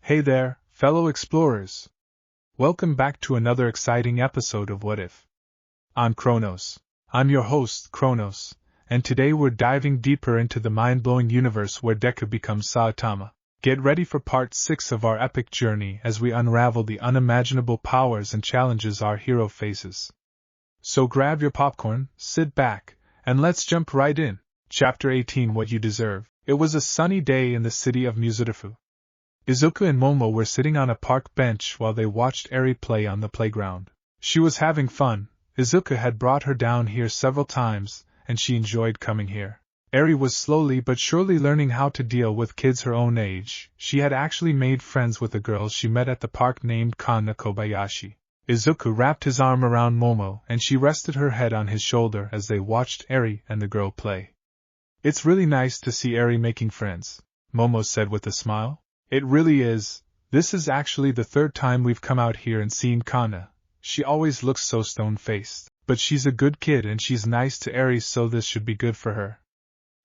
Hey there, fellow explorers! Welcome back to another exciting episode of What If? On Chronos. I'm your host, Chronos, and today we're diving deeper into the mind-blowing universe where Deku becomes Saitama. Get ready for part 6 of our epic journey as we unravel the unimaginable powers and challenges our hero faces. So grab your popcorn, sit back, and let's jump right in. Chapter 18, What You Deserve. It was a sunny day in the city of Muzurifu. Izuku and Momo were sitting on a park bench while they watched Eri play on the playground. She was having fun. Izuku had brought her down here several times, and she enjoyed coming here. Eri was slowly but surely learning how to deal with kids her own age. She had actually made friends with a girl she met at the park named Kana Kobayashi. Izuku wrapped his arm around Momo and she rested her head on his shoulder as they watched Eri and the girl play. "It's really nice to see Eri making friends," Momo said with a smile. "It really is. This is actually the third time we've come out here and seen Kana. She always looks so stone-faced. But she's a good kid and she's nice to Eri, so this should be good for her,"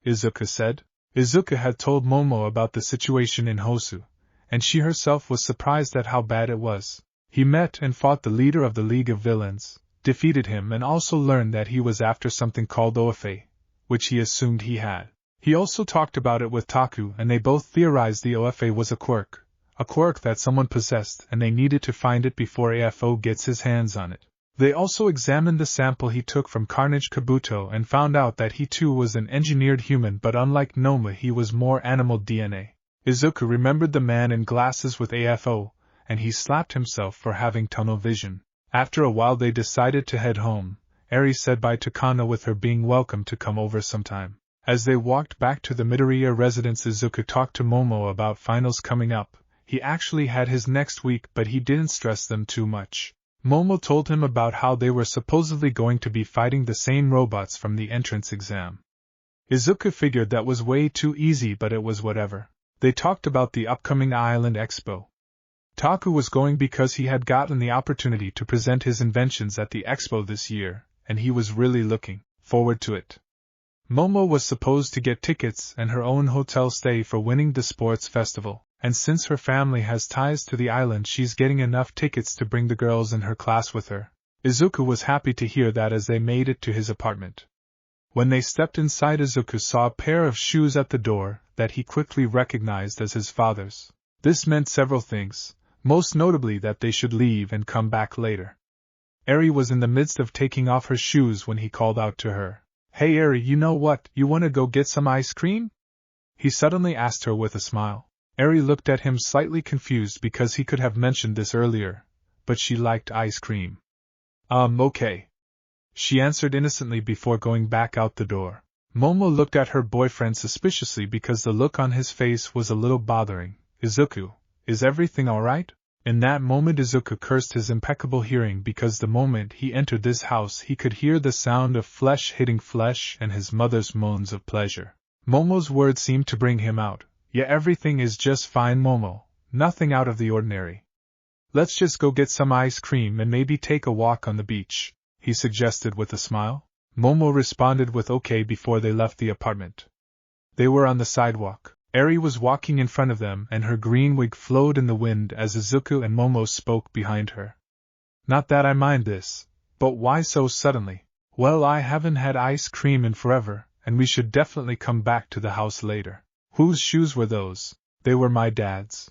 Izuku said. Izuku had told Momo about the situation in Hosu, and she herself was surprised at how bad it was. He met and fought the leader of the League of Villains, defeated him, and also learned that he was after something called OFA, which he assumed he had. He also talked about it with Taku, and they both theorized the OFA was a quirk that someone possessed, and they needed to find it before AFO gets his hands on it. They also examined the sample he took from Carnage Kabuto and found out that he too was an engineered human, but unlike Noma he was more animal DNA. Izuku remembered the man in glasses with AFO, and he slapped himself for having tunnel vision. After a while they decided to head home. Eri said bye to Kana with her being welcome to come over sometime. As they walked back to the Midoriya residence, Izuku talked to Momo about finals coming up. He actually had his next week, but he didn't stress them too much. Momo told him about how they were supposedly going to be fighting the same robots from the entrance exam. Izuku figured that was way too easy, but it was whatever. They talked about the upcoming Island Expo. Taku was going because he had gotten the opportunity to present his inventions at the expo this year, and he was really looking forward to it. Momo was supposed to get tickets and her own hotel stay for winning the sports festival, and since her family has ties to the island, she's getting enough tickets to bring the girls in her class with her. Izuku was happy to hear that as they made it to his apartment. When they stepped inside, Izuku saw a pair of shoes at the door that he quickly recognized as his father's. This meant several things, most notably that they should leave and come back later. Eri was in the midst of taking off her shoes when he called out to her. "Hey Eri, you know what, you wanna go get some ice cream?" he suddenly asked her with a smile. Eri looked at him slightly confused because he could have mentioned this earlier, but she liked ice cream. Okay. She answered innocently before going back out the door. Momo looked at her boyfriend suspiciously because the look on his face was a little bothering. "Izuku, is everything alright?" In that moment Izuku cursed his impeccable hearing because the moment he entered this house he could hear the sound of flesh hitting flesh and his mother's moans of pleasure. Momo's words seemed to bring him out. "Yeah, everything is just fine, Momo. Nothing out of the ordinary. Let's just go get some ice cream and maybe take a walk on the beach," he suggested with a smile. Momo responded with okay before they left the apartment. They were on the sidewalk. Eri was walking in front of them and her green wig flowed in the wind as Izuku and Momo spoke behind her. "Not that I mind this, but why so suddenly?" "Well, I haven't had ice cream in forever, and we should definitely come back to the house later." "Whose shoes were those?" "They were my dad's."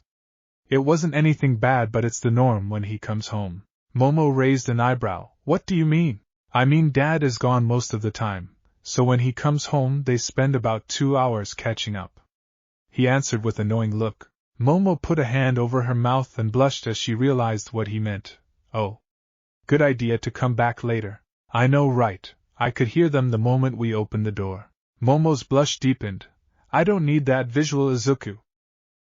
"It wasn't anything bad, but it's the norm when he comes home." Momo raised an eyebrow. "What do you mean?" "I mean Dad is gone most of the time, so when he comes home they spend about 2 hours catching up," he answered with a knowing look. Momo put a hand over her mouth and blushed as she realized what he meant. "Oh. Good idea to come back later." "I know, right? I could hear them the moment we opened the door." Momo's blush deepened. "I don't need that visual, Izuku,"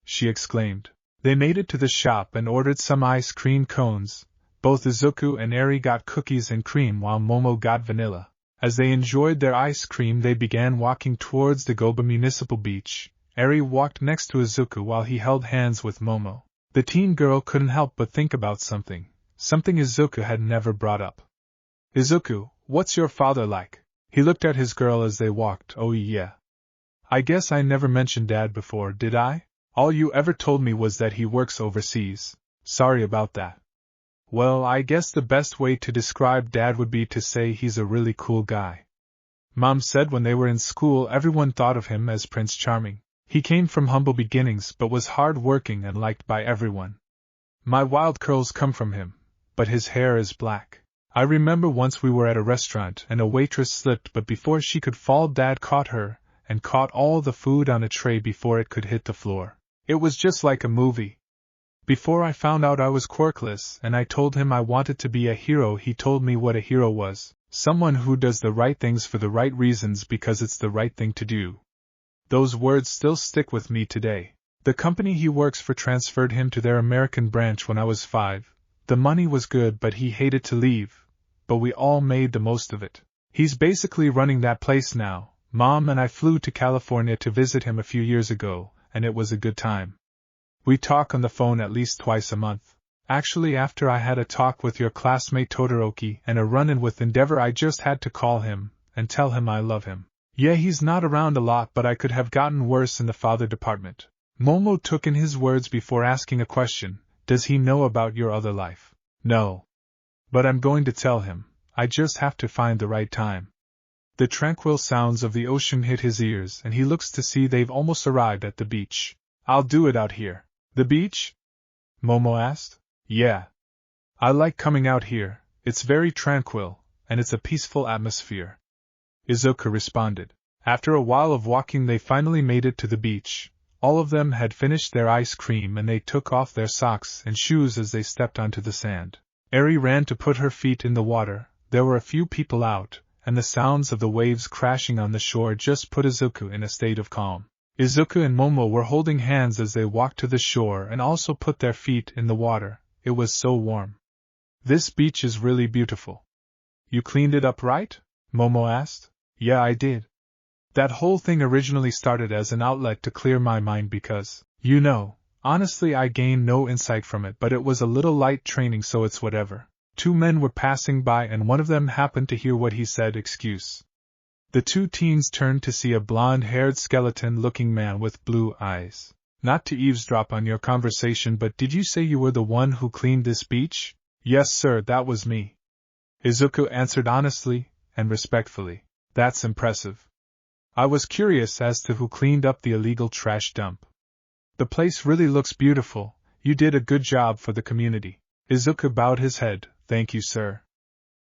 she exclaimed. They made it to the shop and ordered some ice cream cones. Both Izuku and Eri got cookies and cream while Momo got vanilla. As they enjoyed their ice cream they began walking towards the Goba Municipal Beach. Eri walked next to Izuku while he held hands with Momo. The teen girl couldn't help but think about something Izuku had never brought up. "Izuku, what's your father like?" He looked at his girl as they walked. "Oh yeah. I guess I never mentioned Dad before, did I?" All you ever told me was that he works overseas. Sorry about that. Well, I guess the best way to describe Dad would be to say he's a really cool guy. Mom said when they were in school everyone thought of him as Prince Charming. He came from humble beginnings but was hard-working and liked by everyone. My wild curls come from him, but his hair is black. I remember once we were at a restaurant and a waitress slipped, but before she could fall Dad caught her, and caught all the food on a tray before it could hit the floor. It was just like a movie. Before I found out I was quirkless and I told him I wanted to be a hero, he told me what a hero was. Someone who does the right things for the right reasons because it's the right thing to do. Those words still stick with me today. The company he works for transferred him to their American branch when I was 5. The money was good but he hated to leave, but we all made the most of it. He's basically running that place now. Mom and I flew to California to visit him a few years ago, and it was a good time. We talk on the phone at least twice a month. Actually, after I had a talk with your classmate Todoroki and a run-in with Endeavor, I just had to call him and tell him I love him. Yeah, he's not around a lot, but I could have gotten worse in the father department. Momo took in his words before asking a question. Does he know about your other life? No. But I'm going to tell him. I just have to find the right time. The tranquil sounds of the ocean hit his ears and he looks to see they've almost arrived at the beach. I'll do it out here. The beach? Momo asked. Yeah. I like coming out here. It's very tranquil, and it's a peaceful atmosphere. Izuku responded. After a while of walking they finally made it to the beach. All of them had finished their ice cream and they took off their socks and shoes as they stepped onto the sand. Eri ran to put her feet in the water. There were a few people out, and the sounds of the waves crashing on the shore just put Izuku in a state of calm. Izuku and Momo were holding hands as they walked to the shore and also put their feet in the water. It was so warm. This beach is really beautiful. You cleaned it up, right? Momo asked. Yeah, I did. That whole thing originally started as an outlet to clear my mind because, honestly I gained no insight from it, but it was a little light training, so it's whatever. 2 men were passing by and one of them happened to hear what he said. Excuse. The 2 teens turned to see a blonde-haired skeleton-looking man with blue eyes. Not to eavesdrop on your conversation, but did you say you were the one who cleaned this beach? Yes, sir, that was me. Izuku answered honestly and respectfully. That's impressive. I was curious as to who cleaned up the illegal trash dump. The place really looks beautiful. You did a good job for the community. Izuku bowed his head. Thank you, sir.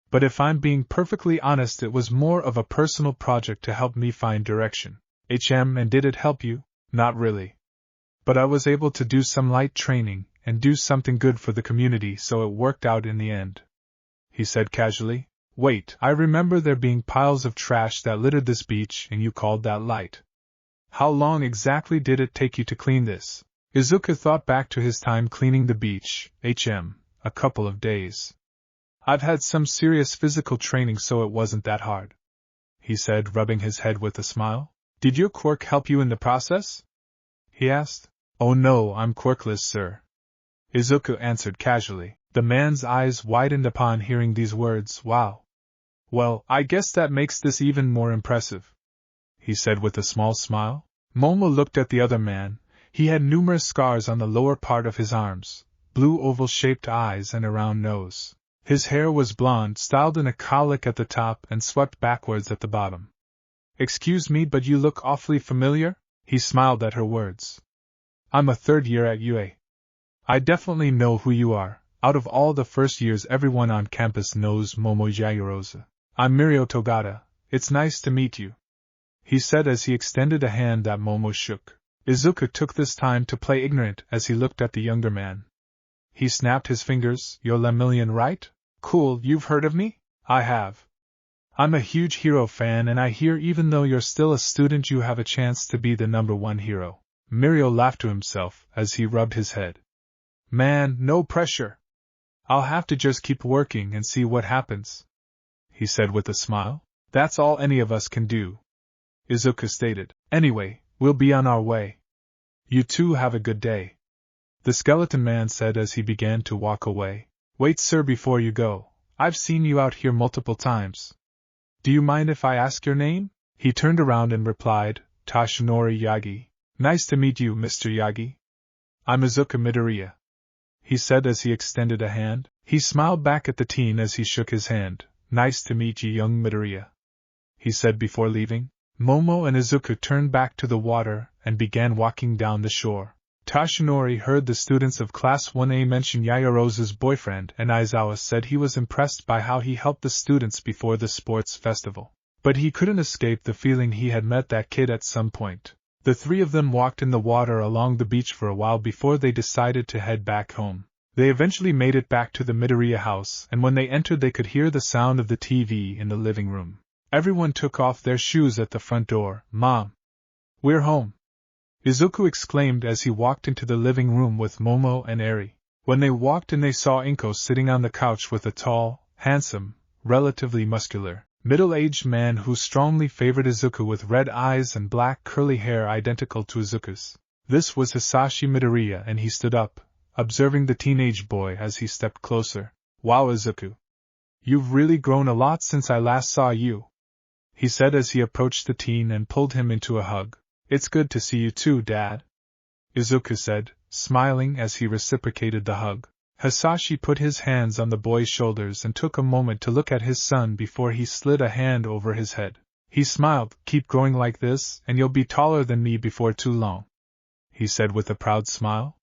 But if I'm being perfectly honest, it was more of a personal project to help me find direction. And did it help you? Not really. But I was able to do some light training and do something good for the community, so it worked out in the end. He said casually. Wait, I remember there being piles of trash that littered this beach and you called that light. How long exactly did it take you to clean this? Izuku thought back to his time cleaning the beach. A couple of days. I've had some serious physical training, so it wasn't that hard. He said, rubbing his head with a smile. Did your quirk help you in the process? He asked. Oh no, I'm quirkless, sir. Izuku answered casually. The man's eyes widened upon hearing these words. Wow. Well, I guess that makes this even more impressive, he said with a small smile. Momo looked at the other man. He had numerous scars on the lower part of his arms, blue oval-shaped eyes and a round nose. His hair was blonde, styled in a cowlick at the top and swept backwards at the bottom. Excuse me, but you look awfully familiar? He smiled at her words. I'm a 3rd year at UA. I definitely know who you are. Out of all the first years, everyone on campus knows Momo Yaoyorozu. I'm Mirio Togata. It's nice to meet you, he said as he extended a hand that Momo shook. Izuku took this time to play ignorant as he looked at the younger man. He snapped his fingers. You're Lemillion, right? Cool, you've heard of me? I have. I'm a huge hero fan, and I hear even though you're still a student you have a chance to be the #1 hero. Mirio laughed to himself as he rubbed his head. Man, no pressure. I'll have to just keep working and see what happens, he said with a smile. That's all any of us can do, Izuku stated. Anyway, we'll be on our way. You two have a good day, the skeleton man said as he began to walk away. Wait, sir, before you go. I've seen you out here multiple times. Do you mind if I ask your name? He turned around and replied, Tashinori Yagi. Nice to meet you, Mr. Yagi. I'm Izuku Midoriya, he said as he extended a hand. He smiled back at the teen as he shook his hand. Nice to meet you, young Midoriya, he said before leaving. Momo and Izuku turned back to the water and began walking down the shore. Tashinori heard the students of Class 1A mention Yaoyorozu's boyfriend, and Aizawa said he was impressed by how he helped the students before the sports festival. But he couldn't escape the feeling he had met that kid at some point. The three of them walked in the water along the beach for a while before they decided to head back home. They eventually made it back to the Midoriya house, and when they entered they could hear the sound of the TV in the living room. Everyone took off their shoes at the front door. Mom! We're home! Izuku exclaimed as he walked into the living room with Momo and Eri. When they walked in they saw Inko sitting on the couch with a tall, handsome, relatively muscular, middle-aged man who strongly favored Izuku with red eyes and black curly hair identical to Izuku's. This was Hisashi Midoriya, and he stood up, observing the teenage boy as he stepped closer. Wow, Izuku! You've really grown a lot since I last saw you, he said as he approached the teen and pulled him into a hug. It's good to see you too, Dad, Izuku said, smiling as he reciprocated the hug. Hisashi put his hands on the boy's shoulders and took a moment to look at his son before he slid a hand over his head. He smiled. Keep growing like this, and you'll be taller than me before too long, he said with a proud smile.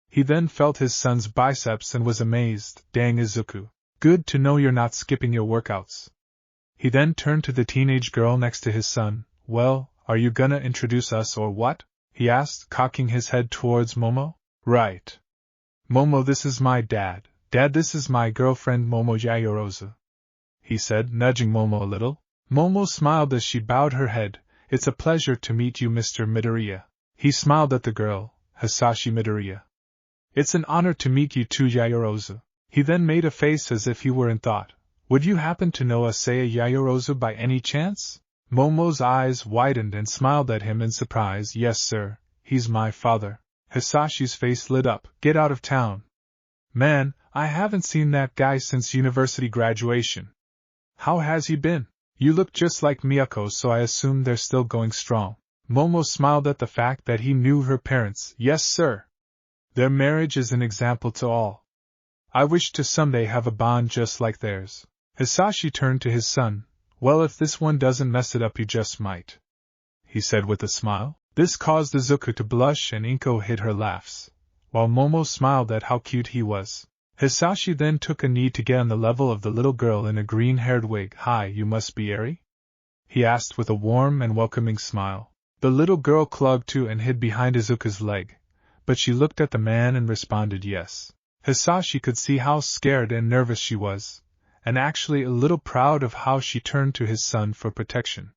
He then felt his son's biceps and was amazed. Dang, Izuku. Good to know you're not skipping your workouts. He then turned to the teenage girl next to his son. Well, are you gonna introduce us or what? He asked, cocking his head towards Momo. Right. Momo, this is my dad. Dad, this is my girlfriend Momo Yaoyorozu, he said, nudging Momo a little. Momo smiled as she bowed her head. It's a pleasure to meet you, Mr. Midoriya. He smiled at the girl, Hisashi Midoriya. It's an honor to meet you too, Yaoyorozu. He then made a face as if he were in thought. Would you happen to know Asaya Yaoyorozu by any chance? Momo's eyes widened and smiled at him in surprise. Yes, sir, he's my father. Hisashi's face lit up. Get out of town. Man, I haven't seen that guy since university graduation. How has he been? You look just like Miyako, so I assume they're still going strong. Momo smiled at the fact that he knew her parents. Yes, sir. Their marriage is an example to all. I wish to someday have a bond just like theirs. Hisashi turned to his son. Well, if this one doesn't mess it up, you just might, he said with a smile. This caused Izuku to blush and Inko hid her laughs, while Momo smiled at how cute he was. Hisashi then took a knee to get on the level of the little girl in a green-haired wig. Hi, you must be Eri? He asked with a warm and welcoming smile. The little girl clung to and hid behind Izuku's leg, but she looked at the man and responded yes. Hisashi could see how scared and nervous she was, and actually a little proud of how she turned to his son for protection.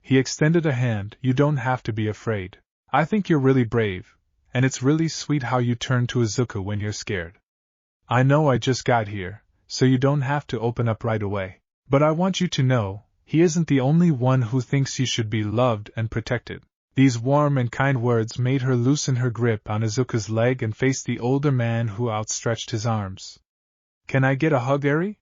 He extended a hand. You don't have to be afraid. I think you're really brave, and it's really sweet how you turn to Izuku when you're scared. I know I just got here, so you don't have to open up right away. But I want you to know, he isn't the only one who thinks you should be loved and protected. These warm and kind words made her loosen her grip on Izuku's leg and face the older man who outstretched his arms. Can I get a hug, Eri?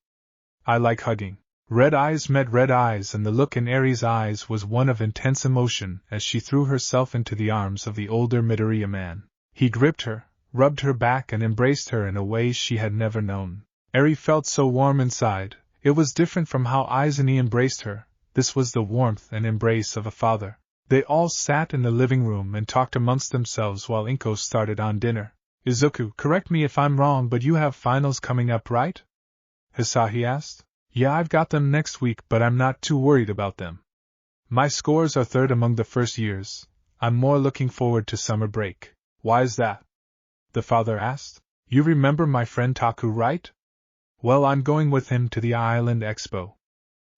I like hugging. Red eyes met red eyes, and the look in Eri's eyes was one of intense emotion as she threw herself into the arms of the older Midoriya man. He gripped her, rubbed her back, and embraced her in a way she had never known. Eri felt so warm inside. It was different from how Izumi embraced her. This was the warmth and embrace of a father. They all sat in the living room and talked amongst themselves while Inko started on dinner. Izuku, correct me if I'm wrong, but you have finals coming up, right? Hisashi asked. Yeah, I've got them next week, but I'm not too worried about them. My scores are third among the first years. I'm more looking forward to summer break. Why is that? The father asked. You remember my friend Taku, right? Well, I'm going with him to the Island Expo,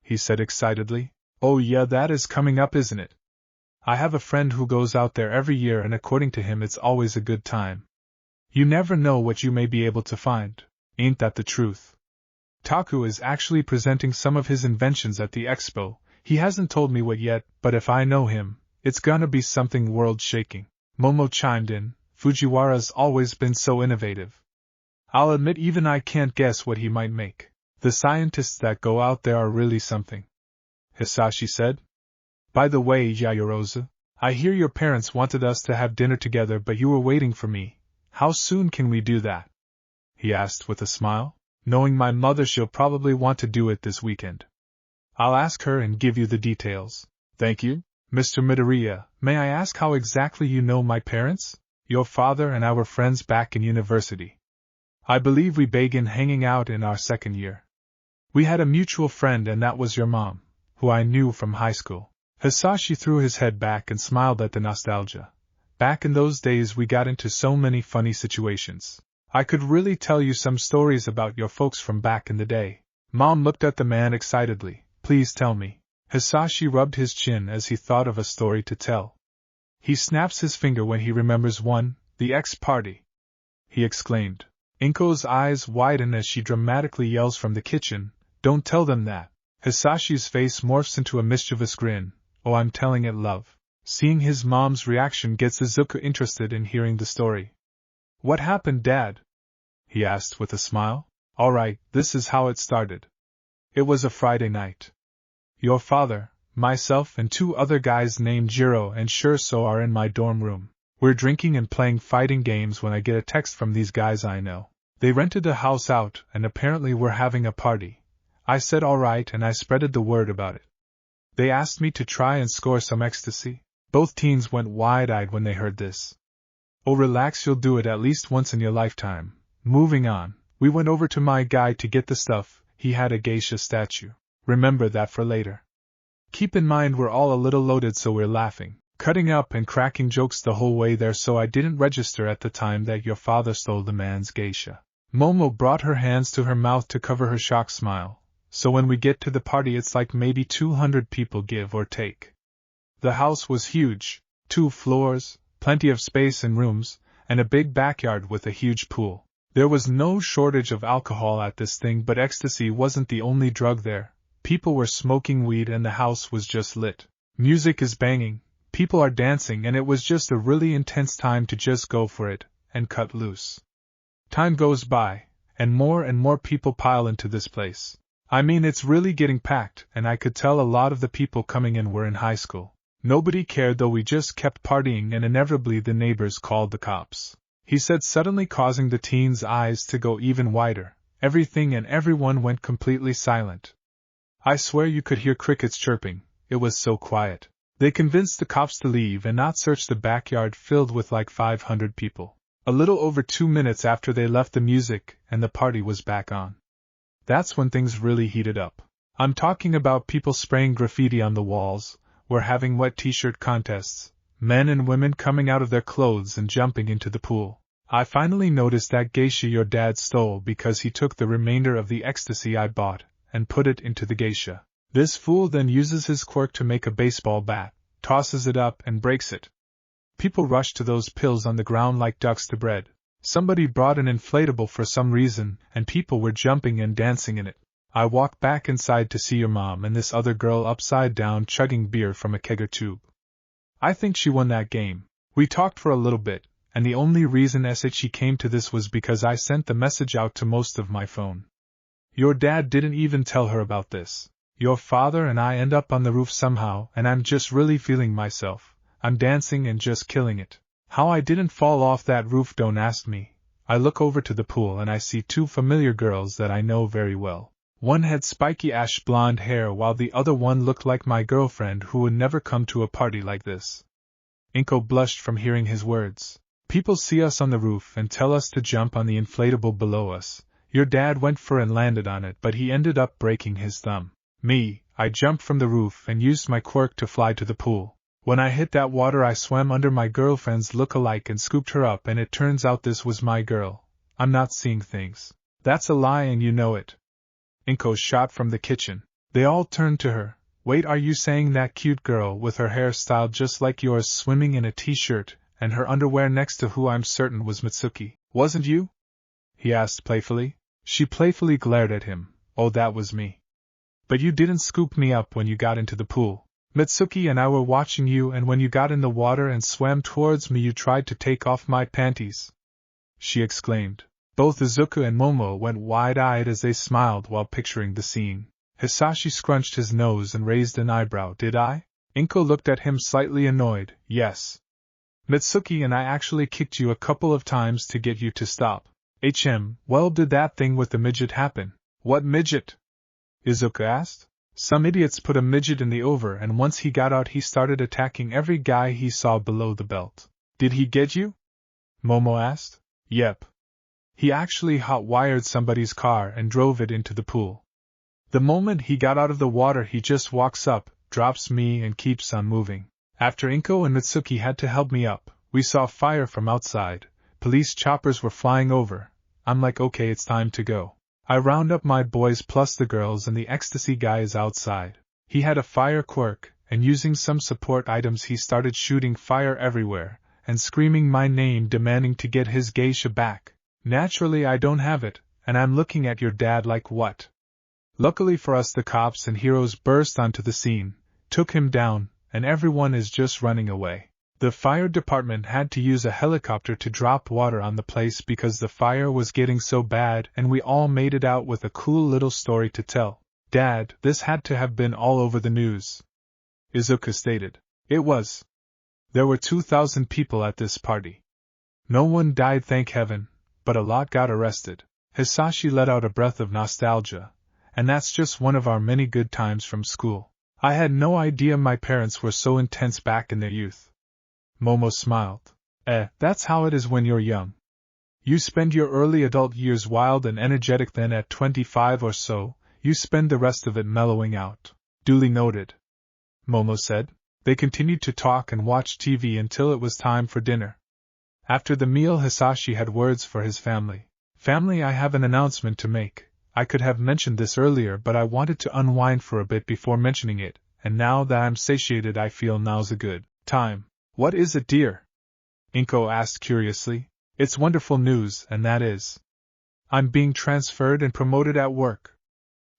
he said excitedly. Oh yeah, that is coming up, isn't it? I have a friend who goes out there every year, and according to him it's always a good time. You never know what you may be able to find. Ain't that the truth? Taku is actually presenting some of his inventions at the expo. He hasn't told me what yet, but if I know him, it's gonna be something world-shaking. Momo chimed in. Fujiwara's always been so innovative. I'll admit even I can't guess what he might make. The scientists that go out there are really something, Hisashi said. By the way, Yaoyorozu, I hear your parents wanted us to have dinner together, but you were waiting for me. How soon can we do that? He asked with a smile. Knowing my mother, she'll probably want to do it this weekend. I'll ask her and give you the details. Thank you. Mr. Midoriya, may I ask how exactly you know my parents? Your father and I were friends back in university. I believe we began hanging out in our second year. We had a mutual friend, and that was your mom, who I knew from high school. Hisashi threw his head back and smiled at the nostalgia. Back in those days we got into so many funny situations. I could really tell you some stories about your folks from back in the day. Mom looked at the man excitedly. Please tell me. Hisashi rubbed his chin as he thought of a story to tell. He snaps his finger when he remembers one, the X-party, he exclaimed. Inko's eyes widen as she dramatically yells from the kitchen, don't tell them that. Hisashi's face morphs into a mischievous grin. Oh, I'm telling it, love. Seeing his mom's reaction gets Izuku interested in hearing the story. What happened, Dad? He asked with a smile. All right, this is how it started. It was a Friday night. Your father, myself, and two other guys named Jiro and Shurso are in my dorm room. We're drinking and playing fighting games when I get a text from these guys I know. They rented a house out, and apparently we're having a party. I said all right, and I spreaded the word about it. They asked me to try and score some ecstasy. Both teens went wide-eyed when they heard this. Oh, relax, you'll do it at least once in your lifetime. Moving on, we went over to my guy to get the stuff. He had a geisha statue. Remember that for later. Keep in mind we're all a little loaded, so we're laughing, cutting up and cracking jokes the whole way there, so I didn't register at the time that your father stole the man's geisha. Momo brought her hands to her mouth to cover her shocked smile. So when we get to the party it's like maybe 200 people, give or take. The house was huge, 2 floors, plenty of space and rooms, and a big backyard with a huge pool. There was no shortage of alcohol at this thing, but ecstasy wasn't the only drug there. People were smoking weed and the house was just lit. Music is banging, people are dancing, and it was just a really intense time to just go for it, and cut loose. Time goes by, and more people pile into this place. I mean, it's really getting packed, and I could tell a lot of the people coming in were in high school. Nobody cared though, we just kept partying, and inevitably the neighbors called the cops. He said, suddenly causing the teens' eyes to go even wider. Everything and everyone went completely silent. I swear you could hear crickets chirping, it was so quiet. They convinced the cops to leave and not search the backyard filled with like 500 people. A little over 2 minutes after they left, the music and the party was back on. That's when things really heated up. I'm talking about people spraying graffiti on the walls, we're having wet t-shirt contests, men and women coming out of their clothes and jumping into the pool. I finally noticed that geisha your dad stole because he took the remainder of the ecstasy I bought and put it into the geisha. This fool then uses his quirk to make a baseball bat, tosses it up and breaks it. People rushed to those pills on the ground like ducks to bread. Somebody brought an inflatable for some reason, and people were jumping and dancing in it. I walked back inside to see your mom and this other girl upside down chugging beer from a kegger tube. I think she won that game. We talked for a little bit, and the only reason she came to this was because I sent the message out to most of my phone. Your dad didn't even tell her about this. Your father and I end up on the roof somehow, and I'm just really feeling myself. I'm dancing and just killing it. How I didn't fall off that roof, don't ask me. I look over to the pool and I see 2 familiar girls that I know very well. One had spiky ash blonde hair while the other one looked like my girlfriend who would never come to a party like this. Inko blushed from hearing his words. People see us on the roof and tell us to jump on the inflatable below us. Your dad went for and landed on it, but he ended up breaking his thumb. Me, I jumped from the roof and used my quirk to fly to the pool. When I hit that water I swam under my girlfriend's look-alike and scooped her up, and it turns out this was my girl. I'm not seeing things. That's a lie and you know it. Inko shot from the kitchen. They all turned to her. Wait, are you saying that cute girl with her hair styled just like yours swimming in a t-shirt and her underwear next to who I'm certain was Mitsuki, wasn't you? He asked playfully. She playfully glared at him. Oh, that was me. But you didn't scoop me up when you got into the pool. Mitsuki and I were watching you, and when you got in the water and swam towards me you tried to take off my panties, she exclaimed. Both Izuku and Momo went wide-eyed as they smiled while picturing the scene. Hisashi scrunched his nose and raised an eyebrow. Did I? Inko looked at him slightly annoyed. Yes. Mitsuki and I actually kicked you a couple of times to get you to stop. Well, did that thing with the midget happen? What midget? Izuku asked. Some idiots put a midget in the over, and once he got out he started attacking every guy he saw below the belt. Did he get you? Momo asked. Yep. He actually hot-wired somebody's car and drove it into the pool. The moment he got out of the water he just walks up, drops me and keeps on moving. After Inko and Mitsuki had to help me up, we saw fire from outside, police choppers were flying over. I'm like, okay, it's time to go. I round up my boys plus the girls and the ecstasy guy is outside. He had a fire quirk, and using some support items he started shooting fire everywhere, and screaming my name demanding to get his geisha back. Naturally I don't have it, and I'm looking at your dad like what? Luckily for us the cops and heroes burst onto the scene, took him down, and everyone is just running away. The fire department had to use a helicopter to drop water on the place because the fire was getting so bad, and we all made it out with a cool little story to tell. Dad, this had to have been all over the news. Izuku stated. It was. There were 2,000 people at this party. No one died, thank heaven, but a lot got arrested. Hisashi let out a breath of nostalgia, and that's just one of our many good times from school. I had no idea my parents were so intense back in their youth. Momo smiled. That's how it is when you're young. You spend your early adult years wild and energetic, then at 25 or so, you spend the rest of it mellowing out. Duly noted. Momo said. They continued to talk and watch TV until it was time for dinner. After the meal Hisashi had words for his family. Family, I have an announcement to make. I could have mentioned this earlier, but I wanted to unwind for a bit before mentioning it, and now that I'm satiated I feel now's a good time. What is it, dear? Inko asked curiously. It's wonderful news, and that is. I'm being transferred and promoted at work,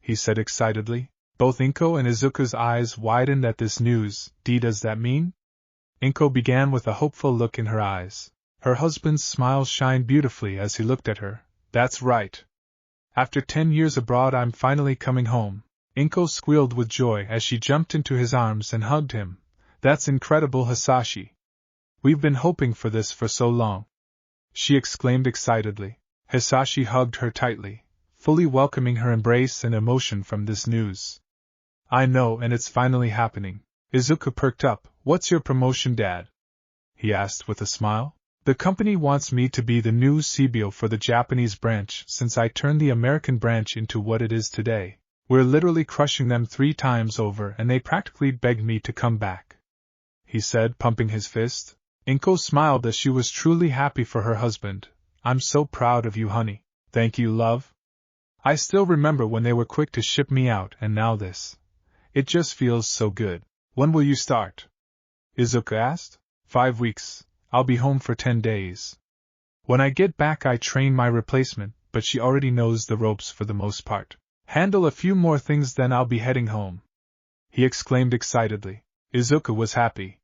he said excitedly. Both Inko and Izuku's eyes widened at this news. Does that mean? Inko began with a hopeful look in her eyes. Her husband's smile shined beautifully as he looked at her. That's right. After 10 years abroad I'm finally coming home. Inko squealed with joy as she jumped into his arms and hugged him. That's incredible, Hisashi. We've been hoping for this for so long, she exclaimed excitedly. Hisashi hugged her tightly, fully welcoming her embrace and emotion from this news. I know, and it's finally happening. Izuku perked up. What's your promotion, Dad? He asked with a smile. The company wants me to be the new CBO for the Japanese branch since I turned the American branch into what it is today. We're literally crushing them 3 times over and they practically begged me to come back, he said, pumping his fist. Inko smiled as she was truly happy for her husband. I'm so proud of you, honey. Thank you, love. I still remember when they were quick to ship me out, and now this. It just feels so good. When will you start? Izuku asked. 5 weeks. I'll be home for 10 days. When I get back I train my replacement, but she already knows the ropes for the most part. Handle a few more things then I'll be heading home, he exclaimed excitedly. Izuku was happy.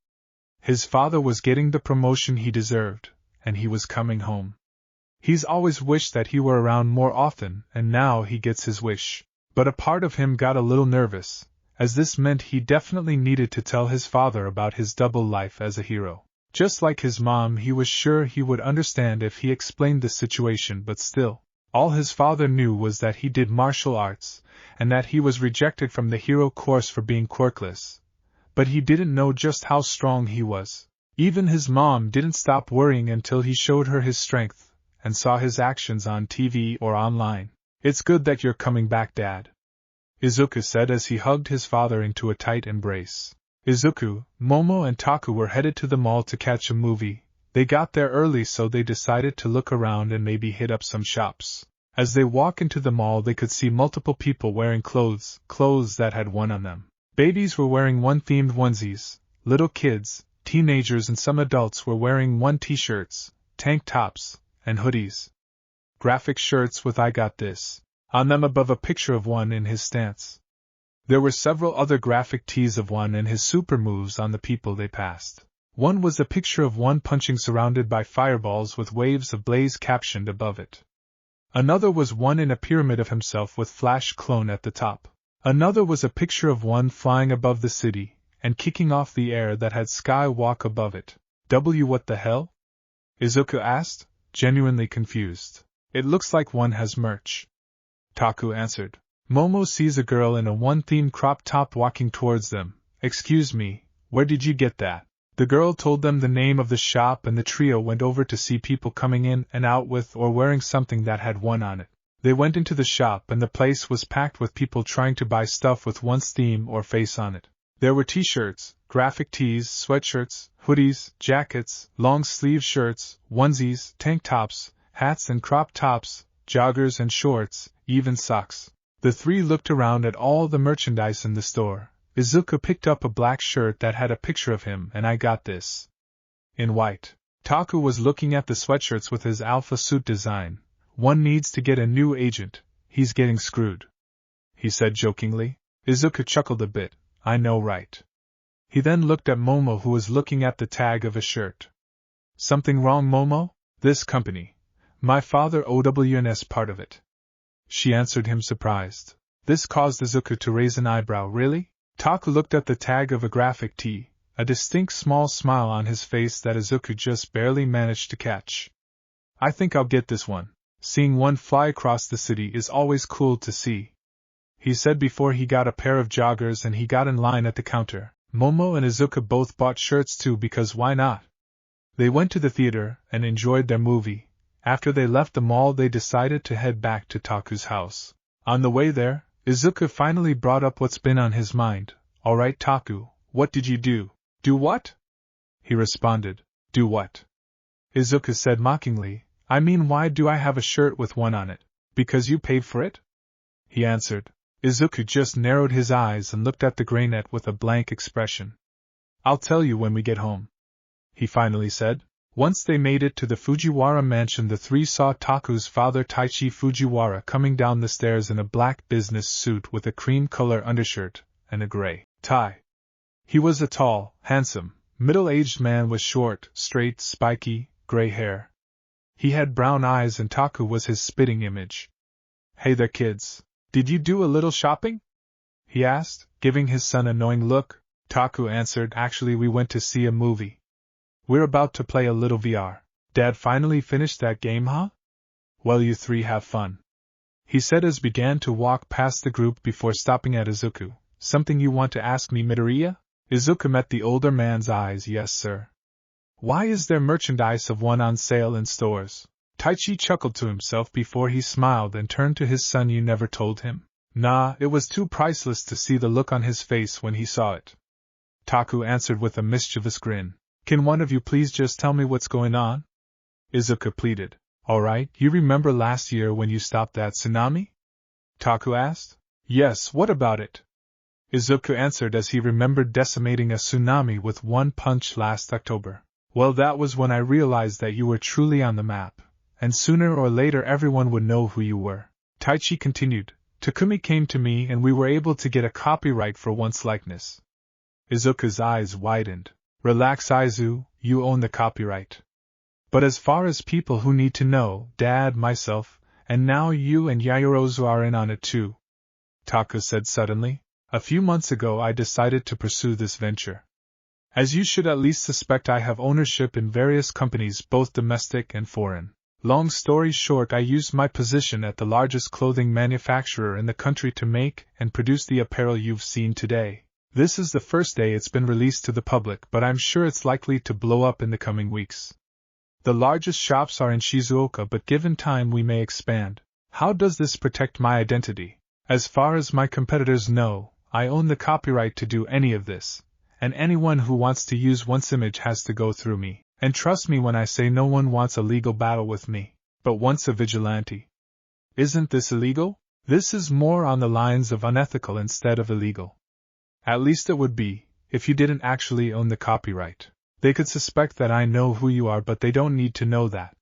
His father was getting the promotion he deserved, and he was coming home. He's always wished that he were around more often, and now he gets his wish. But a part of him got a little nervous, as this meant he definitely needed to tell his father about his double life as a hero. Just like his mom, he was sure he would understand if he explained the situation, but still, all his father knew was that he did martial arts, and that he was rejected from the hero course for being quirkless. But he didn't know just how strong he was. Even his mom didn't stop worrying until he showed her his strength, and saw his actions on TV or online. It's good that you're coming back, Dad, Izuku said as he hugged his father into a tight embrace. Izuku, Momo and Taku were headed to the mall to catch a movie. They got there early so they decided to look around and maybe hit up some shops. As they walked into the mall they could see multiple people wearing clothes that had one on them. Babies were wearing one-themed onesies, little kids, teenagers and some adults were wearing one t-shirts, tank tops, and hoodies. Graphic shirts with "I got this" on them above a picture of one in his stance. There were several other graphic tees of one and his super moves on the people they passed. One was a picture of one punching surrounded by fireballs with waves of blaze captioned above it. Another was one in a pyramid of himself with Flash clone at the top. Another was a picture of one flying above the city, and kicking off the air that had Skywalk above it. What the hell? Izuku asked, genuinely confused. It looks like one has merch. Taku answered. Momo sees a girl in a one-themed crop top walking towards them. Excuse me, where did you get that? The girl told them the name of the shop and the trio went over to see people coming in and out with or wearing something that had one on it. They went into the shop and the place was packed with people trying to buy stuff with one's theme or face on it. There were t-shirts, graphic tees, sweatshirts, hoodies, jackets, long-sleeve shirts, onesies, tank tops, hats and crop tops, joggers and shorts, even socks. The three looked around at all the merchandise in the store. Izuku picked up a black shirt that had a picture of him and I got this. In white. Taku was looking at the sweatshirts with his alpha suit design. One needs to get a new agent, he's getting screwed. He said jokingly. Izuku chuckled a bit. I know, right? He then looked at Momo, who was looking at the tag of a shirt. Something wrong, Momo? This company. My father OWN's part of it. She answered him surprised. This caused Izuku to raise an eyebrow. Really? Taku looked at the tag of a graphic tee, a distinct small smile on his face that Izuku just barely managed to catch. I think I'll get this one. Seeing one fly across the city is always cool to see. He said before he got a pair of joggers and he got in line at the counter. Momo and Izuku both bought shirts too because why not? They went to the theater and enjoyed their movie. After they left the mall they decided to head back to Taku's house. On the way there, Izuku finally brought up what's been on his mind. Alright Taku, what did you do? Do what? He responded. Do what? Izuku said mockingly. I mean, why do I have a shirt with one on it? Because you paid for it? He answered. Izuku just narrowed his eyes and looked at the gray net with a blank expression. I'll tell you when we get home, he finally said. Once they made it to the Fujiwara mansion, the three saw Taku's father Taichi Fujiwara coming down the stairs in a black business suit with a cream-color undershirt and a gray tie. He was a tall, handsome, middle-aged man with short, straight, spiky, gray hair. He had brown eyes and Taku was his spitting image. Hey there, kids. Did you do a little shopping? He asked, giving his son a knowing look. Taku answered, actually we went to see a movie. We're about to play a little VR. Dad finally finished that game, huh? Well, you three have fun, he said as began to walk past the group before stopping at Izuku. Something you want to ask me, Midoriya? Izuku met the older man's eyes. Yes, sir. Why is there merchandise of one on sale in stores? Taichi chuckled to himself before he smiled and turned to his son. You never told him? Nah, it was too priceless to see the look on his face when he saw it. Taku answered with a mischievous grin. Can one of you please just tell me what's going on? Izuku pleaded. Alright, you remember last year when you stopped that tsunami? Taku asked. Yes, what about it? Izuku answered as he remembered decimating a tsunami with one punch last October. Well, that was when I realized that you were truly on the map, and sooner or later everyone would know who you were. Taichi continued. Takumi came to me and we were able to get a copyright for one's likeness. Izuku's eyes widened. Relax, Aizu, you own the copyright. But as far as people who need to know, Dad, myself, and now you and Yaoyorozu are in on it too, Taku said suddenly. A few months ago I decided to pursue this venture. As you should at least suspect, I have ownership in various companies, both domestic and foreign. Long story short, I used my position at the largest clothing manufacturer in the country to make and produce the apparel you've seen today. This is the first day it's been released to the public, but I'm sure it's likely to blow up in the coming weeks. The largest shops are in Shizuoka, but given time we may expand. How does this protect my identity? As far as my competitors know, I own the copyright to do any of this, and anyone who wants to use one's image has to go through me. And trust me when I say no one wants a legal battle with me, but wants a vigilante. Isn't this illegal? This is more on the lines of unethical instead of illegal. At least it would be, if you didn't actually own the copyright. They could suspect that I know who you are, but they don't need to know that.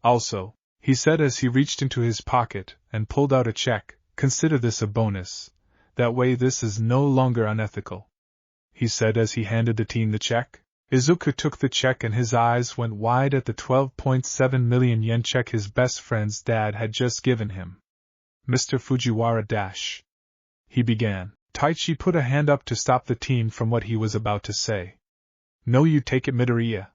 Also, he said as he reached into his pocket and pulled out a check, consider this a bonus. That way this is no longer unethical, he said as he handed the teen the check. Izuku took the check and his eyes went wide at the 12.7 million yen check his best friend's dad had just given him. Mr. Fujiwara dash, he began. Taichi put a hand up to stop the teen from what he was about to say. No, you take it, Midoriya.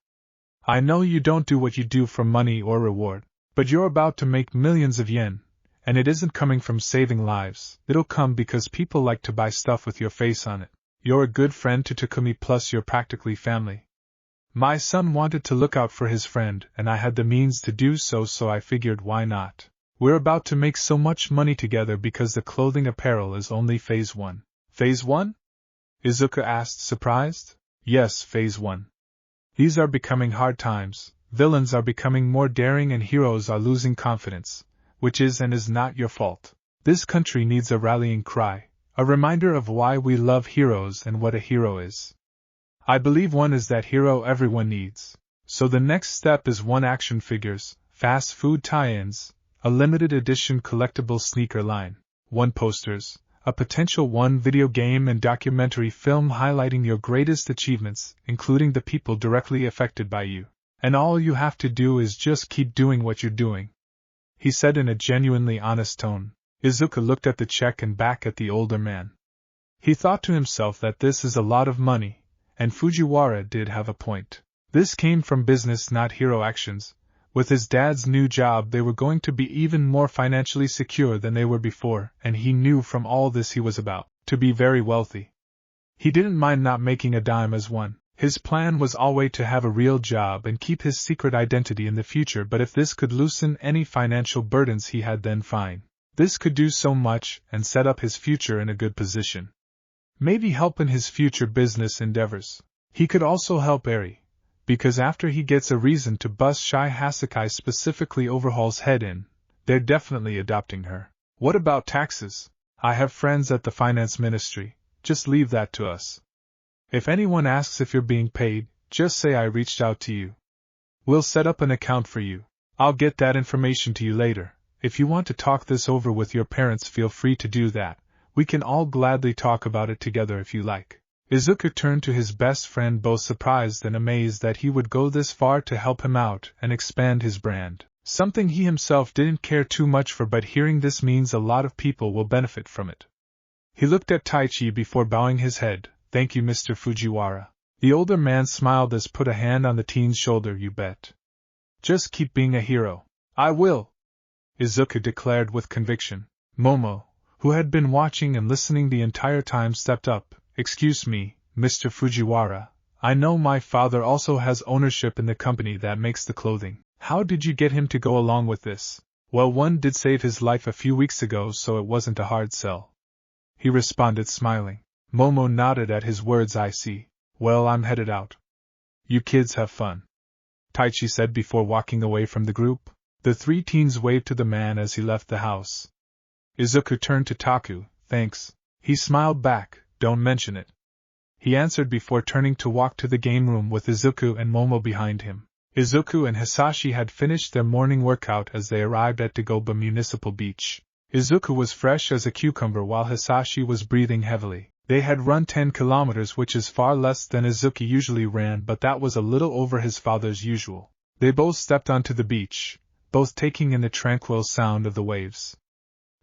I know you don't do what you do for money or reward, but you're about to make millions of yen, and it isn't coming from saving lives, it'll come because people like to buy stuff with your face on it. You're a good friend to Takumi, plus you're practically family. My son wanted to look out for his friend, and I had the means to do so, so I figured why not. We're about to make so much money together because the clothing apparel is only phase 1. Phase 1? Izuku asked, surprised. Yes, phase 1. These are becoming hard times, villains are becoming more daring and heroes are losing confidence, which is and is not your fault. This country needs a rallying cry, a reminder of why we love heroes and what a hero is. I believe one is that hero everyone needs. So the next step is 1 action figures, fast food tie-ins, a limited edition collectible sneaker line, 1 posters, a potential 1 video game and documentary film highlighting your greatest achievements, including the people directly affected by you. And all you have to do is just keep doing what you're doing, he said in a genuinely honest tone. Izuku looked at the check and back at the older man. He thought to himself that this is a lot of money, and Fujiwara did have a point. This came from business, not hero actions. With his dad's new job, they were going to be even more financially secure than they were before, and he knew from all this he was about to be very wealthy. He didn't mind not making a dime as one. His plan was always to have a real job and keep his secret identity in the future, but if this could loosen any financial burdens he had, then fine. This could do so much and set up his future in a good position. Maybe help in his future business endeavors. He could also help Eri, because after he gets a reason to bust Shai Hasakai, specifically overhauls head in, they're definitely adopting her. What about taxes? I have friends at the finance ministry, just leave that to us. If anyone asks if you're being paid, just say I reached out to you. We'll set up an account for you. I'll get that information to you later. If you want to talk this over with your parents, feel free to do that. We can all gladly talk about it together if you like. Izuku turned to his best friend, both surprised and amazed that he would go this far to help him out and expand his brand. Something he himself didn't care too much for, but hearing this means a lot of people will benefit from it. He looked at Taichi before bowing his head. Thank you, Mr. Fujiwara. The older man smiled as put a hand on the teen's shoulder. You bet. Just keep being a hero. I will, Izuku declared with conviction. Momo, who had been watching and listening the entire time, stepped up. Excuse me, Mr. Fujiwara, I know my father also has ownership in the company that makes the clothing. How did you get him to go along with this? Well, one did save his life a few weeks ago, so it wasn't a hard sell, he responded, smiling. Momo nodded at his words. I see. Well, I'm headed out. You kids have fun, Taichi said before walking away from the group. The 3 teens waved to the man as he left the house. Izuku turned to Taku. Thanks. He smiled back. Don't mention it, he answered before turning to walk to the game room with Izuku and Momo behind him. Izuku and Hisashi had finished their morning workout as they arrived at Dagoba Municipal Beach. Izuku was fresh as a cucumber while Hisashi was breathing heavily. They had run 10 kilometers, which is far less than Izuku usually ran, but that was a little over his father's usual. They both stepped onto the beach, both taking in the tranquil sound of the waves.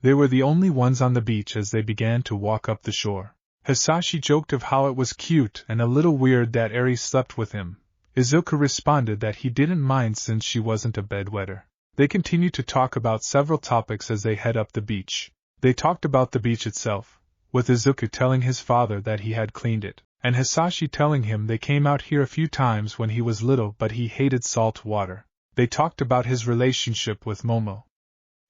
They were the only ones on the beach as they began to walk up the shore. Hisashi joked of how it was cute and a little weird that Eri slept with him. Izuku responded that he didn't mind since she wasn't a bedwetter. They continued to talk about several topics as they head up the beach. They talked about the beach itself, with Izuku telling his father that he had cleaned it, and Hisashi telling him they came out here a few times when he was little but he hated salt water. They talked about his relationship with Momo.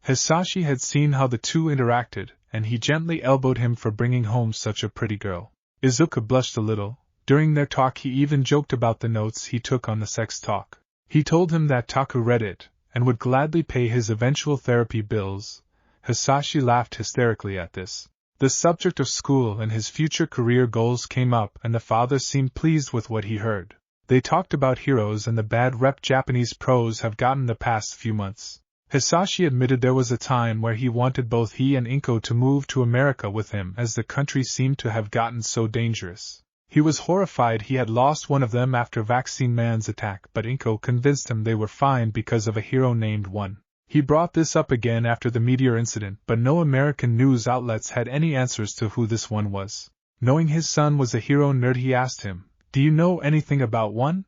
Hisashi had seen how the two interacted, and he gently elbowed him for bringing home such a pretty girl. Izuku blushed a little. During their talk he even joked about the notes he took on the sex talk. He told him that Taku read it, and would gladly pay his eventual therapy bills. Hisashi laughed hysterically at this. The subject of school and his future career goals came up, and the father seemed pleased with what he heard. They talked about heroes and the bad rep Japanese pros have gotten the past few months. Hisashi admitted there was a time where he wanted both he and Inko to move to America with him, as the country seemed to have gotten so dangerous. He was horrified he had lost one of them after Vaccine Man's attack, but Inko convinced him they were fine because of a hero named One. He brought this up again after the meteor incident, but no American news outlets had any answers to who this One was. Knowing his son was a hero nerd, he asked him, "Do you know anything about One?"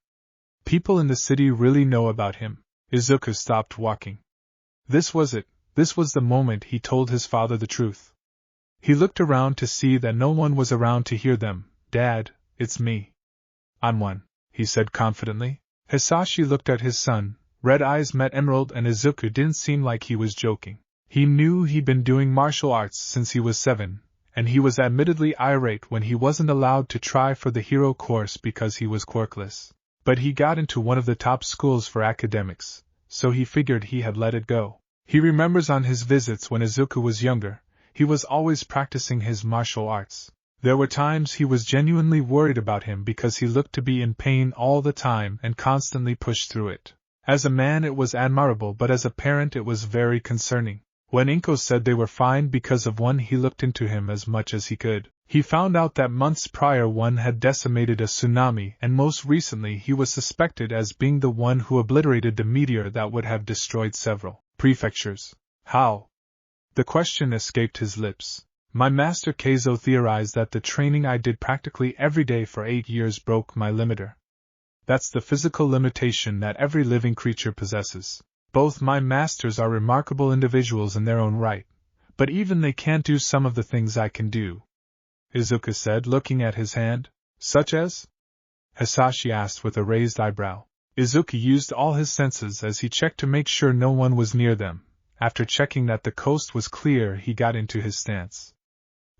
People in the city really know about him. Izuku stopped walking. This was it. This was the moment he told his father the truth. He looked around to see that no one was around to hear them. Dad, it's me. I'm one, he said confidently. Hisashi looked at his son. Red eyes met emerald, and Izuku didn't seem like he was joking. He knew he'd been doing martial arts since he was 7, and he was admittedly irate when he wasn't allowed to try for the hero course because he was quirkless. But he got into one of the top schools for academics, so he figured he had let it go. He remembers on his visits when Izuku was younger, he was always practicing his martial arts. There were times he was genuinely worried about him because he looked to be in pain all the time and constantly pushed through it. As a man it was admirable, but as a parent it was very concerning. When Inko said they were fine because of one, he looked into him as much as he could. He found out that months prior one had decimated a tsunami, and most recently he was suspected as being the one who obliterated the meteor that would have destroyed several prefectures. How? The question escaped his lips. My master Keizo theorized that the training I did practically every day for 8 years broke my limiter. That's the physical limitation that every living creature possesses. Both my masters are remarkable individuals in their own right, but even they can't do some of the things I can do, Izuku said, looking at his hand. Such as? Hisashi asked with a raised eyebrow. Izuku used all his senses as he checked to make sure no one was near them. After checking that the coast was clear, he got into his stance.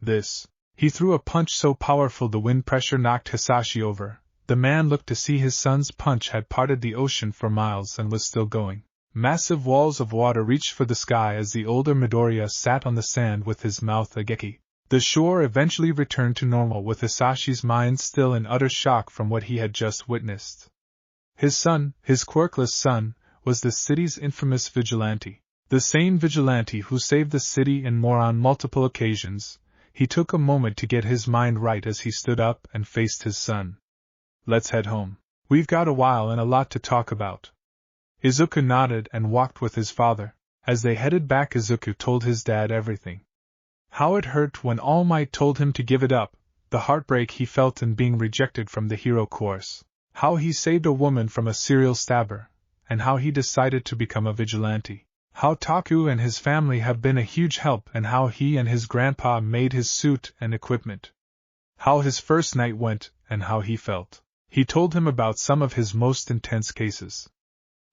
This. He threw a punch so powerful the wind pressure knocked Hisashi over. The man looked to see his son's punch had parted the ocean for miles and was still going. Massive walls of water reached for the sky as the older Midoriya sat on the sand with his mouth agape. The shore eventually returned to normal, with Hisashi's mind still in utter shock from what he had just witnessed. His son, his quirkless son, was the city's infamous vigilante. The same vigilante who saved the city and more on multiple occasions. He took a moment to get his mind right as he stood up and faced his son. Let's head home. We've got a while and a lot to talk about. Izuku nodded and walked with his father. As they headed back, Izuku told his dad everything. How it hurt when All Might told him to give it up, the heartbreak he felt in being rejected from the hero course, how he saved a woman from a serial stabber, and how he decided to become a vigilante. How Taku and his family have been a huge help, and how he and his grandpa made his suit and equipment. How his first night went, and how he felt. He told him about some of his most intense cases,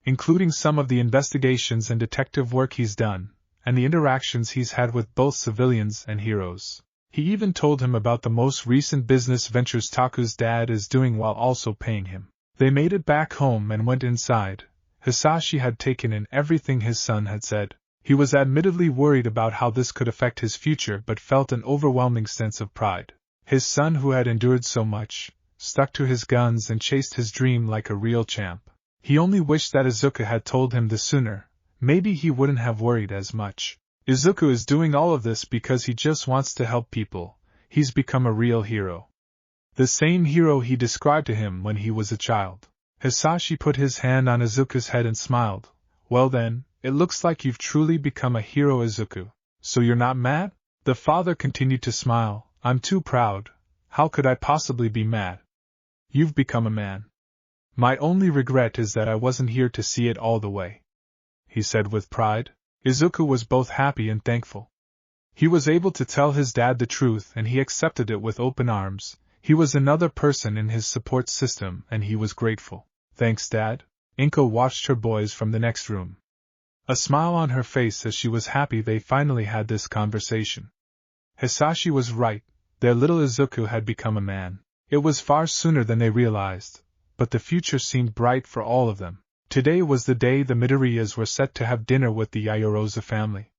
including some of the investigations and detective work he's done, and the interactions he's had with both civilians and heroes. He even told him about the most recent business ventures Taku's dad is doing while also paying him. They made it back home and went inside. Hisashi had taken in everything his son had said. He was admittedly worried about how this could affect his future, but felt an overwhelming sense of pride. His son, who had endured so much, stuck to his guns and chased his dream like a real champ. He only wished that Izuku had told him this sooner. Maybe he wouldn't have worried as much. Izuku is doing all of this because he just wants to help people. He's become a real hero. The same hero he described to him when he was a child. Hisashi put his hand on Izuku's head and smiled. Well then, it looks like you've truly become a hero, Izuku. So you're not mad? The father continued to smile. I'm too proud. How could I possibly be mad? You've become a man. My only regret is that I wasn't here to see it all the way, he said with pride. Izuku was both happy and thankful. He was able to tell his dad the truth, and he accepted it with open arms. He was another person in his support system, and he was grateful. Thanks, Dad. Inko watched her boys from the next room, a smile on her face as she was happy they finally had this conversation. Hisashi was right. Their little Izuku had become a man. It was far sooner than they realized, but the future seemed bright for all of them. Today was the day the Midoriyas were set to have dinner with the Yayorozu family.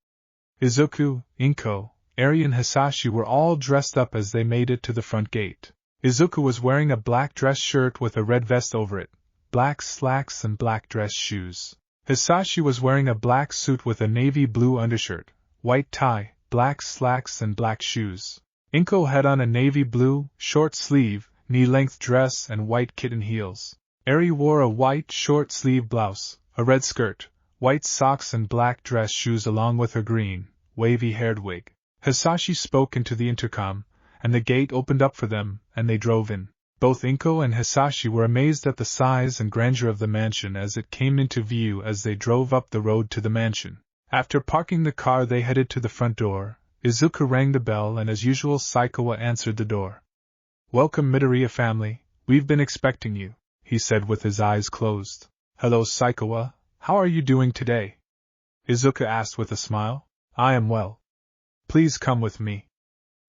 Izuku, Inko, Eri and Hisashi were all dressed up as they made it to the front gate. Izuku was wearing a black dress shirt with a red vest over it, black slacks and black dress shoes. Hisashi was wearing a black suit with a navy blue undershirt, white tie, black slacks and black shoes. Inko had on a navy blue, short-sleeve, knee-length dress and white kitten heels. Eri wore a white short-sleeve blouse, a red skirt, white socks and black dress shoes along with her green, wavy-haired wig. Hisashi spoke into the intercom, and the gate opened up for them, and they drove in. Both Inko and Hisashi were amazed at the size and grandeur of the mansion as it came into view as they drove up the road to the mansion. After parking the car, they headed to the front door. Izuku rang the bell, and as usual Saikawa answered the door. "Welcome, Midoriya family, we've been expecting you," he said with his eyes closed. "Hello, Saikawa, how are you doing today?" Izuku asked with a smile. "I am well. Please come with me,"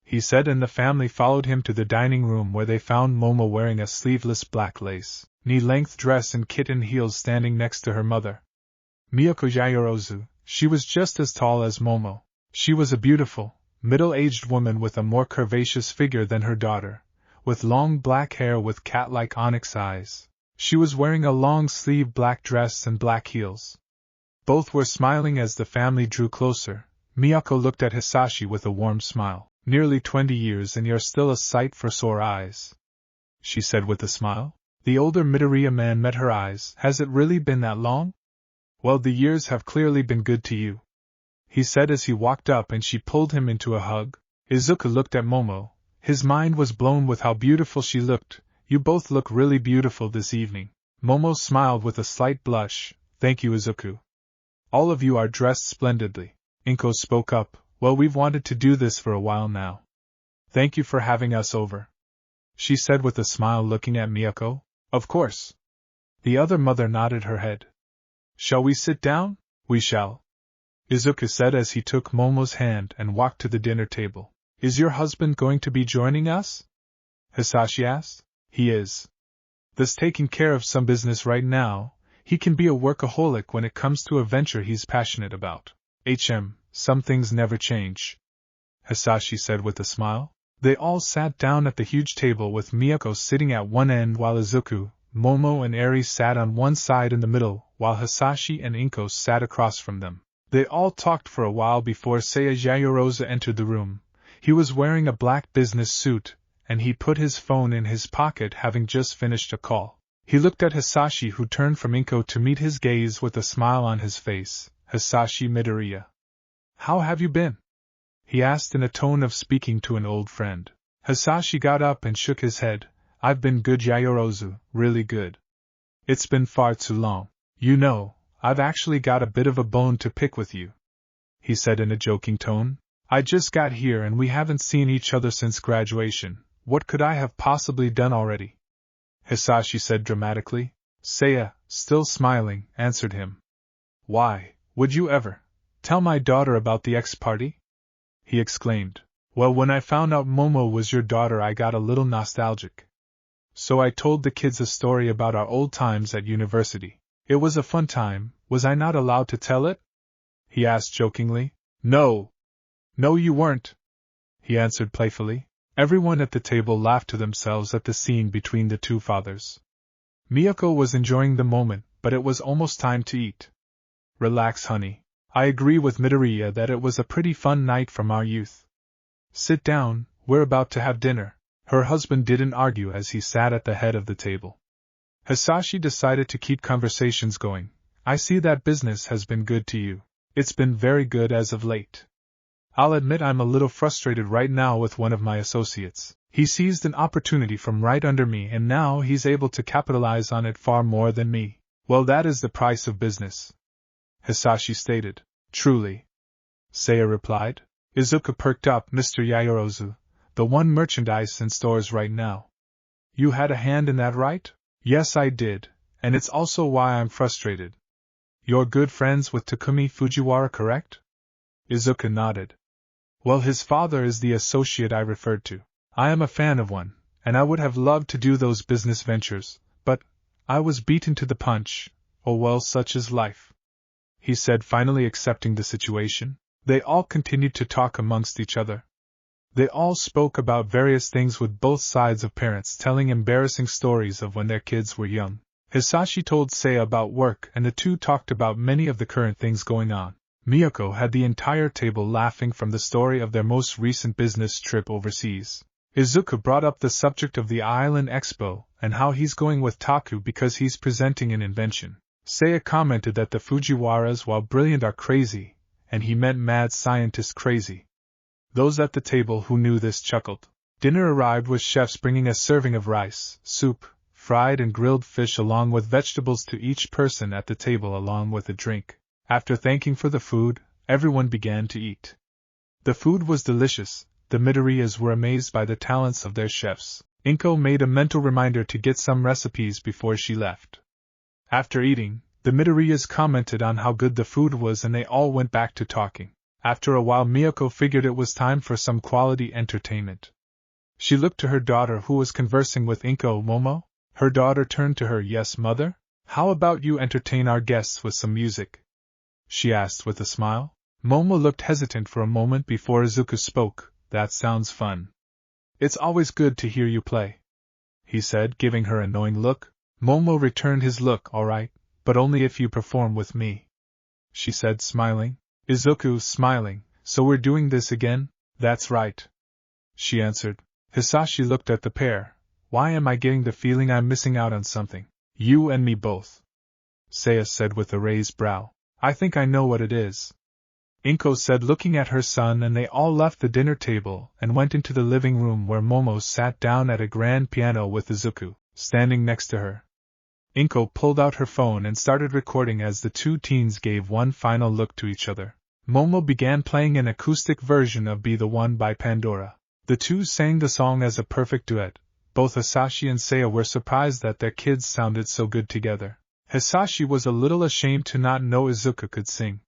he said, and the family followed him to the dining room, where they found Momo wearing a sleeveless black lace, knee-length dress and kitten heels standing next to her mother, Miyako Yaoyorozu. She was just as tall as Momo. She was a beautiful, middle-aged woman with a more curvaceous figure than her daughter, with long black hair with cat-like onyx eyes. She was wearing a long-sleeved black dress and black heels. Both were smiling as the family drew closer. Miyako looked at Hisashi with a warm smile. "Nearly 20 years and you're still a sight for sore eyes," she said with a smile. The older Midoriya man met her eyes. "Has it really been that long?" "Well, the years have clearly been good to you," he said as he walked up and she pulled him into a hug. Izuku looked at Momo. His mind was blown with how beautiful she looked. "You both look really beautiful this evening." Momo smiled with a slight blush. "Thank you, Izuku. All of you are dressed splendidly." Inko spoke up. "Well, we've wanted to do this for a while now. Thank you for having us over," she said with a smile, looking at Miyako. "Of course." The other mother nodded her head. "Shall we sit down?" "We shall," Izuku said as he took Momo's hand and walked to the dinner table. "Is your husband going to be joining us?" Hisashi asked. "He is. Thus taking care of some business right now. He can be a workaholic when it comes to a venture he's passionate about. Some things never change," Hisashi said with a smile. They all sat down at the huge table with Miyako sitting at one end while Izuku, Momo and Eri sat on one side in the middle, while Hisashi and Inko sat across from them. They all talked for a while before Seiya Yaoyorozu entered the room. He was wearing a black business suit, and he put his phone in his pocket, having just finished a call. He looked at Hisashi, who turned from Inko to meet his gaze with a smile on his face. "Hisashi Midoriya, how have you been?" he asked in a tone of speaking to an old friend. Hisashi got up and shook his head. "I've been good, Yaoyorozu, really good. It's been far too long. You know, I've actually got a bit of a bone to pick with you," he said in a joking tone. "I just got here and we haven't seen each other since graduation. What could I have possibly done already?" Hisashi said dramatically. Seiya, still smiling, answered him. "Why, would you ever tell my daughter about the ex-party?" he exclaimed. "Well, when I found out Momo was your daughter, I got a little nostalgic. So I told the kids a story about our old times at university. It was a fun time. Was I not allowed to tell it?" he asked jokingly. No, you weren't," he answered playfully. Everyone at the table laughed to themselves at the scene between the two fathers. Miyako was enjoying the moment, but it was almost time to eat. "Relax, honey. I agree with Midoriya that it was a pretty fun night from our youth. Sit down, we're about to have dinner." Her husband didn't argue as he sat at the head of the table. Hisashi decided to keep conversations going. "I see that business has been good to you. It's been very good as of late. I'll admit I'm a little frustrated right now with one of my associates. He seized an opportunity from right under me and now he's able to capitalize on it far more than me." "Well, that is the price of business," Hisashi stated. "Truly," Seiya replied. Izuku perked up. "Mr. Yaoyorozu, the one merchandise in stores right now. You had a hand in that, right?" "Yes, I did, and it's also why I'm frustrated." "You're good friends with Takumi Fujiwara, correct?" Izuku nodded. "Well, his father is the associate I referred to. I am a fan of one, and I would have loved to do those business ventures, but I was beaten to the punch. Oh well, such is life," he said, finally accepting the situation. They all continued to talk amongst each other. They all spoke about various things, with both sides of parents telling embarrassing stories of when their kids were young. Hisashi told Seiya about work, and the two talked about many of the current things going on. Miyako had the entire table laughing from the story of their most recent business trip overseas. Izuku brought up the subject of the Island Expo, and how he's going with Taku because he's presenting an invention. Seiya commented that the Fujiwaras, while brilliant, are crazy, and he meant mad scientist crazy. Those at the table who knew this chuckled. Dinner arrived with chefs bringing a serving of rice, soup, fried and grilled fish along with vegetables to each person at the table along with a drink. After thanking for the food, everyone began to eat. The food was delicious. The Midoriyas were amazed by the talents of their chefs. Inko made a mental reminder to get some recipes before she left. After eating, the Midoriyas commented on how good the food was and they all went back to talking. After a while Miyako figured it was time for some quality entertainment. She looked to her daughter who was conversing with Inko. Momo? Her daughter turned to her. Yes, mother? How about you entertain our guests with some music? She asked with a smile. Momo looked hesitant for a moment before Izuku spoke. That sounds fun. It's always good to hear you play, he said, giving her a knowing look. Momo returned his look. All right, but only if you perform with me, she said, smiling. Izuku, smiling. So we're doing this again? That's right, she answered. Hisashi looked at the pair. Why am I getting the feeling I'm missing out on something? You and me both, Seiya said with a raised brow. I think I know what it is, Inko said, looking at her son, and they all left the dinner table and went into the living room where Momo sat down at a grand piano with Izuku standing next to her. Inko pulled out her phone and started recording as the two teens gave one final look to each other. Momo began playing an acoustic version of Be the One by Pandora. The two sang the song as a perfect duet. Both Hisashi and Seiya were surprised that their kids sounded so good together. Hisashi was a little ashamed to not know Izuku could sing.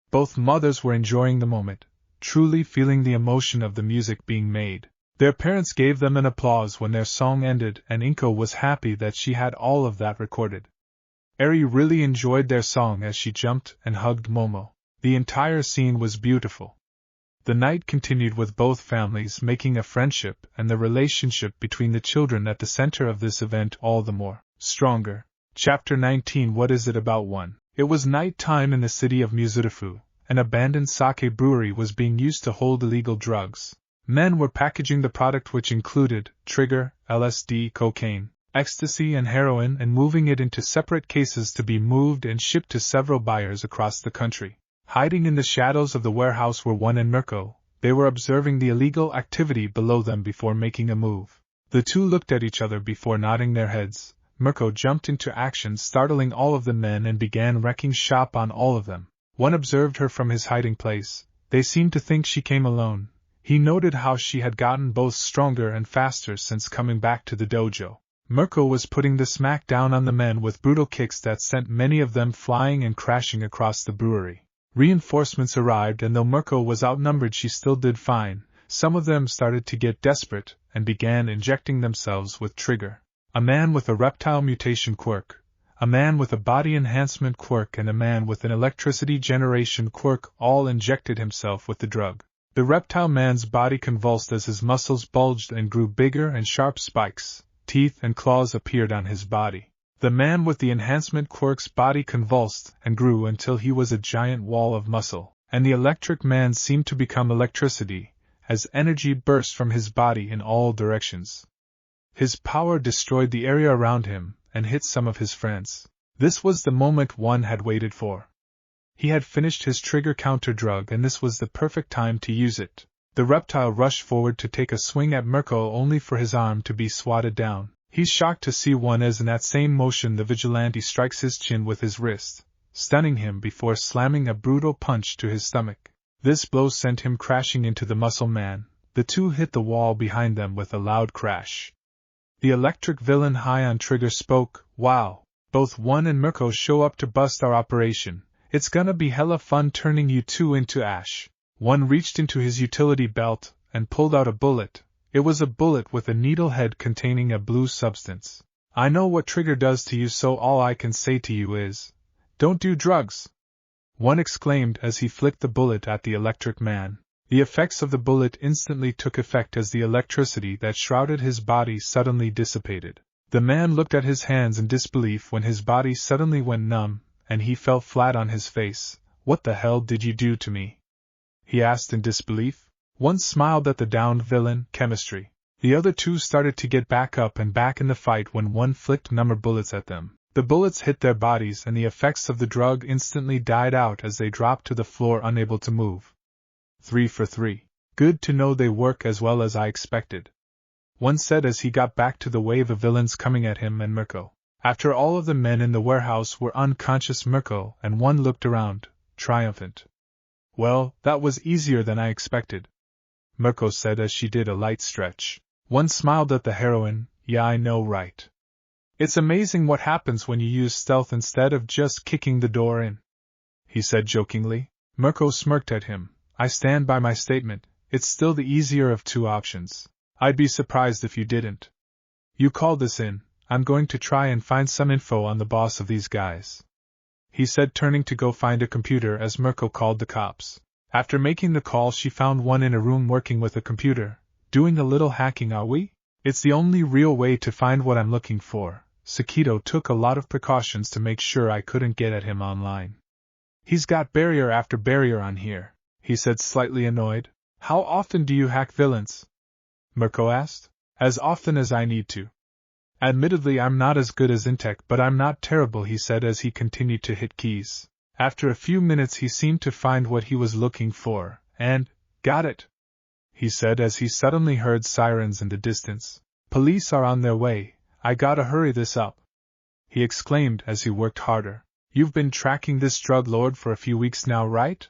Both mothers were enjoying the moment, truly feeling the emotion of the music being made. Their parents gave them an applause when their song ended, and Inko was happy that she had all of that recorded. Eri really enjoyed their song as she jumped and hugged Momo. The entire scene was beautiful. The night continued with both families making a friendship and the relationship between the children at the center of this event all the more stronger. Chapter 19. What is it about 1? It was night time in the city of Mizutafu. An abandoned sake brewery was being used to hold illegal drugs. Men were packaging the product, which included trigger, LSD, cocaine, ecstasy and heroin, and moving it into separate cases to be moved and shipped to several buyers across the country. Hiding in the shadows of the warehouse were One and Mirko. They were observing the illegal activity below them before making a move. The two looked at each other before nodding their heads. Mirko jumped into action, startling all of the men, and began wrecking shop on all of them. One observed her from his hiding place. They seemed to think she came alone. He noted how she had gotten both stronger and faster since coming back to the dojo. Mirko was putting the smack down on the men with brutal kicks that sent many of them flying and crashing across the brewery. Reinforcements arrived, and though Mirko was outnumbered, she still did fine. Some of them started to get desperate and began injecting themselves with trigger. A man with a reptile mutation quirk, a man with a body enhancement quirk, and a man with an electricity generation quirk all injected himself with the drug. The reptile man's body convulsed as his muscles bulged and grew bigger, and sharp spikes, teeth and claws appeared on his body. The man with the enhancement quirk's body convulsed and grew until he was a giant wall of muscle, and the electric man seemed to become electricity, as energy burst from his body in all directions. His power destroyed the area around him and hit some of his friends. This was the moment one had waited for. He had finished his trigger counter drug, and this was the perfect time to use it. The reptile rushed forward to take a swing at Mirko, only for his arm to be swatted down. He's shocked to see one, as in that same motion the vigilante strikes his chin with his wrist, stunning him before slamming a brutal punch to his stomach. This blow sent him crashing into the muscle man. The two hit the wall behind them with a loud crash. The electric villain high on trigger spoke. Wow, both One and Mirko show up to bust our operation. It's gonna be hella fun turning you two into ash. One reached into his utility belt and pulled out a bullet. It was a bullet with a needle head containing a blue substance. I know what trigger does to you, so all I can say to you is, don't do drugs, One exclaimed as he flicked the bullet at the electric man. The effects of the bullet instantly took effect as the electricity that shrouded his body suddenly dissipated. The man looked at his hands in disbelief when his body suddenly went numb, and he fell flat on his face. What the hell did you do to me? He asked in disbelief. One smiled at the downed villain, chemistry. The other two started to get back up and back in the fight when one flicked number bullets at them. The bullets hit their bodies, and the effects of the drug instantly died out as they dropped to the floor, unable to move. 3 for 3. Good to know they work as well as I expected. one said as he got back to the wave of villains coming at him and Mirko. After all of the men in the warehouse were unconscious, Mirko and one looked around, triumphant. Well, that was easier than I expected, Mirko said as she did a light stretch. One smiled at the heroine. Yeah, I know, right? It's amazing what happens when you use stealth instead of just kicking the door in, he said jokingly. Mirko smirked at him. I stand by my statement, it's still the easier of two options. I'd be surprised if you didn't. You called this in, I'm going to try and find some info on the boss of these guys, he said, turning to go find a computer as Mirko called the cops. After making the call, she found one in a room working with a computer. Doing a little hacking, are we? It's the only real way to find what I'm looking for. Sakito took a lot of precautions to make sure I couldn't get at him online. He's got barrier after barrier on here, he said, slightly annoyed. How often do you hack villains? Mirko asked. As often as I need to. Admittedly, I'm not as good as Intech, but I'm not terrible, he said as he continued to hit keys. After a few minutes he seemed to find what he was looking for, and, got it, he said as he suddenly heard sirens in the distance. Police are on their way, I gotta hurry this up, he exclaimed as he worked harder. You've been tracking this drug lord for a few weeks now, right?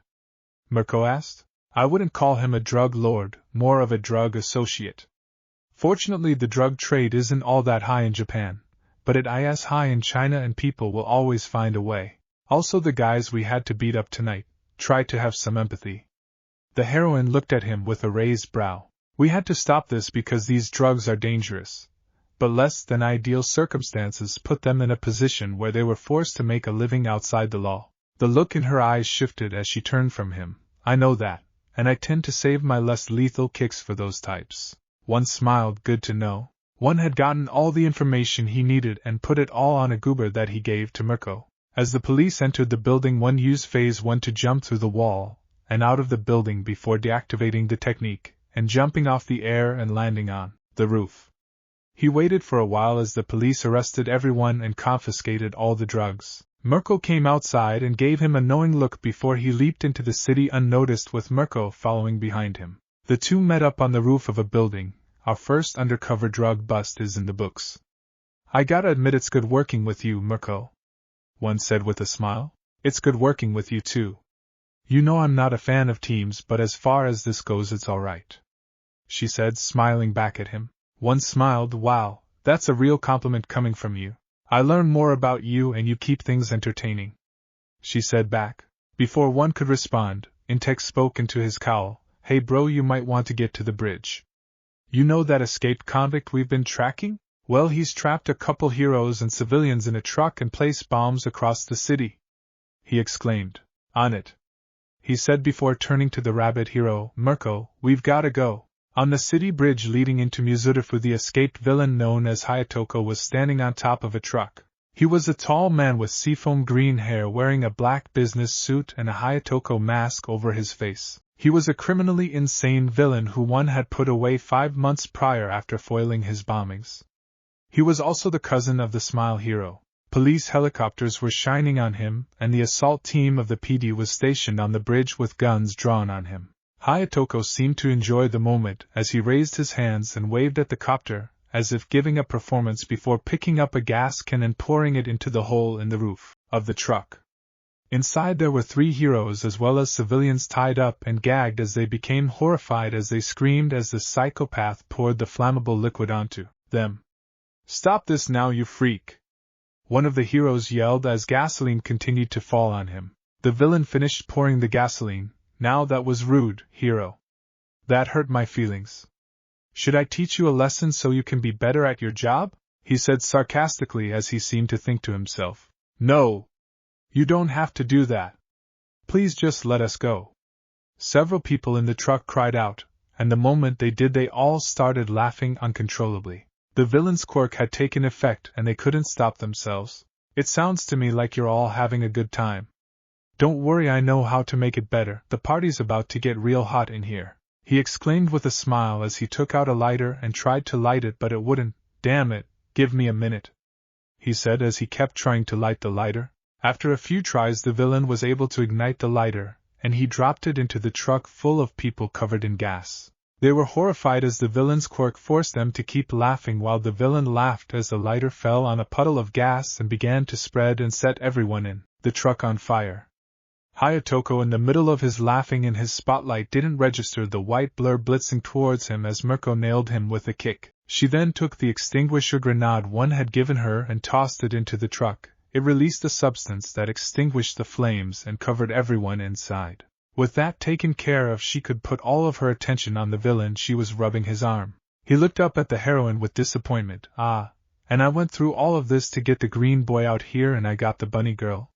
Mirko asked. I wouldn't call him a drug lord, more of a drug associate. Fortunately, the drug trade isn't all that high in Japan, but it is high in China and people will always find a way. Also, the guys we had to beat up tonight, try to have some empathy. The heroine looked at him with a raised brow. We had to stop this because these drugs are dangerous, but less than ideal circumstances put them in a position where they were forced to make a living outside the law. The look in her eyes shifted as she turned from him. I know that, and I tend to save my less lethal kicks for those types. One smiled. Good to know. One had gotten all the information he needed and put it all on a goober that he gave to Mirko. As the police entered the building, one used phase 1 to jump through the wall and out of the building before deactivating the technique and jumping off the air and landing on the roof. He waited for a while as the police arrested everyone and confiscated all the drugs. Mirko came outside and gave him a knowing look before he leaped into the city unnoticed, with Mirko following behind him. The two met up on the roof of a building. Our first undercover drug bust is in the books. I gotta admit, it's good working with you, Mirko, one said with a smile. It's good working with you too. You know I'm not a fan of teams, but as far as this goes it's alright, she said, smiling back at him. One smiled. Wow, that's a real compliment coming from you. I learn more about you and you keep things entertaining, she said back. Before one could respond, Intech spoke into his cowl. Hey bro, you might want to get to the bridge. You know that escaped convict we've been tracking? Well, he's trapped a couple heroes and civilians in a truck and placed bombs across the city, he exclaimed. On it, he said before turning to the rabbit hero. Mirko, we've gotta go. On the city bridge leading into Muzurifu, the escaped villain known as Hyotoko was standing on top of a truck. He was a tall man with seafoam green hair, wearing a black business suit and a Hyotoko mask over his face. He was a criminally insane villain who one had put away 5 months prior after foiling his bombings. He was also the cousin of the Smile Hero. Police helicopters were shining on him, and the assault team of the PD was stationed on the bridge with guns drawn on him. Hyotoko seemed to enjoy the moment as he raised his hands and waved at the copter, as if giving a performance before picking up a gas can and pouring it into the hole in the roof of the truck. Inside there were 3 heroes as well as civilians tied up and gagged as they became horrified as they screamed as the psychopath poured the flammable liquid onto them. Stop this now, you freak! One of the heroes yelled as gasoline continued to fall on him. The villain finished pouring the gasoline. Now that was rude, hero. That hurt my feelings. Should I teach you a lesson so you can be better at your job? He said sarcastically as he seemed to think to himself. No. You don't have to do that. Please just let us go. Several people in the truck cried out, and the moment they did they all started laughing uncontrollably. The villain's quirk had taken effect and they couldn't stop themselves. It sounds to me like you're all having a good time. Don't worry, I know how to make it better. The party's about to get real hot in here, he exclaimed with a smile as he took out a lighter and tried to light it, but it wouldn't. Damn it, give me a minute, he said as he kept trying to light the lighter. After a few tries the villain was able to ignite the lighter, and he dropped it into the truck full of people covered in gas. They were horrified as the villain's quirk forced them to keep laughing while the villain laughed as the lighter fell on a puddle of gas and began to spread and set everyone in the truck on fire. Hayatoko, in the middle of his laughing in his spotlight, didn't register the white blur blitzing towards him as Mirko nailed him with a kick. She then took the extinguisher grenade one had given her and tossed it into the truck. It released a substance that extinguished the flames and covered everyone inside. With that taken care of, she could put all of her attention on the villain. She was rubbing his arm. He looked up at the heroine with disappointment. "Ah, and I went through all of this to get the green boy out here and I got the bunny girl?"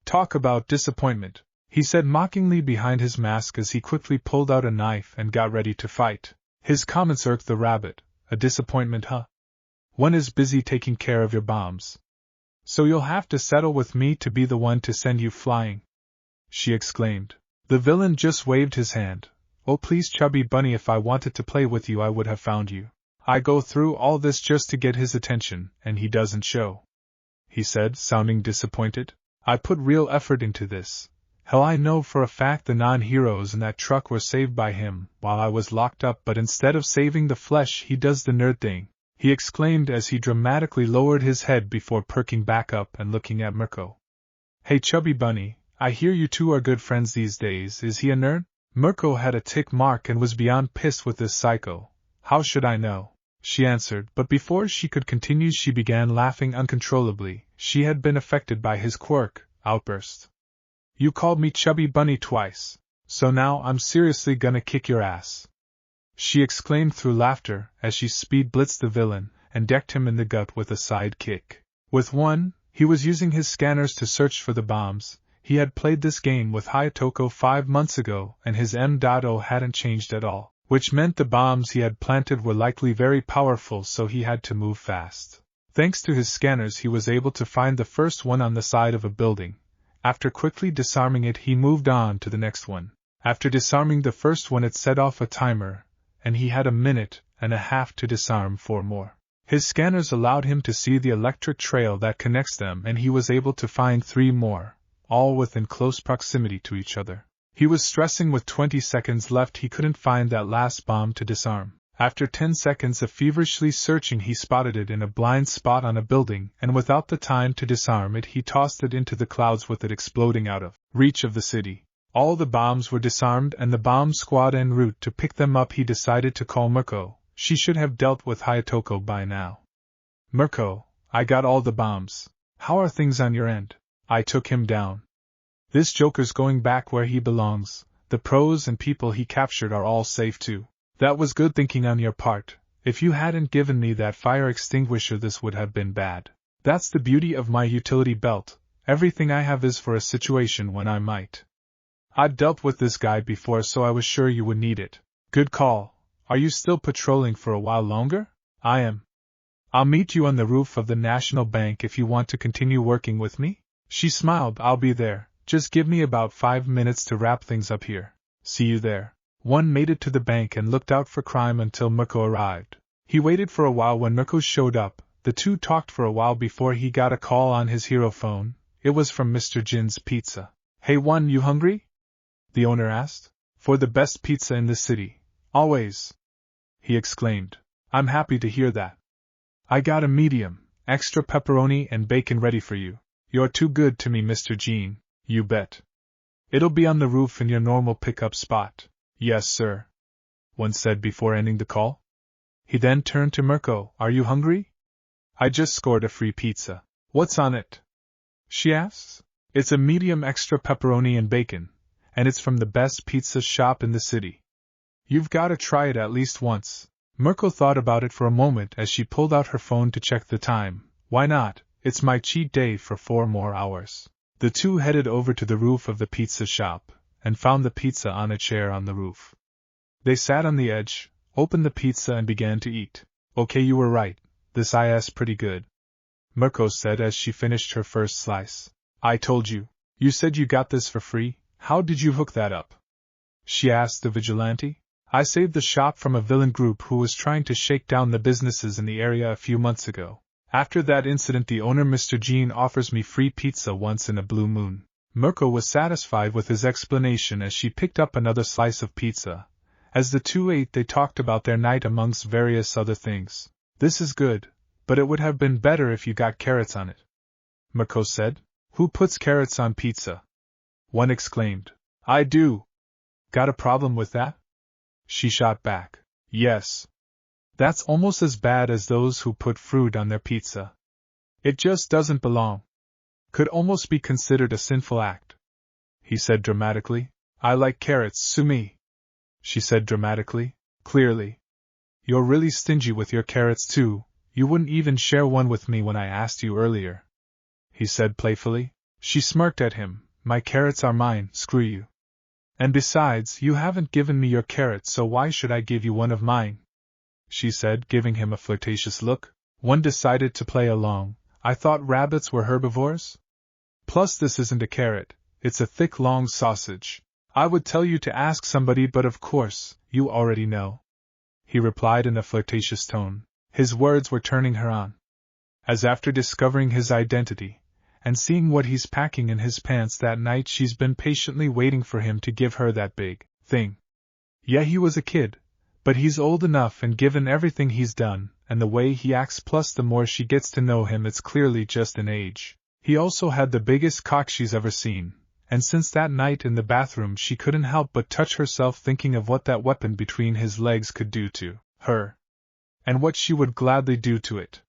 "Talk about disappointment," he said mockingly behind his mask as he quickly pulled out a knife and got ready to fight. His comments irked the rabbit. "A disappointment, huh? One is busy taking care of your bombs. So you'll have to settle with me to be the one to send you flying," she exclaimed. The villain just waved his hand. "Oh please, chubby bunny, if I wanted to play with you I would have found you. I go through all this just to get his attention, and he doesn't show," he said, sounding disappointed. "I put real effort into this. Hell, I know for a fact the non-heroes in that truck were saved by him while I was locked up, but instead of saving the flesh he does the nerd thing," he exclaimed as he dramatically lowered his head before perking back up and looking at Mirko. "Hey chubby bunny, I hear you two are good friends these days. Is he a nerd?" Mirko had a tick mark and was beyond pissed with this psycho. "How should I know?" she answered, but before she could continue she began laughing uncontrollably. She had been affected by his quirk outburst. "You called me chubby bunny twice, so now I'm seriously gonna kick your ass," she exclaimed through laughter as she speed blitzed the villain and decked him in the gut with a side kick. With one, he was using his scanners to search for the bombs. He had played this game with Hayatoko 5 months ago and his M.O hadn't changed at all, which meant the bombs he had planted were likely very powerful, so he had to move fast. Thanks to his scanners he was able to find the first one on the side of a building. After quickly disarming it he moved on to the next one. After disarming the first one it set off a timer, and he had 1.5 minutes to disarm 4 more. His scanners allowed him to see the electric trail that connects them and he was able to find 3 more. All within close proximity to each other. He was stressing with 20 seconds left he couldn't find that last bomb to disarm. After 10 seconds of feverishly searching he spotted it in a blind spot on a building, and without the time to disarm it he tossed it into the clouds with it exploding out of reach of the city. All the bombs were disarmed and the bomb squad en route to pick them up. He decided to call Mirko. She should have dealt with Hayatoko by now. "Mirko, I got all the bombs. How are things on your end?" "I took him down. This Joker's going back where he belongs. The pros and people he captured are all safe too." "That was good thinking on your part. If you hadn't given me that fire extinguisher this would have been bad. That's the beauty of my utility belt. Everything I have is for a situation when I might. I'd dealt with this guy before so I was sure you would need it." "Good call. Are you still patrolling for a while longer?" "I am. I'll meet you on the roof of the National Bank if you want to continue working with me." She smiled. "I'll be there. Just give me about 5 minutes to wrap things up here." "See you there." One made it to the bank and looked out for crime until Mirko arrived. He waited for a while. When Mirko showed up, the two talked for a while before he got a call on his hero phone. It was from Mr. Jin's Pizza. "Hey One, you hungry?" the owner asked. "For the best pizza in the city. Always," he exclaimed. "I'm happy to hear that. I got a medium, extra pepperoni and bacon ready for you." "You're too good to me, Mr. Jin." "You bet. It'll be on the roof in your normal pickup spot." "Yes, sir," One said before ending the call. He then turned to Mirko. "Are you hungry? I just scored a free pizza." "What's on it?" she asks. "It's a medium extra pepperoni and bacon, and it's from the best pizza shop in the city. You've got to try it at least once." Mirko thought about it for a moment as she pulled out her phone to check the time. "Why not? It's my cheat day for 4 more hours." The two headed over to the roof of the pizza shop, and found the pizza on a chair on the roof. They sat on the edge, opened the pizza and began to eat. "Okay, you were right, this is pretty good," Mirko said as she finished her first slice. "I told you. You said you got this for free. How did you hook that up?" she asked the vigilante. "I saved the shop from a villain group who was trying to shake down the businesses in the area a few months ago. After that incident the owner Mr. Jin offers me free pizza once in a blue moon." Mirko was satisfied with his explanation as she picked up another slice of pizza, As the two ate, they talked about their night amongst various other things. This is good, but it would have been better if you got carrots on it, Mirko said. Who puts carrots on pizza? One exclaimed. I do. Got a problem with that? She shot back. Yes. That's almost as bad as those who put fruit on their pizza. It just doesn't belong. Could almost be considered a sinful act. He said dramatically. I like carrots, sue me. She said dramatically, clearly. You're really stingy with your carrots too, you wouldn't even share one with me when I asked you earlier. He said playfully. She smirked at him. My carrots are mine, screw you. And besides, you haven't given me your carrots, so why should I give you one of mine? She said, giving him a flirtatious look. One decided to play along. I thought rabbits were herbivores? Plus this isn't a carrot, it's a thick long sausage. I would tell you to ask somebody, but of course, you already know. He replied in a flirtatious tone. His words were turning her on. As after discovering his identity, and seeing what he's packing in his pants that night, she's been patiently waiting for him to give her that big thing. Yeah, he was a kid, but he's old enough, and given everything he's done, and the way he acts, plus the more she gets to know him, it's clearly just an age. He also had the biggest cock she's ever seen, and since that night in the bathroom she couldn't help but touch herself thinking of what that weapon between his legs could do to her, and what she would gladly do to it.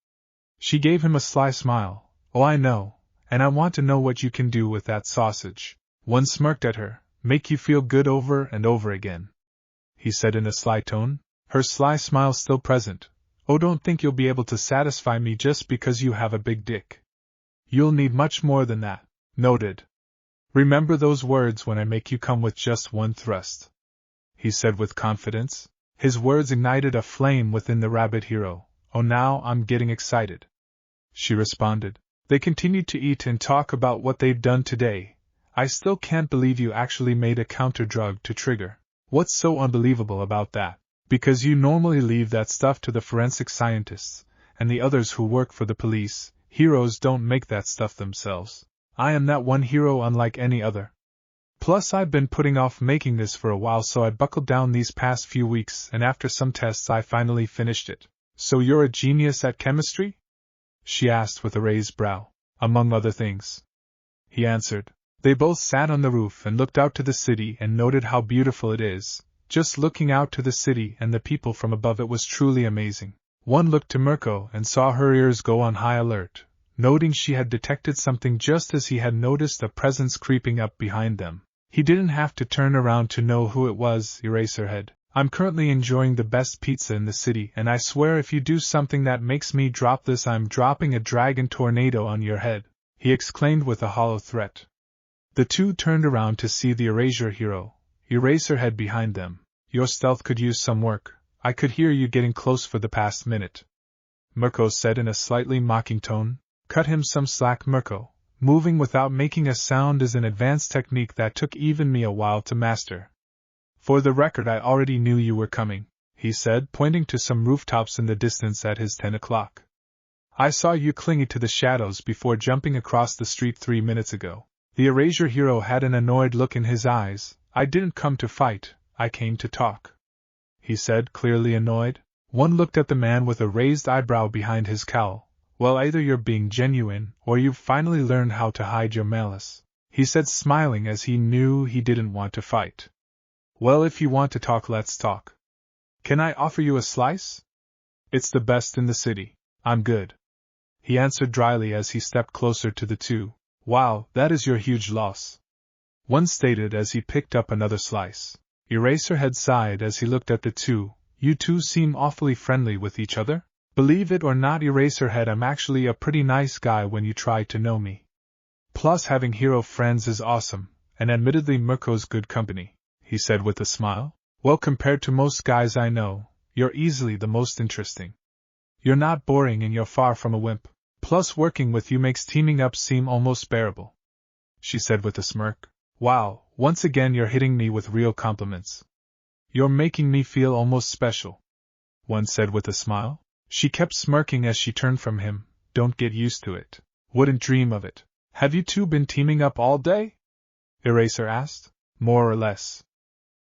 She gave him a sly smile. Oh, I know, and I want to know what you can do with that sausage. One smirked at her. Make you feel good over and over again, he said in a sly tone, her sly smile still present. Oh, don't think you'll be able to satisfy me just because you have a big dick. You'll need much more than that. Noted. Remember those words when I make you come with just one thrust, he said with confidence. His words ignited a flame within the rabbit hero. Oh, now I'm getting excited, she responded. They continued to eat and talk about what they've done today. I still can't believe you actually made a counter-drug to trigger. What's so unbelievable about that? Because you normally leave that stuff to the forensic scientists, and the others who work for the police. Heroes don't make that stuff themselves. I am that one hero unlike any other. Plus I've been putting off making this for a while, so I buckled down these past few weeks, and after some tests I finally finished it. So you're a genius at chemistry? She asked with a raised brow. Among other things, he answered. They both sat on the roof and looked out to the city and noted how beautiful it is. Just looking out to the city and the people from above, it was truly amazing. One looked to Mirko and saw her ears go on high alert, noting she had detected something just as he had noticed a presence creeping up behind them. He didn't have to turn around to know who it was. Eraserhead. I'm currently enjoying the best pizza in the city, and I swear if you do something that makes me drop this, I'm dropping a dragon tornado on your head, he exclaimed with a hollow threat. The two turned around to see the Erasure hero, Eraserhead, behind them. Your stealth could use some work. I could hear you getting close for the past minute, Mirko said in a slightly mocking tone. Cut him some slack, Mirko. Moving without making a sound is an advanced technique that took even me a while to master. For the record, I already knew you were coming, he said, pointing to some rooftops in the distance at his 10 o'clock. I saw you clinging to the shadows before jumping across the street 3 minutes ago. The Erasure hero had an annoyed look in his eyes. I didn't come to fight, I came to talk, he said, clearly annoyed. One looked at the man with a raised eyebrow behind his cowl. Well, either you're being genuine, or you've finally learned how to hide your malice, he said, smiling as he knew he didn't want to fight. Well, if you want to talk, let's talk. Can I offer you a slice? It's the best in the city. I'm good, he answered dryly as he stepped closer to the two. Wow, that is your huge loss, one stated as he picked up another slice. Eraserhead sighed as he looked at the two. You two seem awfully friendly with each other? Believe it or not, Eraserhead, I'm actually a pretty nice guy when you try to know me. Plus having hero friends is awesome, and admittedly Mirko's good company, he said with a smile. Well, compared to most guys I know, you're easily the most interesting. You're not boring and you're far from a wimp. Plus working with you makes teaming up seem almost bearable, she said with a smirk. Wow, once again you're hitting me with real compliments. You're making me feel almost special, one said with a smile. She kept smirking as she turned from him. Don't get used to it. Wouldn't dream of it. Have you two been teaming up all day? Eraser asked. More or less,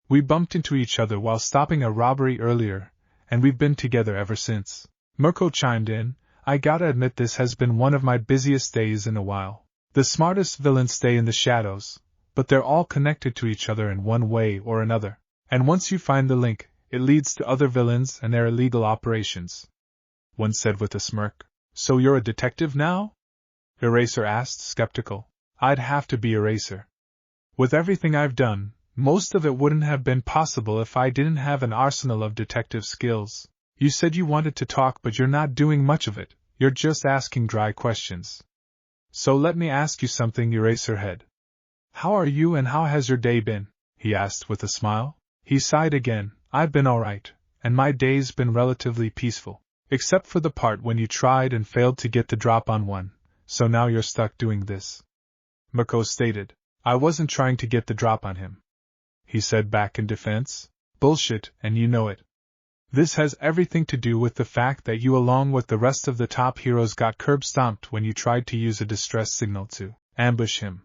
We bumped into each other while stopping a robbery earlier, and we've been together ever since. Mirko chimed in, I gotta admit this has been one of my busiest days in a while. The smartest villains stay in the shadows, but they're all connected to each other in one way or another. And once you find the link, it leads to other villains and their illegal operations. One said with a smirk. So you're a detective now? Eraser asked, skeptical. I'd have to be Eraser. With everything I've done, most of it wouldn't have been possible if I didn't have an arsenal of detective skills. You said you wanted to talk, but you're not doing much of it. You're just asking dry questions. So let me ask you something, Eraserhead. How are you and how has your day been? He asked with a smile. He sighed again. I've been alright, and my day's been relatively peaceful. Except for the part when you tried and failed to get the drop on one, so now you're stuck doing this. Mirko stated. I wasn't trying to get the drop on him. He said back in defense. Bullshit, and you know it. This has everything to do with the fact that you along with the rest of the top heroes got curb-stomped when you tried to use a distress signal to ambush him.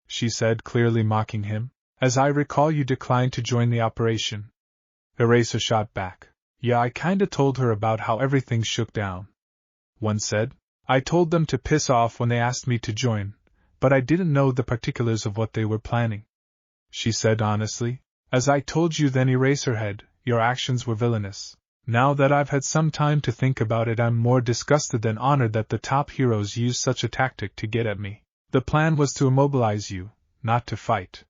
She said, clearly mocking him. As I recall, you declined to join the operation. Eraser shot back. Yeah, I kinda told her about how everything shook down. One said. I told them to piss off when they asked me to join, but I didn't know the particulars of what they were planning. She said honestly. As I told you then, Eraserhead, your actions were villainous. Now that I've had some time to think about it, I'm more disgusted than honored that the top heroes used such a tactic to get at me. The plan was to immobilize you, not to fight.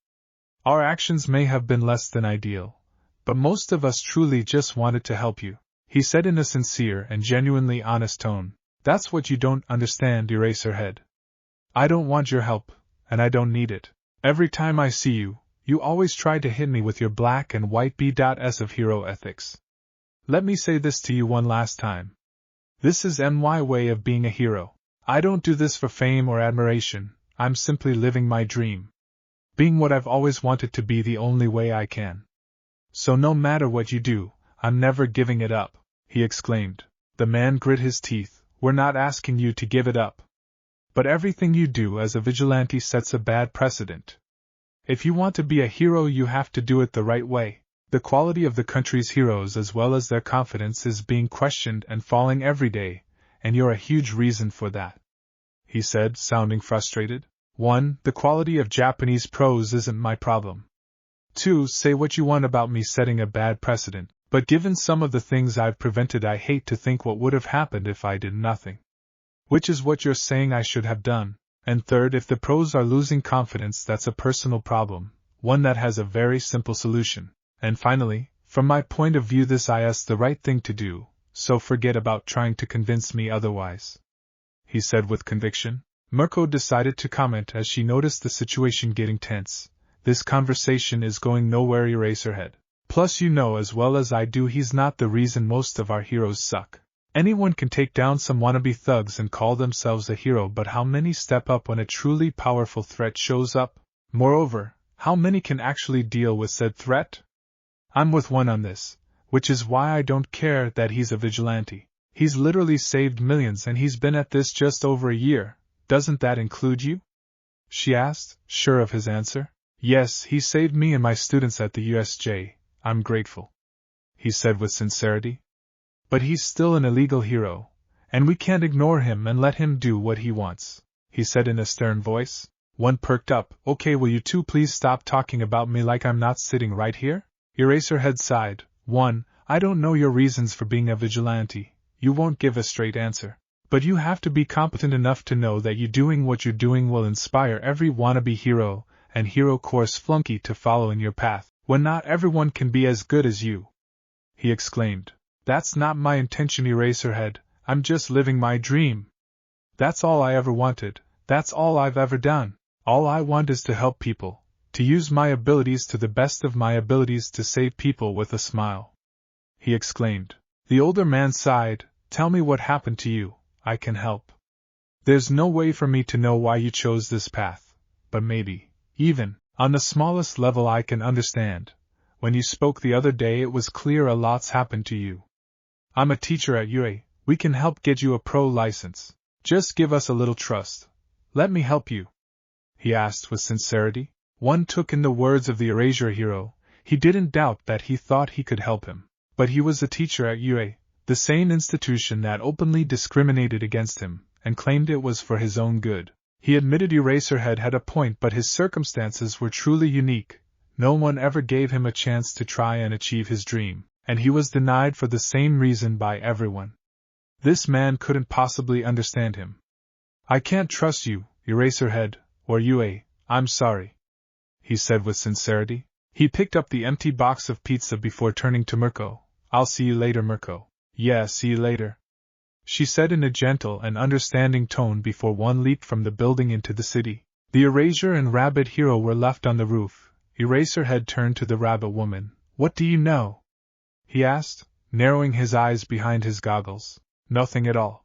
Our actions may have been less than ideal, but most of us truly just wanted to help you, he said in a sincere and genuinely honest tone. That's what you don't understand, Eraserhead. I don't want your help, and I don't need it. Every time I see you, you always try to hit me with your black and white B.S of hero ethics. Let me say this to you one last time. This is my way of being a hero. I don't do this for fame or admiration, I'm simply living my dream. Being what I've always wanted to be the only way I can. So no matter what you do, I'm never giving it up, he exclaimed. The man grit his teeth. We're not asking you to give it up. But everything you do as a vigilante sets a bad precedent. If you want to be a hero, you have to do it the right way. The quality of the country's heroes as well as their confidence is being questioned and falling every day, and you're a huge reason for that, he said, sounding frustrated. 1. The quality of Japanese prose isn't my problem. 2. Say what you want about me setting a bad precedent, but given some of the things I've prevented, I hate to think what would have happened if I did nothing. Which is what you're saying I should have done. And 3rd, if the pros are losing confidence, that's a personal problem, one that has a very simple solution. And finally, from my point of view, this is the right thing to do, so forget about trying to convince me otherwise, he said with conviction. Mirko decided to comment as she noticed the situation getting tense. This conversation is going nowhere, Eraserhead. Plus, you know as well as I do he's not the reason most of our heroes suck. Anyone can take down some wannabe thugs and call themselves a hero, but how many step up when a truly powerful threat shows up? Moreover, how many can actually deal with said threat? I'm with one on this, which is why I don't care that he's a vigilante. He's literally saved millions and he's been at this just over a year. Doesn't that include you? She asked, sure of his answer. Yes, he saved me and my students at the USJ. I'm grateful, he said with sincerity. But he's still an illegal hero, and we can't ignore him and let him do what he wants, he said in a stern voice. One perked up. Okay, will you two please stop talking about me like I'm not sitting right here? Eraserhead sighed. 1. I don't know your reasons for being a vigilante. You won't give a straight answer. But you have to be competent enough to know that you doing what you're doing will inspire every wannabe hero and hero course flunky to follow in your path, when not everyone can be as good as you, he exclaimed. That's not my intention, Eraserhead. I'm just living my dream. That's all I ever wanted. That's all I've ever done. All I want is to help people, to use my abilities to the best of my abilities to save people with a smile, he exclaimed. The older man sighed. Tell me what happened to you. I can help. There's no way for me to know why you chose this path, but maybe, even, on the smallest level I can understand. When you spoke the other day, it was clear a lot's happened to you. I'm a teacher at UA. We can help get you a pro license. Just give us a little trust. Let me help you, he asked with sincerity. One took in the words of the Erasure hero. He didn't doubt that he thought he could help him. But he was a teacher at UA, the same institution that openly discriminated against him, and claimed it was for his own good. He admitted Eraserhead had a point, but his circumstances were truly unique. No one ever gave him a chance to try and achieve his dream, and he was denied for the same reason by everyone. This man couldn't possibly understand him. I can't trust you, Eraserhead, or UA, I'm sorry, he said with sincerity. He picked up the empty box of pizza before turning to Mirko. I'll see you later, Mirko. Yeah, see you later, she said in a gentle and understanding tone before one leaped from the building into the city. The Erasure and Rabbit hero were left on the roof. Eraserhead turned to the Rabbit woman. What do you know? He asked, narrowing his eyes behind his goggles. Nothing at all,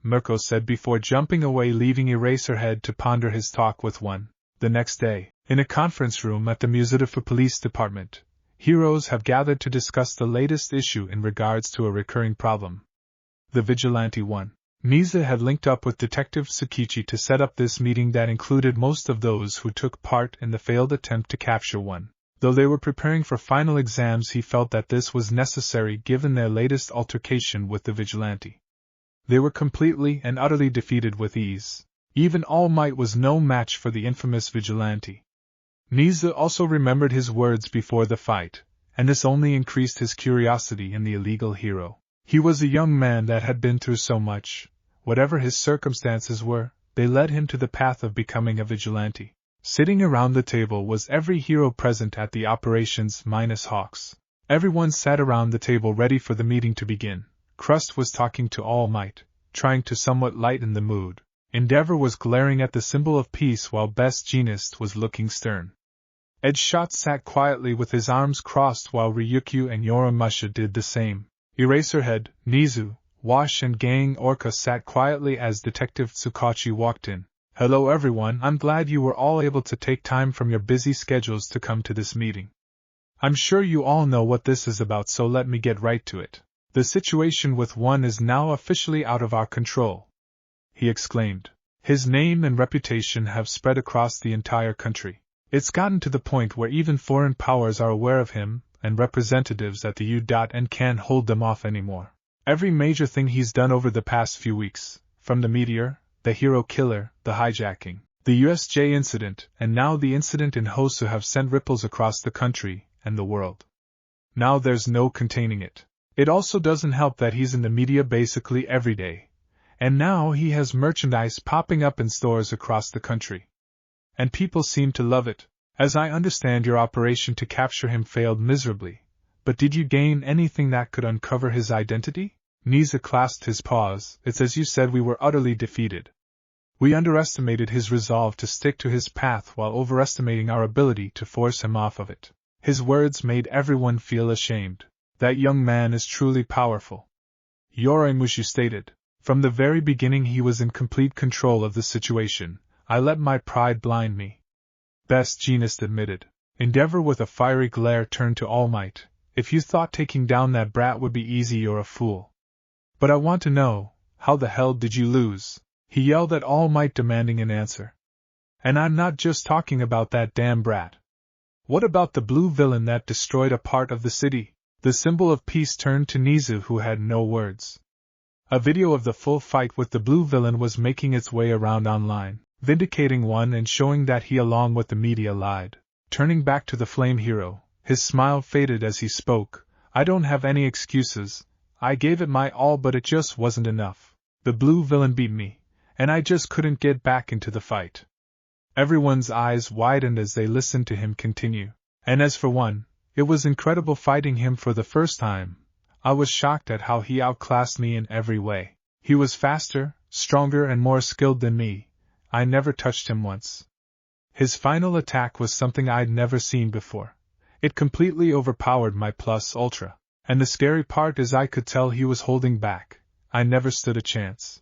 Mirko said before jumping away, leaving Eraserhead to ponder his talk with one. The next day, in a conference room at the Muzidifu Police Department, heroes have gathered to discuss the latest issue in regards to a recurring problem. The Vigilante one. Niza had linked up with Detective Tsukichi to set up this meeting that included most of those who took part in the failed attempt to capture one. Though they were preparing for final exams, he felt that this was necessary given their latest altercation with the Vigilante. They were completely and utterly defeated with ease. Even All Might was no match for the infamous Vigilante. Niza also remembered his words before the fight, and this only increased his curiosity in the illegal hero. He was a young man that had been through so much. Whatever his circumstances were, they led him to the path of becoming a vigilante. Sitting around the table was every hero present at the operations minus Hawks. Everyone sat around the table ready for the meeting to begin. Crust was talking to All Might, trying to somewhat lighten the mood. Endeavor was glaring at the symbol of peace while Best Jeanist was looking stern. Edgeshot sat quietly with his arms crossed while Ryukyu and Yoramusha did the same. Eraserhead, Nizu, Wash and Gang Orca sat quietly as Detective Tsukachi walked in. Hello everyone, I'm glad you were all able to take time from your busy schedules to come to this meeting. I'm sure you all know what this is about, so let me get right to it. The situation with one is now officially out of our control, he exclaimed. His name and reputation have spread across the entire country. It's gotten to the point where even foreign powers are aware of him, and representatives at the U.N. can't hold them off anymore. Every major thing he's done over the past few weeks, from the meteor, the hero killer, the hijacking, the USJ incident, and now the incident in Hosu have sent ripples across the country and the world. Now there's no containing it. It also doesn't help that he's in the media basically every day. And now he has merchandise popping up in stores across the country. And people seem to love it. As I understand, your operation to capture him failed miserably. But did you gain anything that could uncover his identity? Niza clasped his paws. It's as you said, we were utterly defeated. We underestimated his resolve to stick to his path while overestimating our ability to force him off of it. His words made everyone feel ashamed. That young man is truly powerful, Yoramusha stated. From the very beginning he was in complete control of the situation. I let my pride blind me, Best Jeanist admitted. Endeavor with a fiery glare turned to All Might. If you thought taking down that brat would be easy, you're a fool. But I want to know, how the hell did you lose? He yelled at All Might, demanding an answer. And I'm not just talking about that damn brat. What about the blue villain that destroyed a part of the city? The symbol of peace turned to Nizu, who had no words. A video of the full fight with the blue villain was making its way around online, vindicating one and showing that he along with the media lied. Turning back to the flame hero, his smile faded as he spoke. I don't have any excuses. I gave it my all, but it just wasn't enough. The blue villain beat me, and I just couldn't get back into the fight. Everyone's eyes widened as they listened to him continue. And as for one, it was incredible fighting him for the first time. I was shocked at how he outclassed me in every way. He was faster, stronger and more skilled than me. I never touched him once. His final attack was something I'd never seen before. It completely overpowered my plus ultra. And the scary part is I could tell he was holding back. I never stood a chance.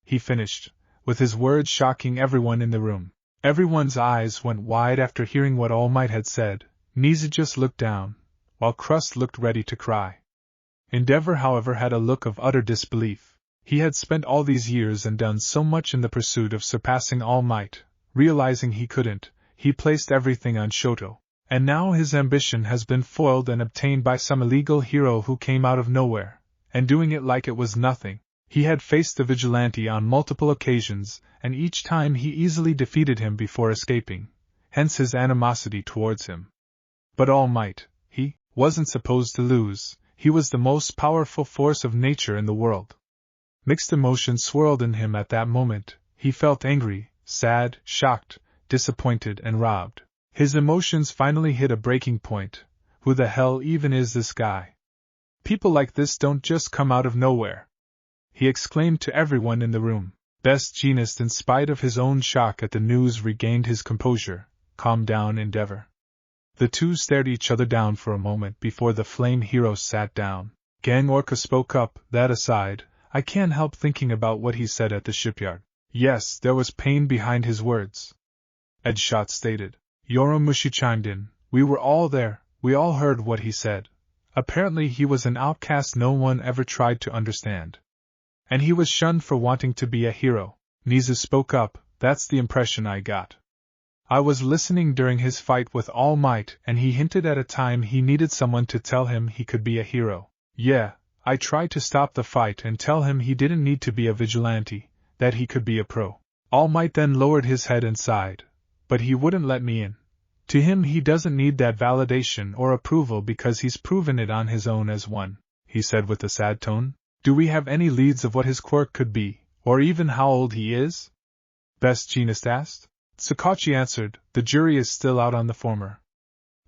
He finished, with his words shocking everyone in the room. Everyone's eyes went wide after hearing what All Might had said. Niza just looked down, while Crust looked ready to cry. Endeavor, however, had a look of utter disbelief. He had spent all these years and done so much in the pursuit of surpassing All Might. Realizing he couldn't, he placed everything on Shoto, And now his ambition has been foiled and obtained by some illegal hero who came out of nowhere, and doing it like it was nothing. He had faced the vigilante on multiple occasions, and each time he easily defeated him before escaping, hence his animosity towards him. But All Might, he wasn't supposed to lose. He was the most powerful force of nature in the world. Mixed emotions swirled in him at that moment. He felt angry, sad, shocked, disappointed, and robbed. His emotions finally hit a breaking point. Who the hell even is this guy? People like this don't just come out of nowhere, he exclaimed to everyone in the room. Best Jeanist, in spite of his own shock at the news, regained his composure, calmed down Endeavor. The two stared each other down for a moment before the flame hero sat down. Gang Orca spoke up. That aside, I can't help thinking about what he said at the shipyard. Yes, there was pain behind his words, Edshot stated. Yoramushi chimed in. We were all there, we all heard what he said. Apparently he was an outcast no one ever tried to understand. And he was shunned for wanting to be a hero. Nizu spoke up. That's the impression I got. I was listening during his fight with All Might, and he hinted at a time he needed someone to tell him he could be a hero. Yeah, I tried to stop the fight and tell him he didn't need to be a vigilante, that he could be a pro. All Might then lowered his head and sighed. But he wouldn't let me in. To him he doesn't need that validation or approval because he's proven it on his own as one, he said with a sad tone. Do we have any leads of what his quirk could be, or even how old he is? Best Jeanist asked. Sakachi answered, the jury is still out on the former.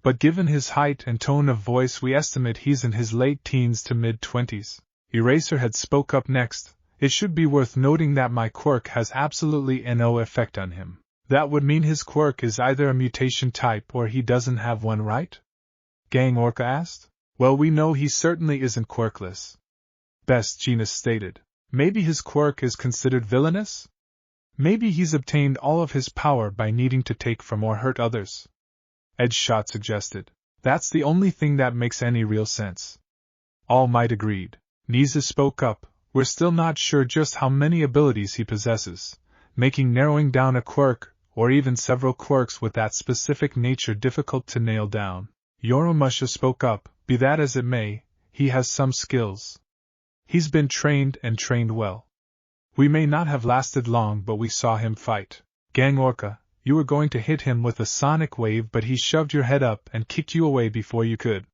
But given his height and tone of voice we estimate he's in his late teens to mid-20s. Eraserhead spoke up next. It should be worth noting that my quirk has absolutely no effect on him. That would mean his quirk is either a mutation type or he doesn't have one, right? Gang Orca asked. Well, we know he certainly isn't quirkless, Best Jeanist stated. Maybe his quirk is considered villainous? Maybe he's obtained all of his power by needing to take from or hurt others, Edshot suggested. That's the only thing that makes any real sense. All Might agreed. Nizu spoke up. We're still not sure just how many abilities he possesses, making narrowing down a quirk, or even several quirks with that specific nature difficult to nail down. Yoramusha spoke up. Be that as it may, he has some skills. He's been trained and trained well. We may not have lasted long, but we saw him fight. Gang Orca, you were going to hit him with a sonic wave, but he shoved your head up and kicked you away before you could.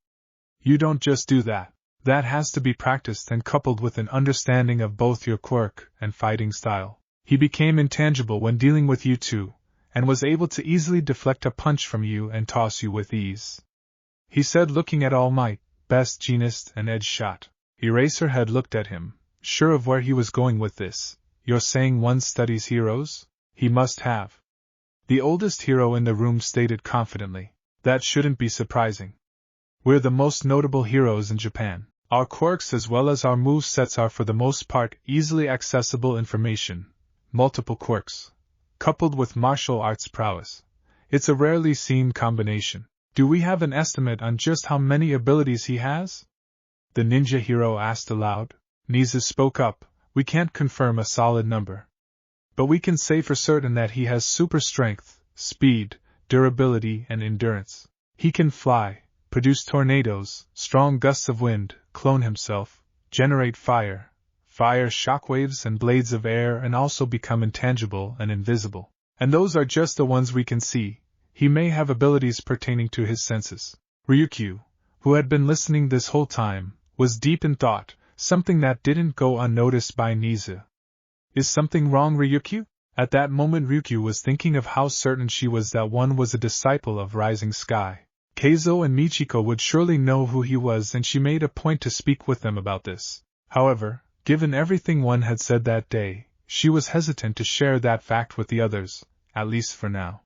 You don't just do that. That has to be practiced and coupled with an understanding of both your quirk and fighting style. He became intangible when dealing with you two, and was able to easily deflect a punch from you and toss you with ease, he said, looking at All Might, Best Jeanist, and Edshot. Eraserhead looked at him, sure of where he was going with this. You're saying one studies heroes? He must have. The oldest hero in the room stated confidently. That shouldn't be surprising. We're the most notable heroes in Japan. Our quirks as well as our movesets are for the most part easily accessible information, multiple quirks, coupled with martial arts prowess. It's a rarely seen combination. Do we have an estimate on just how many abilities he has? The ninja hero asked aloud. Nizu spoke up. We can't confirm a solid number, but we can say for certain that he has super strength, speed, durability, and endurance. He can fly, produce tornadoes, strong gusts of wind, clone himself, generate fire shockwaves and blades of air, and also become intangible and invisible. And those are just the ones we can see. He may have abilities pertaining to his senses. Ryukyu, who had been listening this whole time, was deep in thought, something that didn't go unnoticed by Nizu. Is something wrong, Ryukyu? At that moment Ryukyu was thinking of how certain she was that one was a disciple of Rising Sky. Keizo and Michiko would surely know who he was, and she made a point to speak with them about this. However, given everything one had said that day, she was hesitant to share that fact with the others, at least for now.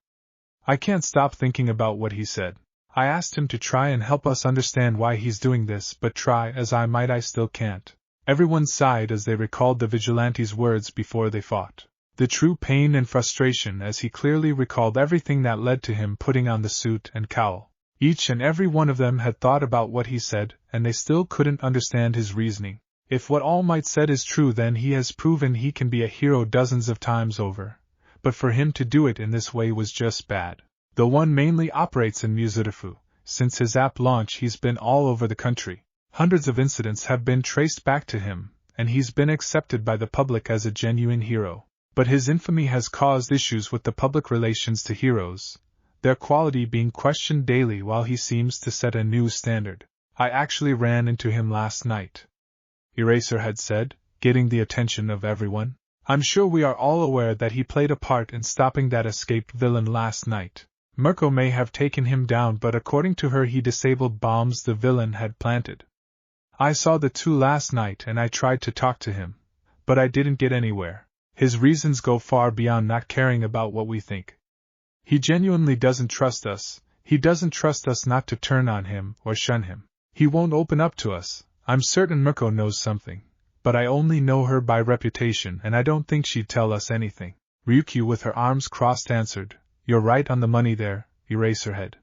I can't stop thinking about what he said. I asked him to try and help us understand why he's doing this, but try as I might, I still can't. Everyone sighed as they recalled the vigilante's words before they fought. The true pain and frustration as he clearly recalled everything that led to him putting on the suit and cowl. Each and every one of them had thought about what he said, and they still couldn't understand his reasoning. If what All Might said is true, then he has proven he can be a hero dozens of times over. But for him to do it in this way was just bad. The one mainly operates in Muzurifu. Since his app launch, he's been all over the country. Hundreds of incidents have been traced back to him, and he's been accepted by the public as a genuine hero. But his infamy has caused issues with the public relations to heroes, their quality being questioned daily while he seems to set a new standard. I actually ran into him last night, Eraserhead said, getting the attention of everyone. I'm sure we are all aware that he played a part in stopping that escaped villain last night. Mirko may have taken him down, but according to her he disabled bombs the villain had planted. I saw the two last night and I tried to talk to him, but I didn't get anywhere. His reasons go far beyond not caring about what we think. He genuinely doesn't trust us. He doesn't trust us not to turn on him or shun him. He won't open up to us. I'm certain Mirko knows something, but I only know her by reputation and I don't think she'd tell us anything. Ryukyu with her arms crossed answered, You're right on the money there, Eraserhead.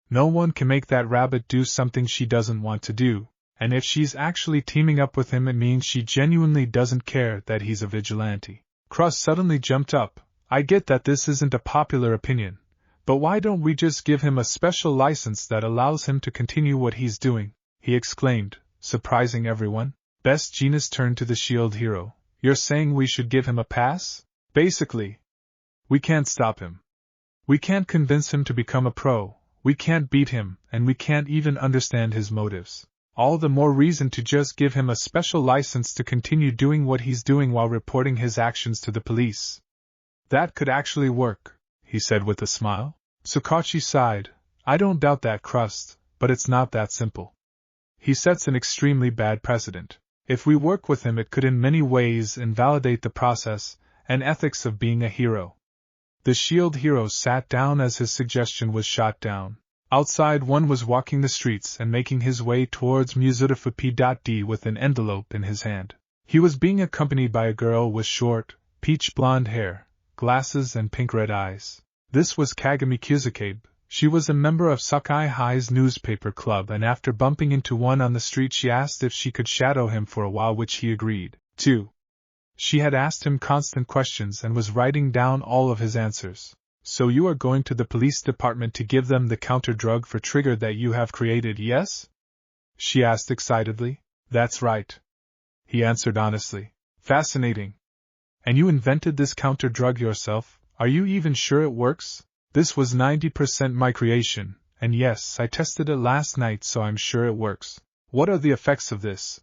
No one can make that rabbit do something she doesn't want to do, and if she's actually teaming up with him it means she genuinely doesn't care that he's a vigilante. Cross suddenly jumped up. I get that this isn't a popular opinion, but why don't we just give him a special license that allows him to continue what he's doing? He exclaimed, surprising everyone. Best Jeanist turned to the shield hero. You're saying we should give him a pass? Basically. We can't stop him. We can't convince him to become a pro, we can't beat him, and we can't even understand his motives. All the more reason to just give him a special license to continue doing what he's doing while reporting his actions to the police. That could actually work, he said with a smile. Tsukachi sighed. I don't doubt that, Crust, but it's not that simple. He sets an extremely bad precedent. If we work with him it could in many ways invalidate the process and ethics of being a hero. The shield hero sat down as his suggestion was shot down. Outside one was walking the streets and making his way towards Muzurifu P.D. with an envelope in his hand. He was being accompanied by a girl with short, peach-blonde hair, glasses and pink-red eyes. This was Kagami Kuzukabe. She was a member of Sakai High's newspaper club, and after bumping into one on the street she asked if she could shadow him for a while, which he agreed to. She had asked him constant questions and was writing down all of his answers. So you are going to the police department to give them the counter-drug for Trigger that you have created, yes? She asked excitedly. That's right. He answered honestly. Fascinating. And you invented this counter-drug yourself? Are you even sure it works? This was 90% my creation, and yes, I tested it last night, so I'm sure it works. What are the effects of this?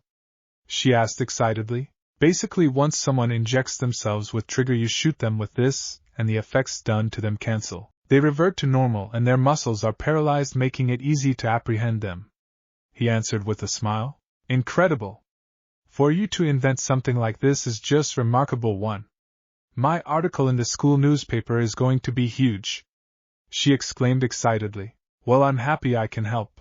She asked excitedly. Basically, once someone injects themselves with Trigger, you shoot them with this, and the effects done to them cancel. They revert to normal and their muscles are paralyzed, making it easy to apprehend them. He answered with a smile. Incredible. For you to invent something like this is just remarkable. One. My article in the school newspaper is going to be huge. She exclaimed excitedly. Well, I'm happy I can help.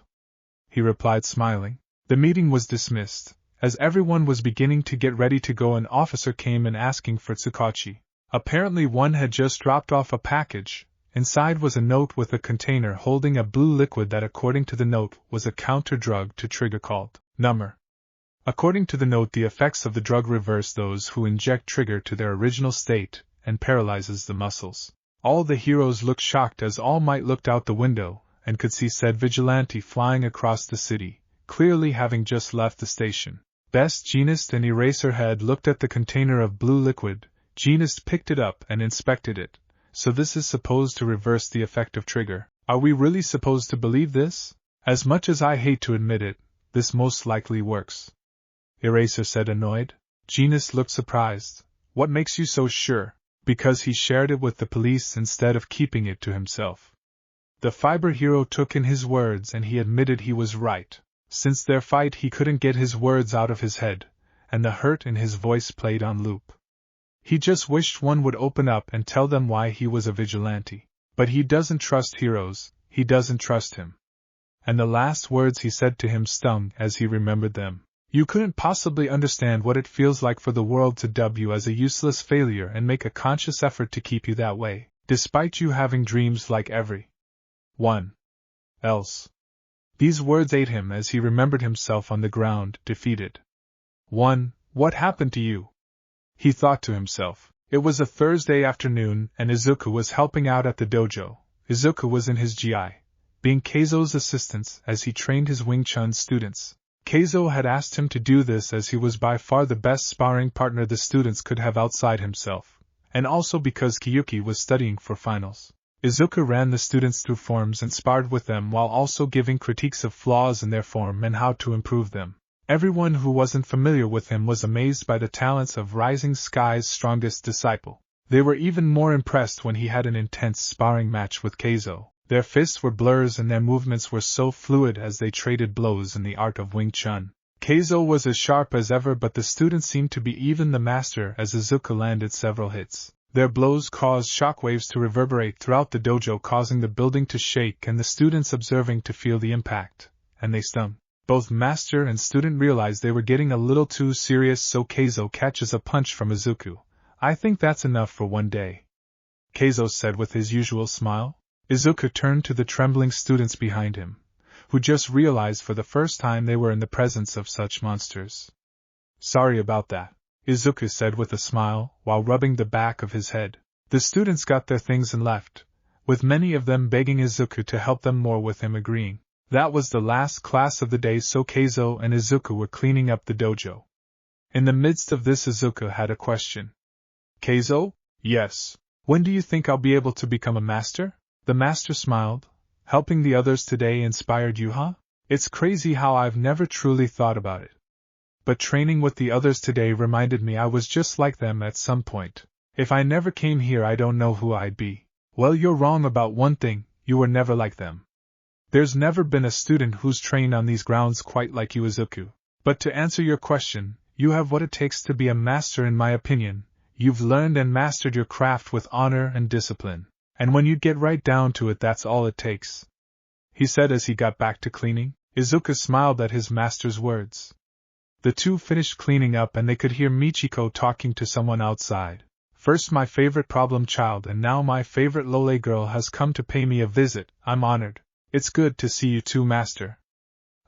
He replied smiling. The meeting was dismissed. As everyone was beginning to get ready to go, an officer came in asking for Tsukachi. Apparently one had just dropped off a package. Inside was a note with a container holding a blue liquid that, according to the note, was a counter-drug to Trigger called Number. According to the note, the effects of the drug reverse those who inject Trigger to their original state and paralyzes the muscles. All the heroes looked shocked as All Might looked out the window and could see said vigilante flying across the city, clearly having just left the station. Best Jeanist and Eraserhead looked at the container of blue liquid. Jeanist picked it up and inspected it. So this is supposed to reverse the effect of Trigger. Are we really supposed to believe this? As much as I hate to admit it, this most likely works. Eraser said, annoyed. Jeanist looked surprised. What makes you so sure? Because he shared it with the police instead of keeping it to himself. The fiber hero took in his words and he admitted he was right. Since their fight he couldn't get his words out of his head, and the hurt in his voice played on loop. He just wished one would open up and tell them why he was a vigilante. But he doesn't trust heroes, he doesn't trust him. And the last words he said to him stung as he remembered them. You couldn't possibly understand what it feels like for the world to dub you as a useless failure and make a conscious effort to keep you that way, despite you having dreams like every one else. These words ate him as he remembered himself on the ground, defeated. What happened to you? He thought to himself. It was a Thursday afternoon and Izuku was helping out at the dojo. Izuku was in his GI, being Keizo's assistant as he trained his Wing Chun students. Keizo had asked him to do this as he was by far the best sparring partner the students could have outside himself, and also because Kiyuki was studying for finals. Izuku ran the students through forms and sparred with them while also giving critiques of flaws in their form and how to improve them. Everyone who wasn't familiar with him was amazed by the talents of Rising Sky's strongest disciple. They were even more impressed when he had an intense sparring match with Keizo. Their fists were blurs and their movements were so fluid as they traded blows in the art of Wing Chun. Keizo was as sharp as ever, but the students seemed to be even the master as Izuku landed several hits. Their blows caused shockwaves to reverberate throughout the dojo, causing the building to shake and the students observing to feel the impact, and they stung. Both master and student realized they were getting a little too serious, so Keizo catches a punch from Izuku. "I think that's enough for one day," Keizo said with his usual smile. Izuku turned to the trembling students behind him, who just realized for the first time they were in the presence of such monsters. "Sorry about that," Izuku said with a smile, while rubbing the back of his head. The students got their things and left, with many of them begging Izuku to help them more, with him agreeing. That was the last class of the day, so Keizo and Izuku were cleaning up the dojo. In the midst of this, Izuku had a question. "Keizo?" "Yes. When do you think I'll be able to become a master?" The master smiled. "Helping the others today inspired you, huh? It's crazy how I've never truly thought about it. But training with the others today reminded me I was just like them at some point. If I never came here, I don't know who I'd be." "Well, you're wrong about one thing, you were never like them. There's never been a student who's trained on these grounds quite like you, Izuku. But to answer your question, you have what it takes to be a master in my opinion. You've learned and mastered your craft with honor and discipline. And when you get right down to it, that's all it takes," he said as he got back to cleaning. Izuku smiled at his master's words. The two finished cleaning up and they could hear Michiko talking to someone outside. "First my favorite problem child and now my favorite lole girl has come to pay me a visit. I'm honored." "It's good to see you too, master,"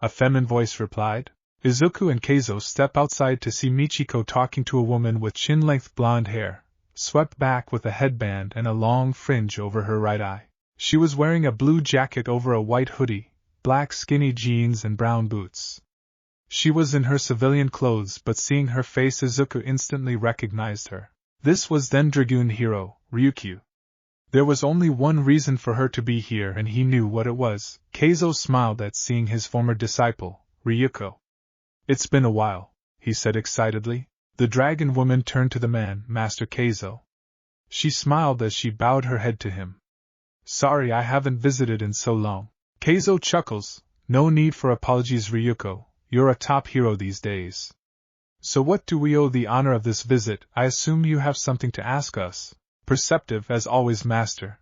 a feminine voice replied. Izuku and Keizo step outside to see Michiko talking to a woman with chin-length blonde hair, swept back with a headband and a long fringe over her right eye. She was wearing a blue jacket over a white hoodie, black skinny jeans and brown boots. She was in her civilian clothes, but seeing her face, Izuku instantly recognized her. This was then Dragoon hero, Ryukyu. There was only one reason for her to be here and he knew what it was. Keizo smiled at seeing his former disciple, Ryuko. "It's been a while," he said excitedly. The dragon woman turned to the man, Master Keizo. She smiled as she bowed her head to him. "Sorry I haven't visited in so long." Keizo chuckles. "No need for apologies, Ryuko. You're a top hero these days. So what do we owe the honor of this visit? I assume you have something to ask us." "Perceptive as always, master."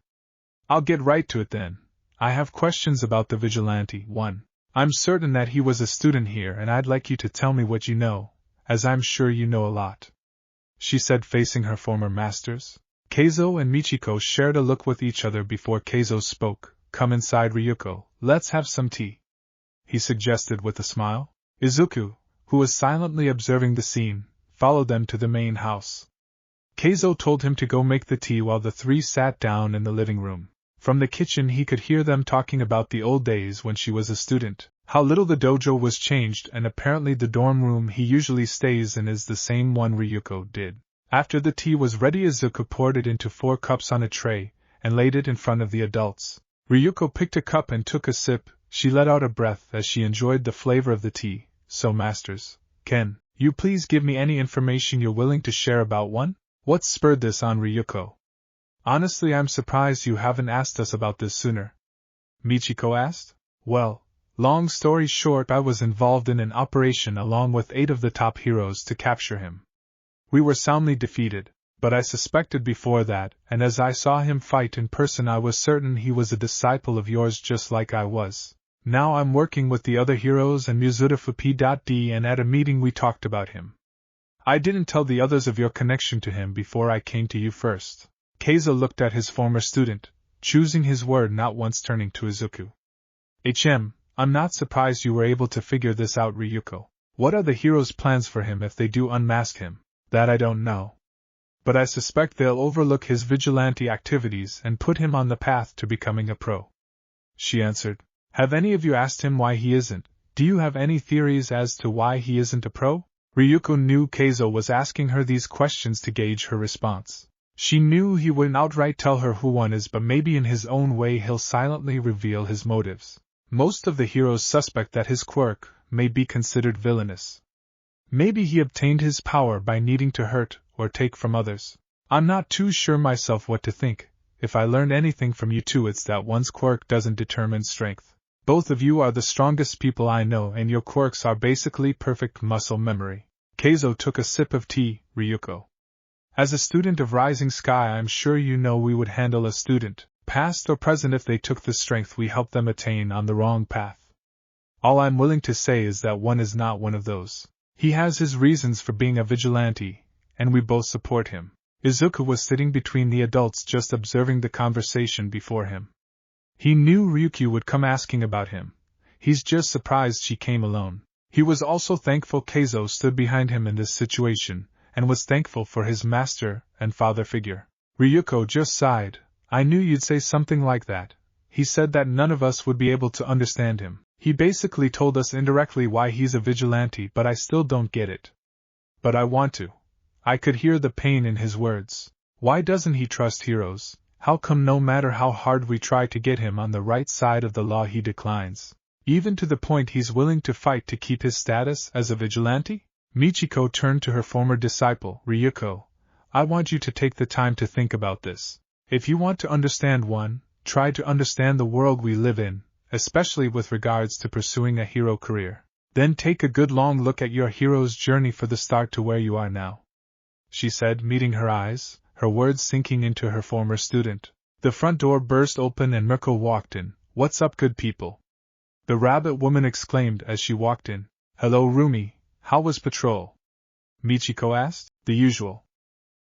"I'll get right to it then. I have questions about the vigilante. 1. I'm certain that he was a student here and I'd like you to tell me what you know, as I'm sure you know a lot," she said, facing her former masters. Keizo and Michiko shared a look with each other before Keizo spoke. "Come inside, Ryuko. Let's have some tea," he suggested with a smile. Izuku, who was silently observing the scene, followed them to the main house. Keizo told him to go make the tea while the three sat down in the living room. From the kitchen he could hear them talking about the old days when she was a student, how little the dojo was changed, and apparently the dorm room he usually stays in is the same one Ryuko did. After the tea was ready, Izuku poured it into 4 cups on a tray, and laid it in front of the adults. Ryuko picked a cup and took a sip. She let out a breath as she enjoyed the flavor of the tea. "So masters, can you please give me any information you're willing to share about one?" "What spurred this on, Ryuko? Honestly, I'm surprised you haven't asked us about this sooner," Michiko asked. "Well, long story short, I was involved in an operation along with 8 of the top heroes to capture him. We were soundly defeated, but I suspected before that, and as I saw him fight in person I was certain he was a disciple of yours just like I was. Now I'm working with the other heroes and Muzurafu P.D, and at a meeting we talked about him. I didn't tell the others of your connection to him before I came to you first." Keizo looked at his former student, choosing his word not once, turning to Izuku. I'm not surprised you were able to figure this out, Ryuko. What are the heroes' plans for him if they do unmask him?" "That I don't know. but I suspect they'll overlook his vigilante activities and put him on the path to becoming a pro. She answered. Have any of you asked him why he isn't? Do you have any theories as to why he isn't a pro? Ryuko knew Keizo was asking her these questions to gauge her response. She knew he wouldn't outright tell her who one is, but maybe in his own way he'll silently reveal his motives. Most of the heroes suspect that his quirk may be considered villainous. Maybe he obtained his power by needing to hurt or take from others. I'm not too sure myself what to think. If I learned anything from you two, it's that one's quirk doesn't determine strength. Both of you are the strongest people I know, and your quirks are basically perfect muscle memory. Keizo took a sip of tea. Ryuko. As a student of Rising Sky, I'm sure you know we would handle a student, past or present, if they took the strength we helped them attain on the wrong path. All I'm willing to say is that one is not one of those. He has his reasons for being a vigilante, and we both support him. Izuku was sitting between the adults, just observing the conversation before him. He knew Ryukyu would come asking about him. He's just surprised she came alone. He was also thankful Keizo stood behind him in this situation, and was thankful for his master and father figure. Ryuko just sighed. I knew you'd say something like that. He said that none of us would be able to understand him. He basically told us indirectly why he's a vigilante, but I still don't get it. But I want to. I could hear the pain in his words. Why doesn't he trust heroes? How come no matter how hard we try to get him on the right side of the law he declines? Even to the point he's willing to fight to keep his status as a vigilante? Michiko turned to her former disciple, Ryuko. I want you to take the time to think about this. If you want to understand one, try to understand the world we live in, especially with regards to pursuing a hero career. Then take a good long look at your hero's journey for the start to where you are now. She said, meeting her eyes, her words sinking into her former student. The front door burst open and Mirko walked in. What's up, good people? The rabbit woman exclaimed as she walked in. Hello, Rumi, how was patrol? Michiko asked. The usual.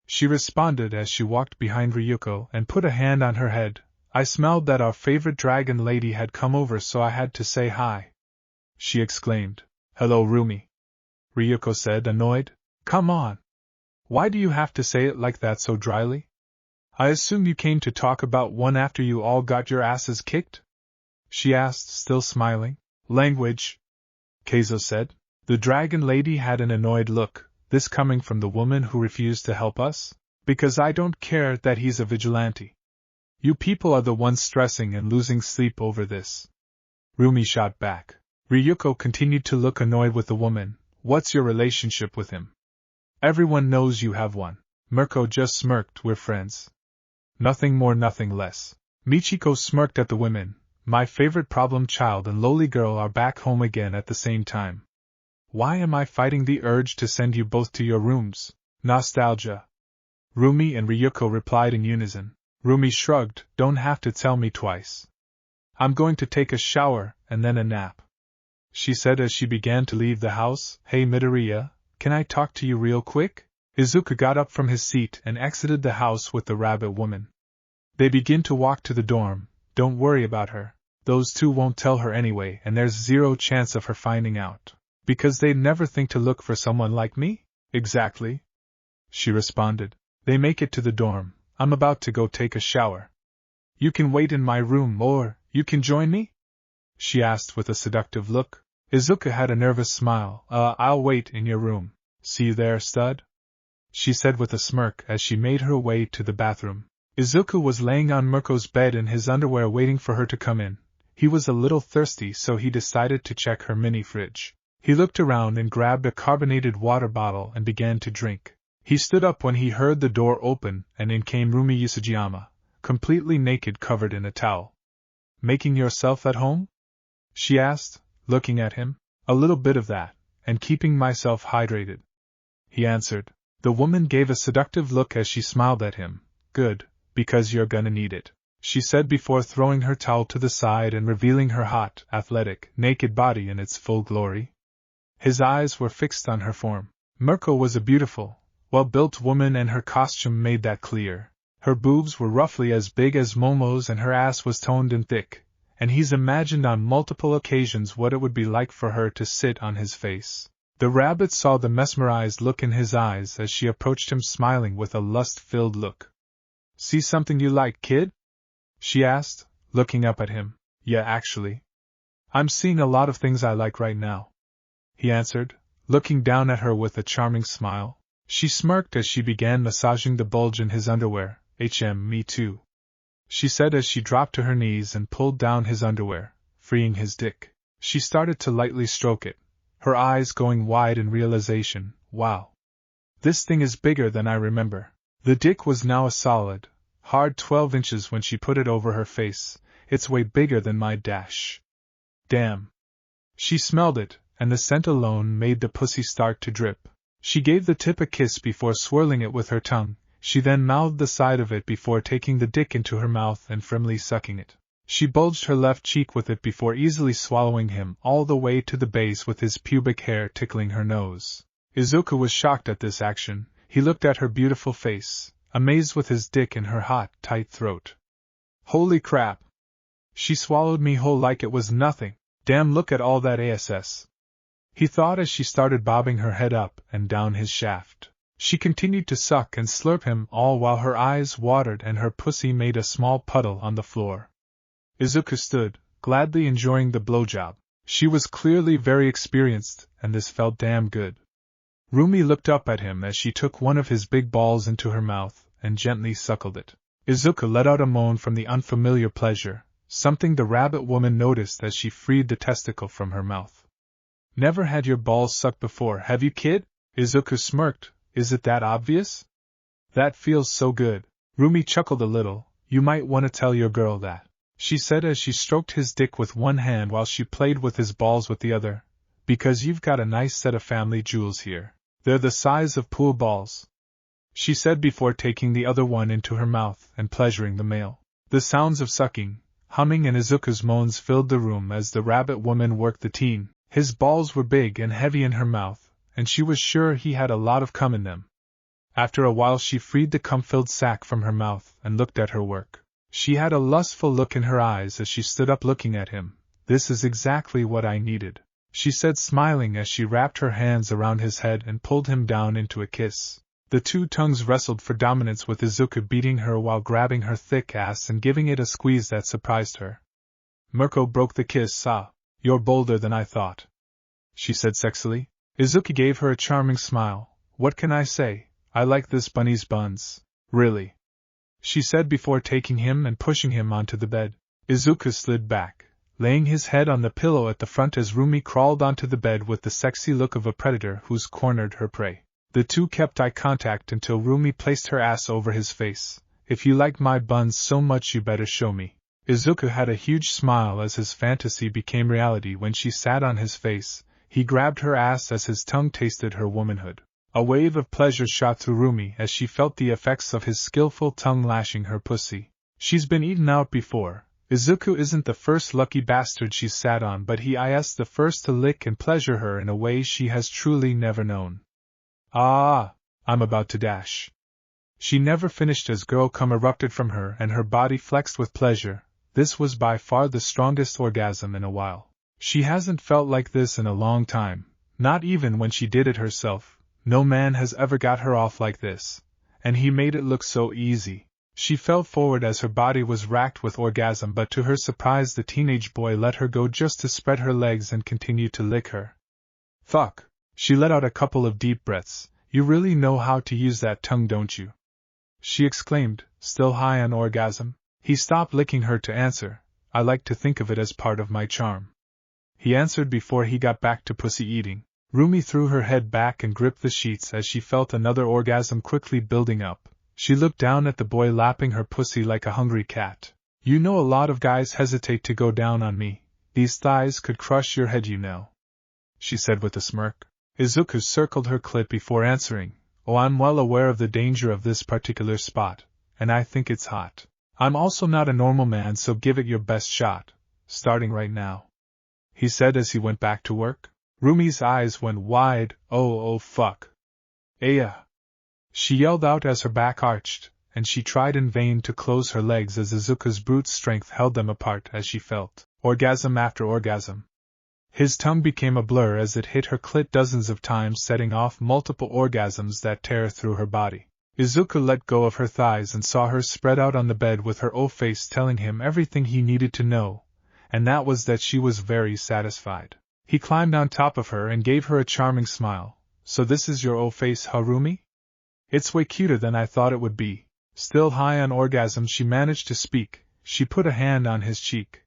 She responded as she walked behind Ryuko and put a hand on her head. I smelled that our favorite dragon lady had come over, so I had to say hi. She exclaimed. Hello, Rumi. Ryuko said, annoyed. Come on. Why do you have to say it like that so dryly? I assume you came to talk about one after you all got your asses kicked? She asked, still smiling. Language, Keizo said. The dragon lady had an annoyed look, this coming from the woman who refused to help us? Because I don't care that he's a vigilante. You people are the ones stressing and losing sleep over this. Rumi shot back. Ryuko continued to look annoyed with the woman. What's your relationship with him? Everyone knows you have one. Mirko just smirked. We're friends. Nothing more, nothing less. Michiko smirked at the women. My favorite problem child and lowly girl are back home again at the same time. Why am I fighting the urge to send you both to your rooms? Nostalgia. Rumi and Ryuko replied in unison. Rumi shrugged. Don't have to tell me twice. I'm going to take a shower and then a nap, she said as she began to leave the house. Hey Midoriya, can I talk to you real quick? Izuku got up from his seat and exited the house with the rabbit woman. They begin to walk to the dorm. Don't worry about her. Those two won't tell her anyway, and there's zero chance of her finding out. Because they'd never think to look for someone like me? Exactly, she responded. They make it to the dorm. I'm about to go take a shower. You can wait in my room, or you can join me? She asked with a seductive look. Izuku had a nervous smile. I'll wait in your room. See you there, stud? She said with a smirk as she made her way to the bathroom. Izuku was laying on Mirko's bed in his underwear waiting for her to come in. He was a little thirsty, so he decided to check her mini fridge. He looked around and grabbed a carbonated water bottle and began to drink. He stood up when he heard the door open, and in came Rumi Usujiyama, completely naked, covered in a towel. Making yourself at home? She asked, looking at him. A little bit of that, and keeping myself hydrated, he answered. The woman gave a seductive look as she smiled at him. Good, because you're gonna need it, she said before throwing her towel to the side and revealing her hot, athletic, naked body in its full glory. His eyes were fixed on her form. Mirko was a beautiful, well-built woman, and her costume made that clear. Her boobs were roughly as big as Momo's and her ass was toned and thick, and he's imagined on multiple occasions what it would be like for her to sit on his face. The rabbit saw the mesmerized look in his eyes as she approached him, smiling with a lust-filled look. See something you like, kid? She asked, looking up at him. Yeah, actually. I'm seeing a lot of things I like right now, he answered, looking down at her with a charming smile. She smirked as she began massaging the bulge in his underwear. Me too, she said as she dropped to her knees and pulled down his underwear, freeing his dick. She started to lightly stroke it, her eyes going wide in realization. Wow. This thing is bigger than I remember. The dick was now a solid, hard 12 inches when she put it over her face. It's way bigger than my dash. Damn. She smelled it, and the scent alone made the pussy start to drip. She gave the tip a kiss before swirling it with her tongue. She then mouthed the side of it before taking the dick into her mouth and firmly sucking it. She bulged her left cheek with it before easily swallowing him all the way to the base with his pubic hair tickling her nose. Izuku was shocked at this action. He looked at her beautiful face, amazed with his dick in her hot, tight throat. Holy crap! She swallowed me whole like it was nothing. Damn, look at all that ass, he thought as she started bobbing her head up and down his shaft. She continued to suck and slurp him all while her eyes watered and her pussy made a small puddle on the floor. Izuku stood, gladly enjoying the blowjob. She was clearly very experienced, and this felt damn good. Rumi looked up at him as she took one of his big balls into her mouth and gently suckled it. Izuku let out a moan from the unfamiliar pleasure, something the rabbit woman noticed as she freed the testicle from her mouth. Never had your balls sucked before, have you, kid? Izuku smirked. Is it that obvious? That feels so good. Rumi chuckled a little. You might want to tell your girl that, she said as she stroked his dick with one hand while she played with his balls with the other. Because you've got a nice set of family jewels here. They're the size of pool balls, she said before taking the other one into her mouth and pleasuring the male. The sounds of sucking, humming and Izuku's moans filled the room as the rabbit woman worked the teen. His balls were big and heavy in her mouth, and she was sure he had a lot of cum in them. After a while she freed the cum-filled sack from her mouth and looked at her work. She had a lustful look in her eyes as she stood up looking at him. This is exactly what I needed, she said smiling as she wrapped her hands around his head and pulled him down into a kiss. The two tongues wrestled for dominance with Izuku beating her while grabbing her thick ass and giving it a squeeze that surprised her. Mirko broke the kiss. You're bolder than I thought, she said sexily. Izuku gave her a charming smile. What can I say? I like this bunny's buns. Really, she said before taking him and pushing him onto the bed. Izuku slid back, laying his head on the pillow at the front as Rumi crawled onto the bed with the sexy look of a predator who's cornered her prey. The two kept eye contact until Rumi placed her ass over his face. If you like my buns so much you better show me. Izuku had a huge smile as his fantasy became reality when she sat on his face. He grabbed her ass as his tongue tasted her womanhood. A wave of pleasure shot through Rumi as she felt the effects of his skillful tongue lashing her pussy. She's been eaten out before. Izuku isn't the first lucky bastard she's sat on, but he is the first to lick and pleasure her in a way she has truly never known. Ah, I'm about to dash. She never finished as girl cum erupted from her and her body flexed with pleasure. This was by far the strongest orgasm in a while. She hasn't felt like this in a long time, not even when she did it herself. No man has ever got her off like this, and he made it look so easy. She fell forward as her body was racked with orgasm, but to her surprise the teenage boy let her go just to spread her legs and continue to lick her. Fuck. She let out a couple of deep breaths. You really know how to use that tongue, don't you? She exclaimed, still high on orgasm. He stopped licking her to answer. I like to think of it as part of my charm, he answered before he got back to pussy eating. Rumi threw her head back and gripped the sheets as she felt another orgasm quickly building up. She looked down at the boy lapping her pussy like a hungry cat. You know, a lot of guys hesitate to go down on me. These thighs could crush your head, you know, she said with a smirk. Izuku circled her clit before answering. Oh, I'm well aware of the danger of this particular spot, and I think it's hot. I'm also not a normal man, so give it your best shot, starting right now, he said as he went back to work. Rumi's eyes went wide. Oh fuck. Aya! She yelled out as her back arched, and she tried in vain to close her legs as Izuku's brute strength held them apart as she felt orgasm after orgasm. His tongue became a blur as it hit her clit dozens of times, setting off multiple orgasms that tear through her body. Izuku let go of her thighs and saw her spread out on the bed with her face telling him everything he needed to know, and that was that she was very satisfied. He climbed on top of her and gave her a charming smile. So this is your face, Harumi? It's way cuter than I thought it would be. Still high on orgasm, she managed to speak. She put a hand on his cheek.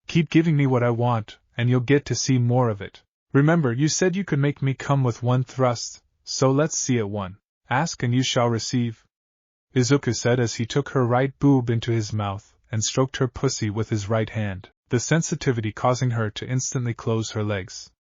Keep giving me what I want, and you'll get to see more of it. Remember, you said you could make me come with one thrust, so let's see it one. Ask and you shall receive, Izuku said as he took her right boob into his mouth and stroked her pussy with his right hand, the sensitivity causing her to instantly close her legs.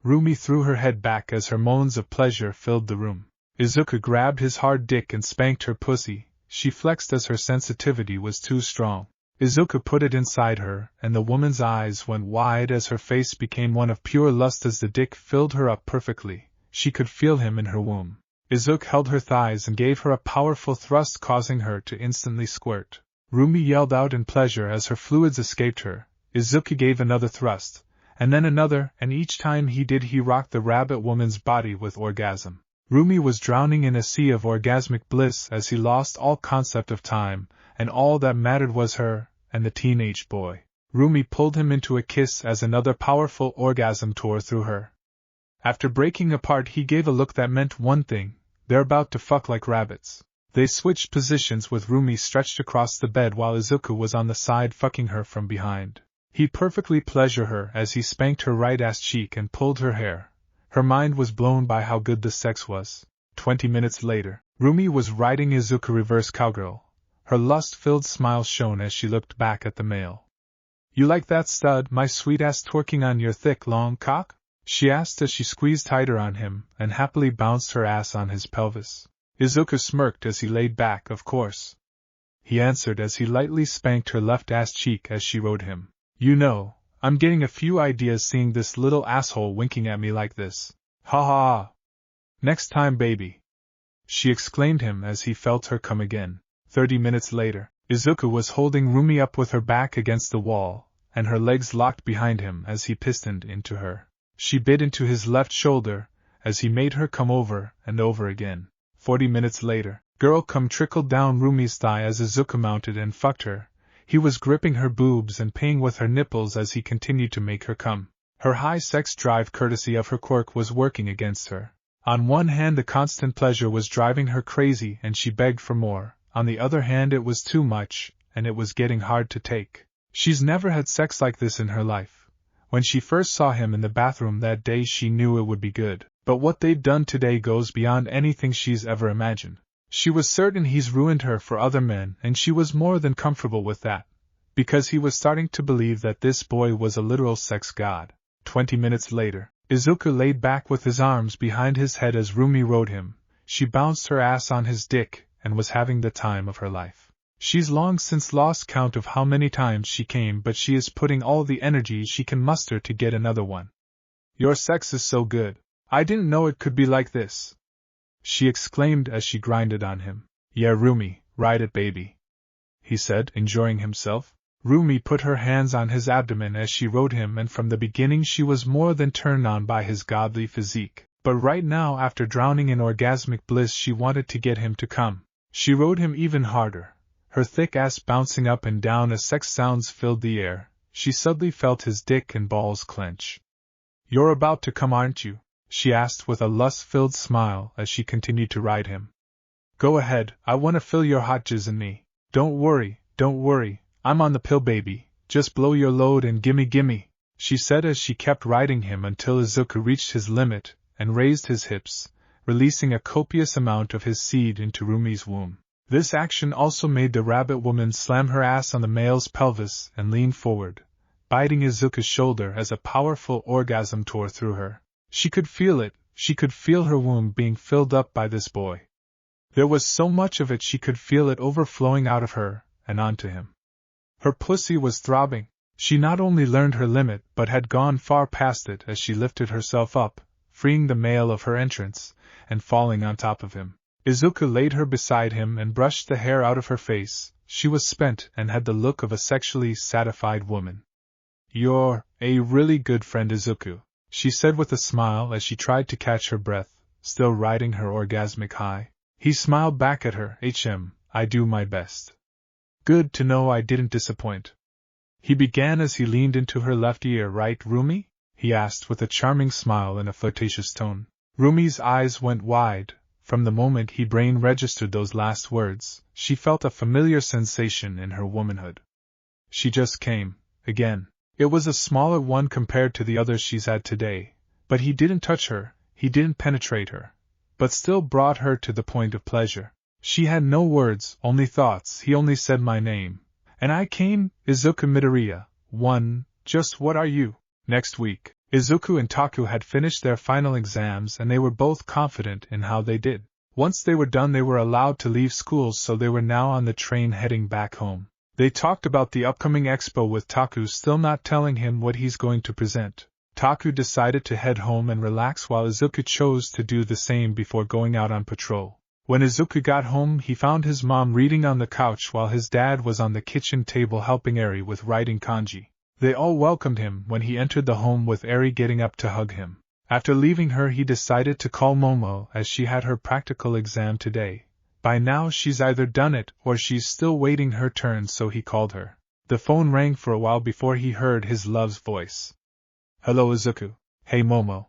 Rumi threw her head back as her moans of pleasure filled the room. Izuku grabbed his hard dick and spanked her pussy. She flexed as her sensitivity was too strong. Izuku put it inside her, and the woman's eyes went wide as her face became one of pure lust as the dick filled her up perfectly. She could feel him in her womb. Izuku held her thighs and gave her a powerful thrust, causing her to instantly squirt. Rumi yelled out in pleasure as her fluids escaped her. Izuku gave another thrust, and then another, and each time he did he rocked the rabbit woman's body with orgasm. Rumi was drowning in a sea of orgasmic bliss as he lost all concept of time, and all that mattered was her, and the teenage boy. Rumi pulled him into a kiss as another powerful orgasm tore through her. After breaking apart, he gave a look that meant one thing: they're about to fuck like rabbits. They switched positions with Rumi stretched across the bed while Izuku was on the side fucking her from behind. He perfectly pleasured her as he spanked her right ass cheek and pulled her hair. Her mind was blown by how good the sex was. 20 minutes later, Rumi was riding Izuku reverse cowgirl. Her lust-filled smile shone as she looked back at the male. You like that, stud, my sweet ass twerking on your thick, long cock? She asked as she squeezed tighter on him and happily bounced her ass on his pelvis. Izuku smirked as he laid back. Of course, he answered as he lightly spanked her left ass cheek as she rode him. You know, I'm getting a few ideas seeing this little asshole winking at me like this. Ha ha ha. Next time, baby, she exclaimed him as he felt her come again. 30 minutes later, Izuku was holding Rumi up with her back against the wall, and her legs locked behind him as he pistoned into her. She bit into his left shoulder, as he made her come over and over again. 40 minutes later, girl cum trickled down Rumi's thigh as Izuku mounted and fucked her. He was gripping her boobs and paying with her nipples as he continued to make her come. Her high sex drive, courtesy of her quirk, was working against her. On one hand, the constant pleasure was driving her crazy and she begged for more. On the other hand, it was too much, and it was getting hard to take. She's never had sex like this in her life. When she first saw him in the bathroom that day, she knew it would be good. But what they've done today goes beyond anything she's ever imagined. She was certain he's ruined her for other men, and she was more than comfortable with that, because he was starting to believe that this boy was a literal sex god. 20 minutes later, Izuku laid back with his arms behind his head as Rumi rode him. She bounced her ass on his dick and was having the time of her life. She's long since lost count of how many times she came, but she is putting all the energy she can muster to get another one. Your sex is so good. I didn't know it could be like this, she exclaimed as she grinded on him. Yeah, Rumi, ride it, baby, he said, enjoying himself. Rumi put her hands on his abdomen as she rode him, and from the beginning she was more than turned on by his godly physique. But right now, after drowning in orgasmic bliss, she wanted to get him to come. She rode him even harder, her thick ass bouncing up and down as sex sounds filled the air. She suddenly felt his dick and balls clench. You're about to come, aren't you? She asked with a lust-filled smile as she continued to ride him. Go ahead, I want to feel your hot jizz in me. Don't worry, I'm on the pill, baby. Just blow your load and gimme, she said as she kept riding him until Izuku reached his limit and raised his hips, releasing a copious amount of his seed into Rumi's womb. This action also made the rabbit woman slam her ass on the male's pelvis and lean forward, biting Izuku's shoulder as a powerful orgasm tore through her. She could feel it, she could feel her womb being filled up by this boy. There was so much of it she could feel it overflowing out of her and onto him. Her pussy was throbbing. She not only learned her limit but had gone far past it as she lifted herself up, freeing the male of her entrance, and falling on top of him. Izuku laid her beside him and brushed the hair out of her face. She was spent and had the look of a sexually satisfied woman. You're a really good friend, Izuku, she said with a smile as she tried to catch her breath, still riding her orgasmic high. He smiled back at her. I do my best. Good to know I didn't disappoint. He began as he leaned into her left ear. Right, Rumi? He asked with a charming smile and a flirtatious tone. Rumi's eyes went wide. From the moment he brain registered those last words, she felt a familiar sensation in her womanhood. She just came, again. It was a smaller one compared to the others she's had today, but he didn't touch her, he didn't penetrate her, but still brought her to the point of pleasure. She had no words, only thoughts. He only said my name. And I came, Izuku Midoriya. Just what are you? Next week, Izuku and Taku had finished their final exams and they were both confident in how they did. Once they were done they were allowed to leave school, so they were now on the train heading back home. They talked about the upcoming expo with Taku still not telling him what he's going to present. Taku decided to head home and relax while Izuku chose to do the same before going out on patrol. When Izuku got home he found his mom reading on the couch while his dad was on the kitchen table helping Eri with writing kanji. They all welcomed him when he entered the home, with Eri getting up to hug him. After leaving her he decided to call Momo as she had her practical exam today. By now she's either done it or she's still waiting her turn, so he called her. The phone rang for a while before he heard his love's voice. Hello Izuku. Hey Momo.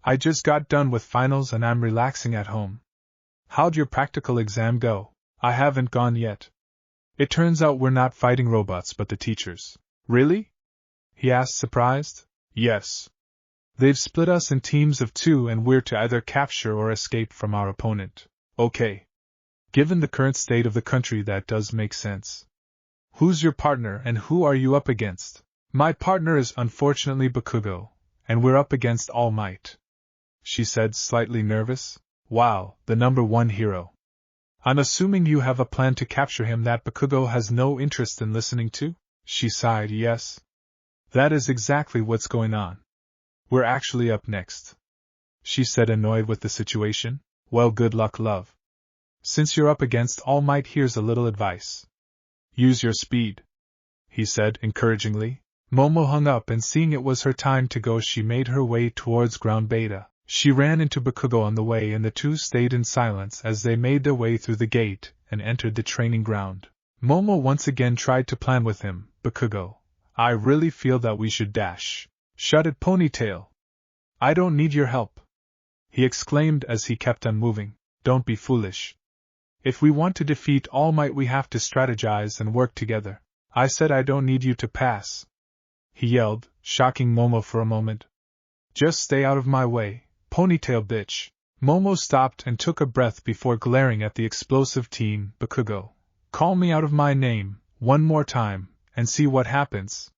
I just got done with finals and I'm relaxing at home. How'd your practical exam go? I haven't gone yet. It turns out we're not fighting robots but the teachers. Really? He asked, surprised. Yes. They've split us in teams of 2 and we're to either capture or escape from our opponent. Okay. Given the current state of the country that does make sense. Who's your partner and who are you up against? My partner is unfortunately Bakugo, and we're up against All Might. She said, slightly nervous. Wow, the #1 hero. I'm assuming you have a plan to capture him that Bakugo has no interest in listening to? She sighed. Yes. That is exactly what's going on. We're actually up next. She said, annoyed with the situation. Well, good luck, love. Since you're up against All Might, here's a little advice. Use your speed, he said encouragingly. Momo hung up, and seeing it was her time to go she made her way towards ground beta. She ran into Bakugo on the way and the two stayed in silence as they made their way through the gate and entered the training ground. Momo once again tried to plan with him. Bakugo, I really feel that we should dash. Shut it, Ponytail. I don't need your help, he exclaimed as he kept on moving. Don't be foolish. If we want to defeat All Might we have to strategize and work together. I said I don't need you to pass, he yelled, shocking Momo for a moment. Just stay out of my way, Ponytail bitch. Momo stopped and took a breath before glaring at the explosive teen. Bakugo, call me out of my name one more time, and see what happens,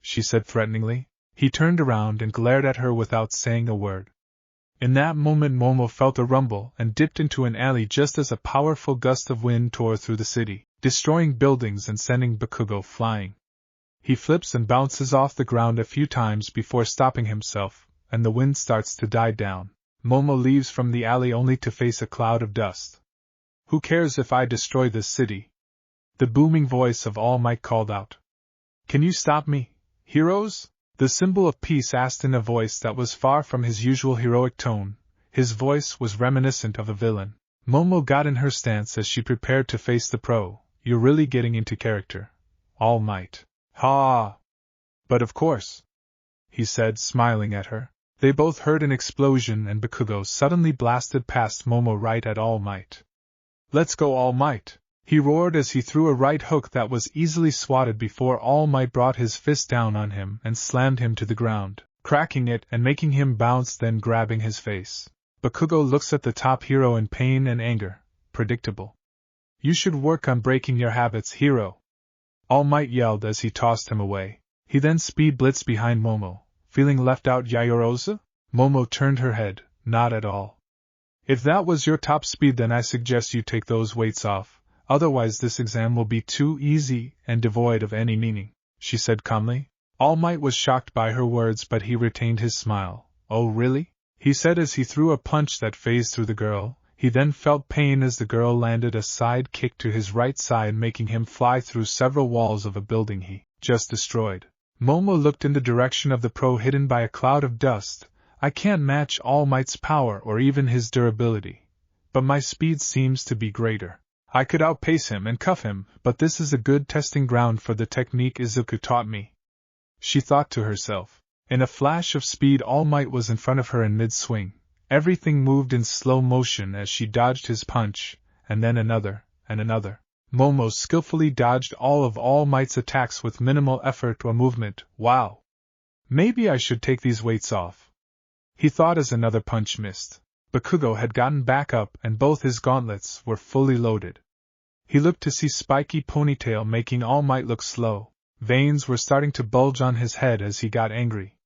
she said threateningly. He turned around and glared at her without saying a word. In that moment Momo felt a rumble and dipped into an alley just as a powerful gust of wind tore through the city, destroying buildings and sending Bakugo flying. He flips and bounces off the ground a few times before stopping himself, and the wind starts to die down. Momo leaves from the alley only to face a cloud of dust. Who cares if I destroy this city? The booming voice of All Might called out. Can you stop me, heroes? The symbol of peace asked in a voice that was far from his usual heroic tone. His voice was reminiscent of a villain. Momo got in her stance as she prepared to face the pro. You're really getting into character, All Might. Ha! But of course, he said, smiling at her. They both heard an explosion and Bakugo suddenly blasted past Momo right at All Might. Let's go, All Might! He roared as he threw a right hook that was easily swatted before All Might brought his fist down on him and slammed him to the ground, cracking it and making him bounce, then grabbing his face. Bakugo looks at the top hero in pain and anger. Predictable. You should work on breaking your habits, hero, All Might yelled as he tossed him away. He then speed blitzed behind Momo. Feeling left out, Yaoyorozu? Momo turned her head. Not at all. If that was your top speed, then I suggest you take those weights off. Otherwise this exam will be too easy and devoid of any meaning, she said calmly. All Might was shocked by her words, but he retained his smile. Oh really? He said as he threw a punch that phased through the girl. He then felt pain as the girl landed a side kick to his right side, making him fly through several walls of a building he just destroyed. Momo looked in the direction of the pro hidden by a cloud of dust. I can't match All Might's power or even his durability, but my speed seems to be greater. I could outpace him and cuff him, but this is a good testing ground for the technique Izuku taught me, she thought to herself. In a flash of speed, All Might was in front of her in mid-swing. Everything moved in slow motion as she dodged his punch, and then another, and another. Momo skillfully dodged all of All Might's attacks with minimal effort or movement. Wow! Maybe I should take these weights off, he thought as another punch missed. Bakugo had gotten back up and both his gauntlets were fully loaded. He looked to see spiky ponytail making All Might look slow. Veins were starting to bulge on his head as he got angry.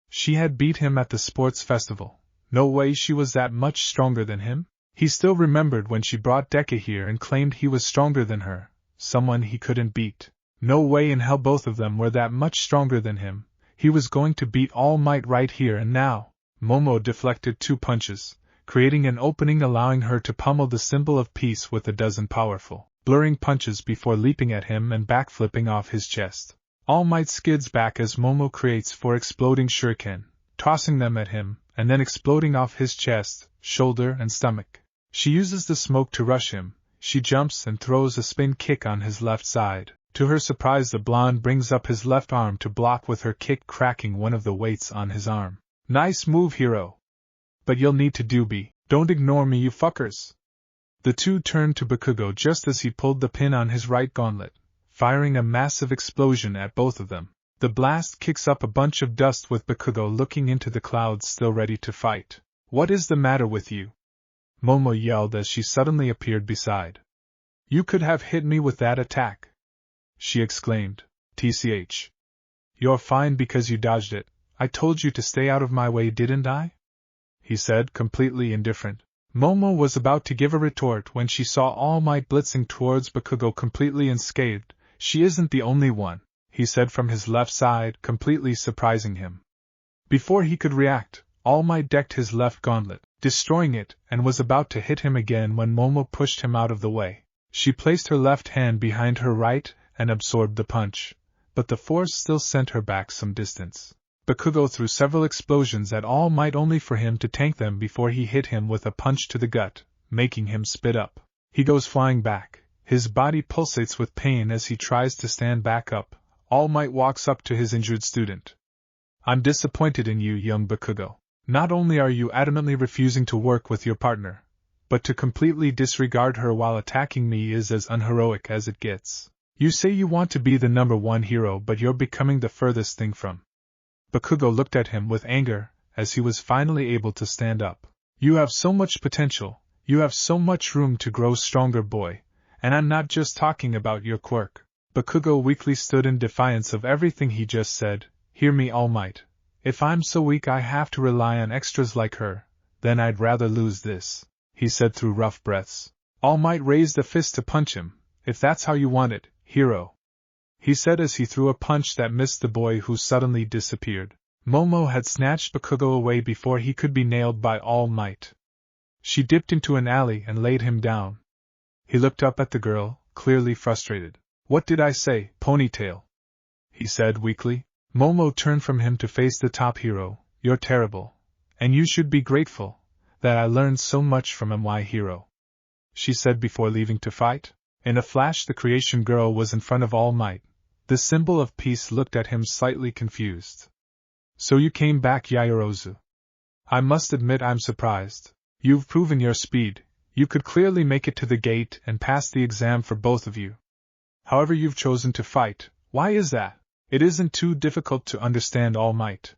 She had beat him at the sports festival. No way she was that much stronger than him? He still remembered when she brought Deku here and claimed he was stronger than her, someone he couldn't beat. No way in hell both of them were that much stronger than him. He was going to beat All Might right here and now. Momo deflected 2 punches, creating an opening allowing her to pummel the symbol of peace with a dozen powerful, blurring punches before leaping at him and backflipping off his chest. All Might skids back as Momo creates 4 exploding shuriken, tossing them at him, and then exploding off his chest, shoulder and stomach. She uses the smoke to rush him. She jumps and throws a spin kick on his left side. To her surprise, the blonde brings up his left arm to block with her kick, cracking one of the weights on his arm. Nice move, hero. But you'll need to do B. Don't ignore me, you fuckers. The two turned to Bakugo just as he pulled the pin on his right gauntlet, firing a massive explosion at both of them. The blast kicks up a bunch of dust with Bakugo looking into the clouds, still ready to fight. What is the matter with you? Momo yelled as she suddenly appeared beside. You could have hit me with that attack, she exclaimed. TCH. You're fine because you dodged it. I told you to stay out of my way, didn't I? He said, completely indifferent. Momo was about to give a retort when she saw All Might blitzing towards Bakugo completely unscathed. She isn't the only one, he said from his left side, completely surprising him. Before he could react, All Might decked his left gauntlet, destroying it, and was about to hit him again when Momo pushed him out of the way. She placed her left hand behind her right and absorbed the punch, but the force still sent her back some distance. Bakugo threw several explosions at All Might only for him to tank them before he hit him with a punch to the gut, making him spit up. He goes flying back. His body pulsates with pain as he tries to stand back up. All Might walks up to his injured student. I'm disappointed in you, young Bakugo. Not only are you adamantly refusing to work with your partner, but to completely disregard her while attacking me is as unheroic as it gets. You say you want to be the #1 hero, but you're becoming the furthest thing from. Bakugo looked at him with anger as he was finally able to stand up. You have so much potential, you have so much room to grow stronger, boy, and I'm not just talking about your quirk. Bakugo weakly stood in defiance of everything he just said. Hear me, All Might. If I'm so weak I have to rely on extras like her, then I'd rather lose this, he said through rough breaths. All Might raised a fist to punch him. If that's how you want it, hero, he said as he threw a punch that missed the boy, who suddenly disappeared. Momo had snatched Bakugo away before he could be nailed by All Might. She dipped into an alley and laid him down. He looked up at the girl, clearly frustrated. What did I say, ponytail? He said weakly. Momo turned from him to face the top hero. You're terrible, and you should be grateful that I learned so much from MY hero, she said before leaving to fight. In a flash the creation girl was in front of All Might. The symbol of peace looked at him slightly confused. So you came back, Yaoyorozu. I must admit I'm surprised. You've proven your speed. You could clearly make it to the gate and pass the exam for both of you. However, you've chosen to fight. Why is that? It isn't too difficult to understand, All Might.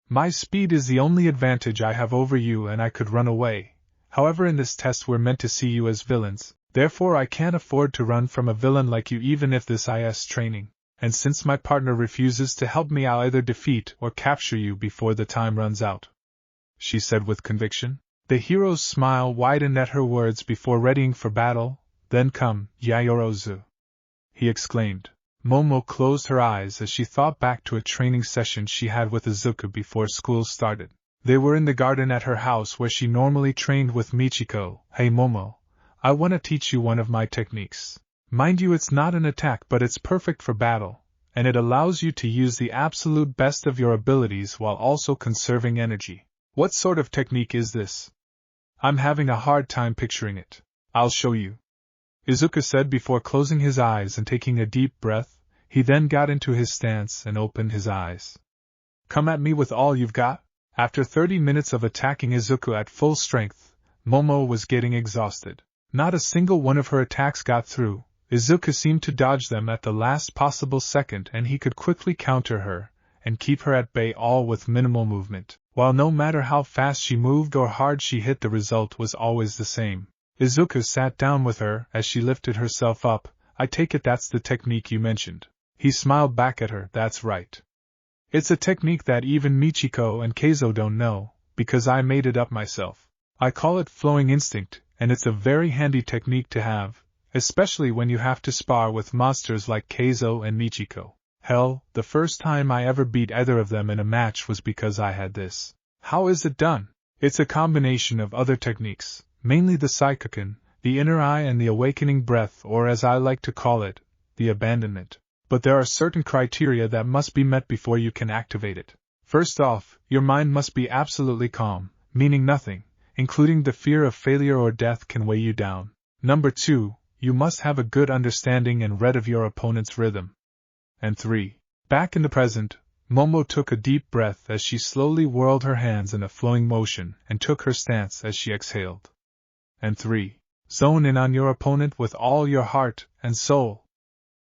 My speed is the only advantage I have over you, and I could run away. However, in this test we're meant to see you as villains, therefore I can't afford to run from a villain like you even if this is training. And since my partner refuses to help me, I'll either defeat or capture you before the time runs out, she said with conviction. The hero's smile widened at her words before readying for battle. Then come, Yaoyorozu, he exclaimed. Momo closed her eyes as she thought back to a training session she had with Izuku before school started. They were in the garden at her house where she normally trained with Michiko. Hey Momo, I want to teach you one of my techniques. Mind you, it's not an attack, but it's perfect for battle, and it allows you to use the absolute best of your abilities while also conserving energy. What sort of technique is this? I'm having a hard time picturing it. I'll show you, Izuku said before closing his eyes and taking a deep breath. He then got into his stance and opened his eyes. Come at me with all you've got? After 30 minutes of attacking Izuku at full strength, Momo was getting exhausted. Not a single one of her attacks got through. Izuku seemed to dodge them at the last possible second, and he could quickly counter her and keep her at bay, all with minimal movement. While no matter how fast she moved or hard she hit, the result was always the same. Izuku sat down with her as she lifted herself up. I take it that's the technique you mentioned. He smiled back at her. That's right. It's a technique that even Michiko and Keizo don't know, because I made it up myself. I call it flowing instinct, and it's a very handy technique to have, especially when you have to spar with monsters like Keizo and Michiko. Hell, the first time I ever beat either of them in a match was because I had this. How is it done? It's a combination of other techniques, mainly the Saikuken, the inner eye, and the awakening breath, or as I like to call it, the abandonment. But there are certain criteria that must be met before you can activate it. First off, your mind must be absolutely calm, meaning nothing, including the fear of failure or death, can weigh you down. Number 2, you must have a good understanding and read of your opponent's rhythm. And 3. Back in the present, Momo took a deep breath as she slowly whirled her hands in a flowing motion and took her stance as she exhaled. And 3. Zone in on your opponent with all your heart and soul.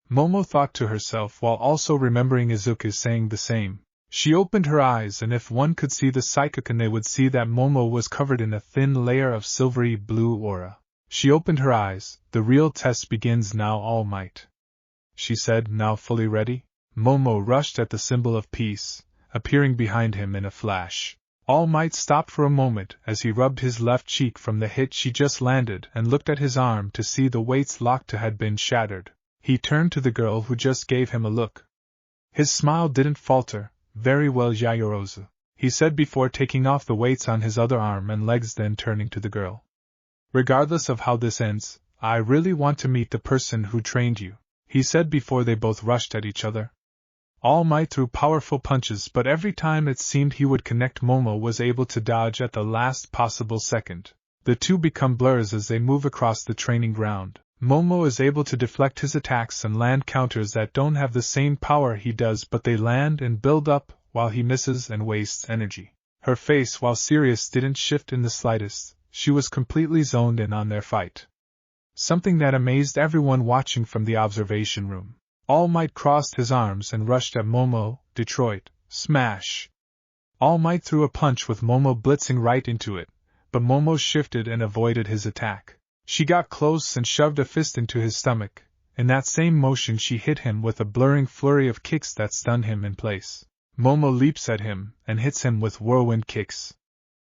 Momo thought to herself while also remembering Izuku saying the same. She opened her eyes, and if one could see the Saikuken, they would see that Momo was covered in a thin layer of silvery blue aura. She opened her eyes. The real test begins now, All Might, she said, now fully ready. Momo rushed at the symbol of peace, appearing behind him in a flash. All Might stopped for a moment as he rubbed his left cheek from the hit she just landed and looked at his arm to see the weights locked to had been shattered. He turned to the girl who just gave him a look. His smile didn't falter. Very well, Yaoyorozu, he said before taking off the weights on his other arm and legs, then turning to the girl. Regardless of how this ends, I really want to meet the person who trained you, he said before they both rushed at each other. All Might threw powerful punches, but every time it seemed he would connect, Momo was able to dodge at the last possible second. The two become blurs as they move across the training ground. Momo is able to deflect his attacks and land counters that don't have the same power he does, but they land and build up while he misses and wastes energy. Her face, while serious, didn't shift in the slightest. She was completely zoned in on their fight. Something that amazed everyone watching from the observation room. All Might crossed his arms and rushed at Momo. Detroit, smash! All Might threw a punch with Momo blitzing right into it, but Momo shifted and avoided his attack. She got close and shoved a fist into his stomach. In that same motion she hit him with a blurring flurry of kicks that stunned him in place. Momo leaps at him and hits him with whirlwind kicks.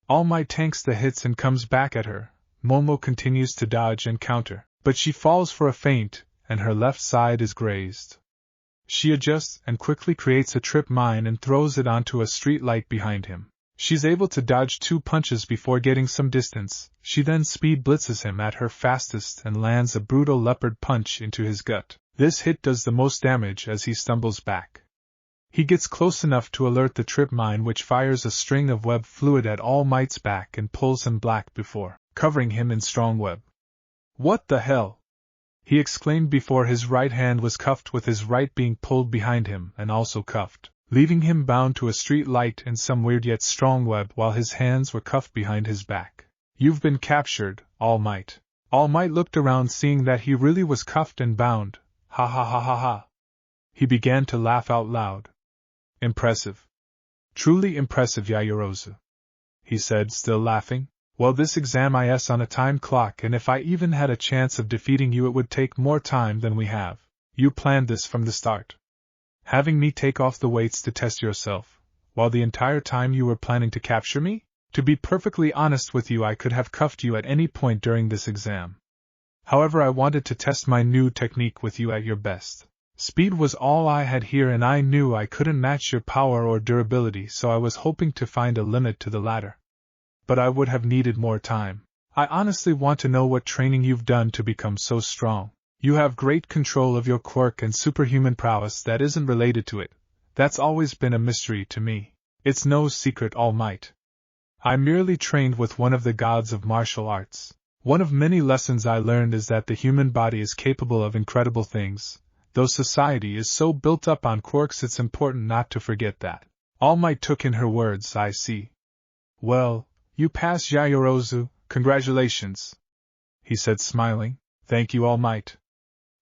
All Might tanks the hits and comes back at her. Momo continues to dodge and counter, but she falls for a feint, and her left side is grazed. She adjusts and quickly creates a trip mine and throws it onto a street light behind him. She's able to dodge 2 punches before getting some distance. She then speed blitzes him at her fastest and lands a brutal leopard punch into his gut. This hit does the most damage as he stumbles back. He gets close enough to alert the trip mine, which fires a string of web fluid at All Might's back and pulls him back before covering him in strong web. What the hell? He exclaimed before his right hand was cuffed, with his right being pulled behind him and also cuffed, leaving him bound to a street light in some weird yet strong web while his hands were cuffed behind his back. You've been captured, All Might. All Might looked around, seeing that he really was cuffed and bound. Ha ha ha ha ha. He began to laugh out loud. Impressive. Truly impressive, Yaoyorozu, he said, still laughing. Well, this exam is on a time clock, and if I even had a chance of defeating you, it would take more time than we have. You planned this from the start, having me take off the weights to test yourself, while the entire time you were planning to capture me? To be perfectly honest with you, I could have cuffed you at any point during this exam. However, I wanted to test my new technique with you at your best. Speed was all I had here, and I knew I couldn't match your power or durability, so I was hoping to find a limit to the latter. But I would have needed more time. I honestly want to know what training you've done to become so strong. You have great control of your quirk and superhuman prowess that isn't related to it. That's always been a mystery to me. It's no secret, All Might. I merely trained with one of the gods of martial arts. One of many lessons I learned is that the human body is capable of incredible things. Though society is so built up on quirks, it's important not to forget that. All Might took in her words. I see. Well, you passed Yayorozu, congratulations, he said, smiling. Thank you, All Might,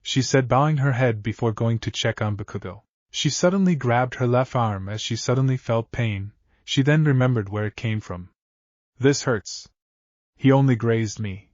she said, bowing her head before going to check on Bakugo. She suddenly grabbed her left arm as she suddenly felt pain. She then remembered where it came from. This hurts. He only grazed me,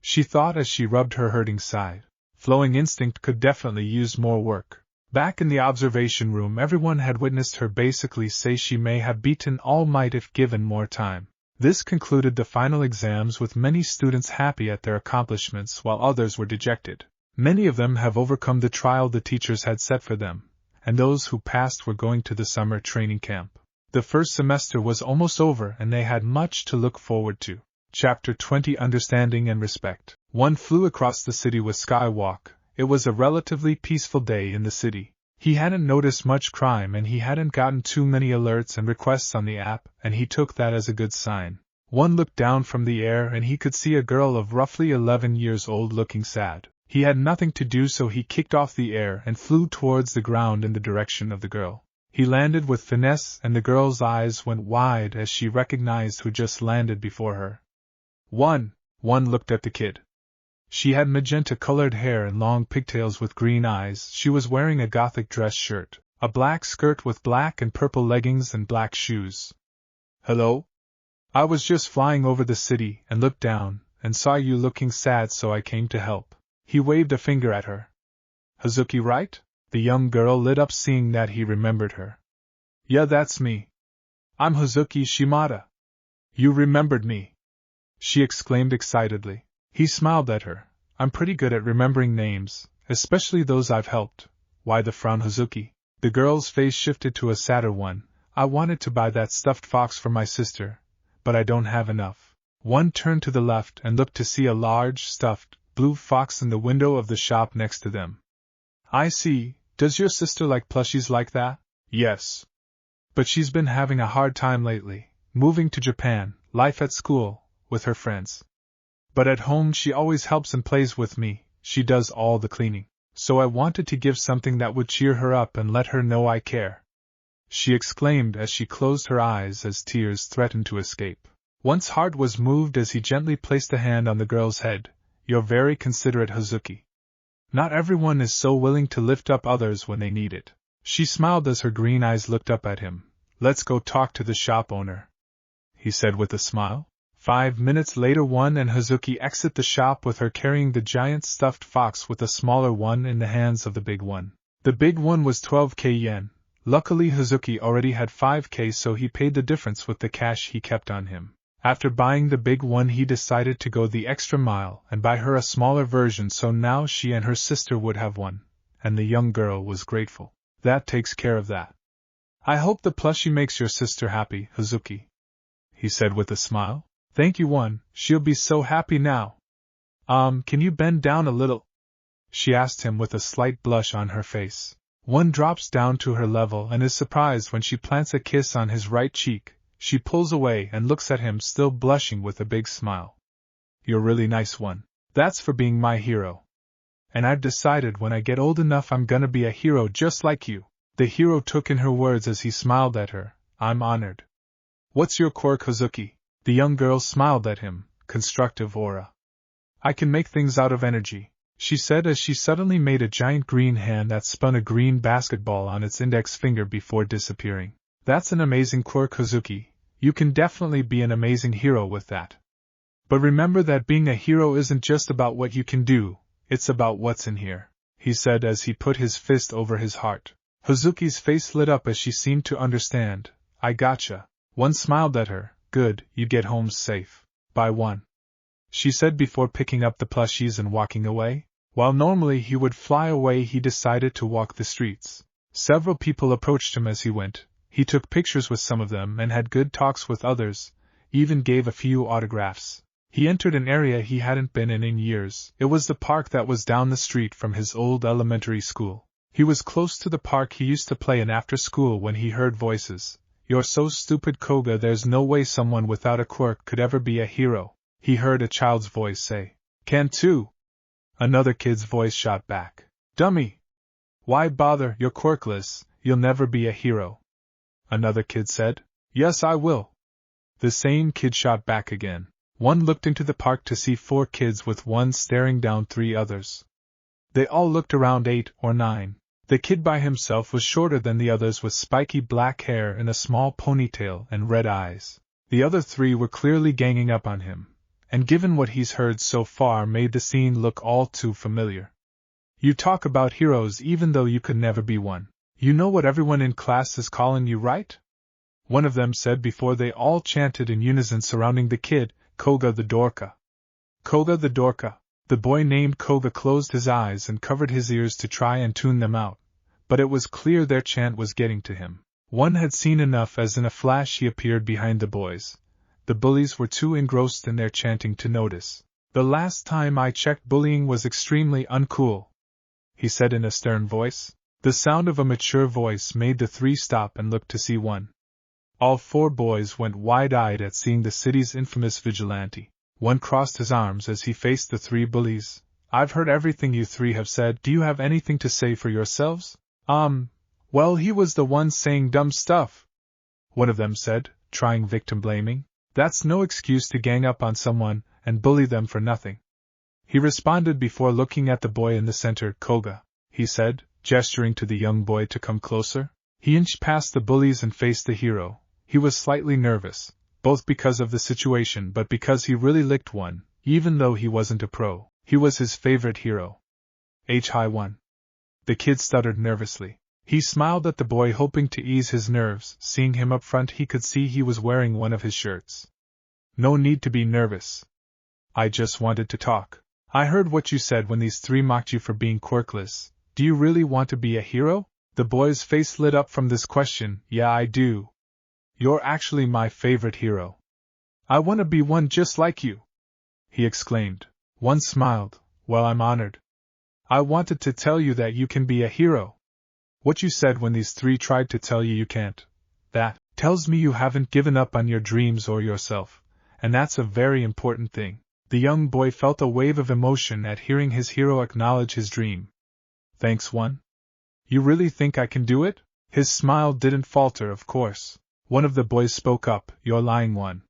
she thought as she rubbed her hurting side. Flowing instinct could definitely use more work. Back in the observation room, everyone had witnessed her basically say she may have beaten All Might if given more time. This concluded the final exams, with many students happy at their accomplishments while others were dejected. Many of them have overcome the trial the teachers had set for them, and those who passed were going to the summer training camp. The first semester was almost over and they had much to look forward to. Chapter 20, Understanding and Respect. One flew across the city with Skywalk. It was a relatively peaceful day in the city. He hadn't noticed much crime and he hadn't gotten too many alerts and requests on the app, and he took that as a good sign. One looked down from the air and he could see a girl of roughly 11 years old looking sad. He had nothing to do, so he kicked off the air and flew towards the ground in the direction of the girl. He landed with finesse and the girl's eyes went wide as she recognized who just landed before her. One looked at the kid. She had magenta-colored hair and long pigtails with green eyes. She was wearing a gothic dress shirt, a black skirt with black and purple leggings and black shoes. Hello? I was just flying over the city and looked down and saw you looking sad, so I came to help. He waved a finger at her. Hazuki, right? The young girl lit up seeing that he remembered her. Yeah, that's me. I'm Hazuki Shimada. You remembered me, she exclaimed excitedly. He smiled at her. I'm pretty good at remembering names, especially those I've helped. Why the frown, Hazuki? The girl's face shifted to a sadder one. I wanted to buy that stuffed fox for my sister, but I don't have enough. One turned to the left and looked to see a large, stuffed, blue fox in the window of the shop next to them. I see. Does your sister like plushies like that? Yes. But she's been having a hard time lately, moving to Japan, life at school, with her friends. But at home she always helps and plays with me. She does all the cleaning. So I wanted to give something that would cheer her up and let her know I care, she exclaimed as she closed her eyes as tears threatened to escape. One's heart was moved as he gently placed a hand on the girl's head. You're very considerate, Hazuki. Not everyone is so willing to lift up others when they need it. She smiled as her green eyes looked up at him. Let's go talk to the shop owner, he said with a smile. 5 minutes later, One and Hazuki exit the shop with her carrying the giant stuffed fox with the smaller one in the hands of the big one. The big one was 12k yen. Luckily Hazuki already had 5k, so he paid the difference with the cash he kept on him. After buying the big one, he decided to go the extra mile and buy her a smaller version, so now she and her sister would have one, and the young girl was grateful. That takes care of that. I hope the plushie makes your sister happy, Hazuki, he said with a smile. Thank you, One. She'll be so happy now. Can you bend down a little? She asked him with a slight blush on her face. One drops down to her level and is surprised when she plants a kiss on his right cheek. She pulls away and looks at him, still blushing, with a big smile. You're really nice, One. That's for being my hero. And I've decided when I get old enough I'm gonna be a hero just like you. The hero took in her words as he smiled at her. I'm honored. What's your quirk, Hazuki? The young girl smiled at him. Constructive aura. I can make things out of energy, she said as she suddenly made a giant green hand that spun a green basketball on its index finger before disappearing. That's an amazing quirk, Hazuki. You can definitely be an amazing hero with that. But remember that being a hero isn't just about what you can do, it's about what's in here, he said as he put his fist over his heart. Hazuki's face lit up as she seemed to understand. I gotcha. One smiled at her. Good, you get home safe. Bye, One, she said before picking up the plushies and walking away. While normally he would fly away, he decided to walk the streets. Several people approached him as he went. He took pictures with some of them and had good talks with others, even gave a few autographs. He entered an area he hadn't been in years. It was the park that was down the street from his old elementary school. He was close to the park he used to play in after school when he heard voices. "You're so stupid, Koga, there's no way someone without a quirk could ever be a hero," he heard a child's voice say. "Can too." Another kid's voice shot back. "Dummy! Why bother, you're quirkless, you'll never be a hero." Another kid said. "Yes, I will." The same kid shot back again. One looked into the park to see 4 kids with one staring down 3 others. They all looked around 8 or 9. The kid by himself was shorter than the others with spiky black hair and a small ponytail and red eyes. The other 3 were clearly ganging up on him, and given what he's heard so far made the scene look all too familiar. "You talk about heroes even though you could never be one. You know what everyone in class is calling you, right?" One of them said before they all chanted in unison surrounding the kid, "Koga the Dorka. Koga the Dorka." The boy named Koga closed his eyes and covered his ears to try and tune them out, but it was clear their chant was getting to him. One had seen enough as in a flash he appeared behind the boys. The bullies were too engrossed in their chanting to notice. "The last time I checked, bullying was extremely uncool," he said in a stern voice. The sound of a mature voice made the 3 stop and look to see one. All 4 boys went wide-eyed at seeing the city's infamous vigilante. One crossed his arms as he faced the 3 bullies. "I've heard everything you 3 have said. Do you have anything to say for yourselves?" Well, he was the one saying dumb stuff," one of them said, trying victim blaming. "That's no excuse to gang up on someone and bully them for nothing," he responded before looking at the boy in the center. "Koga," he said, gesturing to the young boy to come closer. He inched past the bullies and faced the hero. He was slightly nervous, both because of the situation but because he really licked one, even though he wasn't a pro. He was his favorite hero. "MHA. The kid stuttered nervously. He smiled at the boy, hoping to ease his nerves. Seeing him up front, he could see he was wearing one of his shirts. "No need to be nervous. I just wanted to talk. I heard what you said when these 3 mocked you for being quirkless. Do you really want to be a hero?" The boy's face lit up from this question. "Yeah, I do. You're actually my favorite hero. I want to be one just like you," he exclaimed. One smiled. "Well, I'm honored. I wanted to tell you that you can be a hero. What you said when these 3 tried to tell you you can't, that tells me you haven't given up on your dreams or yourself, and that's a very important thing." The young boy felt a wave of emotion at hearing his hero acknowledge his dream. "Thanks, one. You really think I can do it?" His smile didn't falter, of course. One of the boys spoke up. "You're lying, one.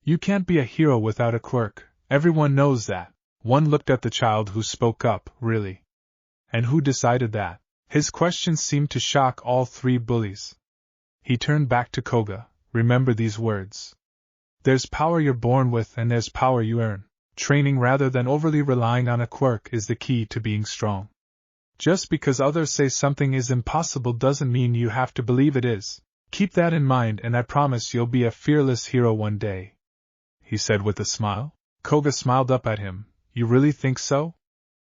You can't be a hero without a quirk. Everyone knows that." One looked at the child who spoke up. "Really? And who decided that?" His question seemed to shock all 3 bullies. He turned back to Koga. "Remember these words. There's power you're born with and there's power you earn. Training rather than overly relying on a quirk is the key to being strong. Just because others say something is impossible doesn't mean you have to believe it is. Keep that in mind and I promise you'll be a fearless hero one day," he said with a smile. Koga smiled up at him. "You really think so?"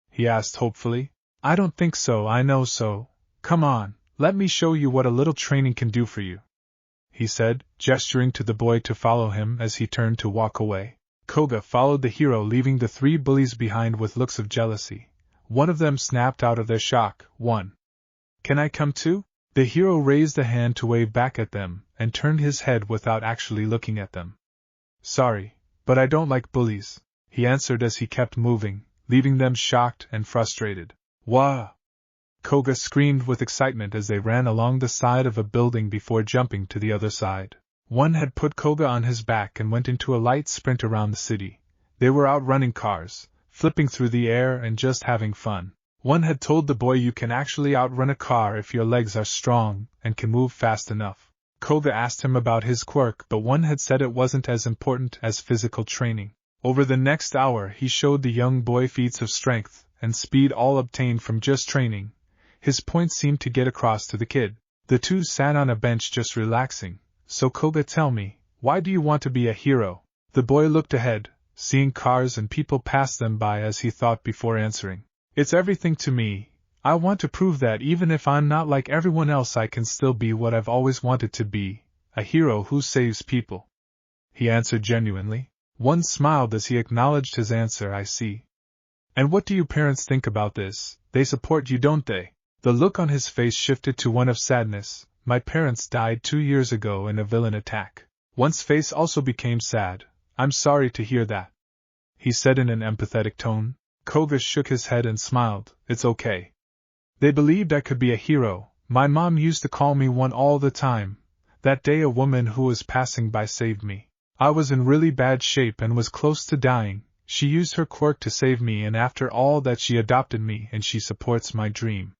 he asked hopefully. "I don't think so, I know so. Come on, let me show you what a little training can do for you," he said, gesturing to the boy to follow him as he turned to walk away. Koga followed the hero, leaving the 3 bullies behind with looks of jealousy. One of them snapped out of their shock. "One. Can I come too?" The hero raised a hand to wave back at them, and turned his head without actually looking at them. "Sorry, but I don't like bullies," he answered as he kept moving, leaving them shocked and frustrated. "Wah!" Koga screamed with excitement as they ran along the side of a building before jumping to the other side. One had put Koga on his back and went into a light sprint around the city. They were outrunning cars, flipping through the air and just having fun. One had told the boy you can actually outrun a car if your legs are strong and can move fast enough. Koga asked him about his quirk, but one had said it wasn't as important as physical training. Over the next hour he showed the young boy feats of strength and speed all obtained from just training. His point seemed to get across to the kid. The 2 sat on a bench just relaxing. "So Koga, tell me, why do you want to be a hero?" The boy looked ahead, seeing cars and people pass them by as he thought before answering. "It's everything to me. I want to prove that even if I'm not like everyone else I can still be what I've always wanted to be, a hero who saves people," he answered genuinely. One smiled as he acknowledged his answer. I see. And what do you parents think about this? They support you, don't they? The look on his face shifted to one of sadness. My parents died 2 years ago in a villain attack. One's face also became sad. I'm sorry to hear that, he said in an empathetic tone. Koga shook his head and smiled. It's okay. They believed I could be a hero. My mom used to call me one all the time. That day a woman who was passing by saved me. I was in really bad shape and was close to dying. She used her quirk to save me, and after all that she adopted me and she supports my dream.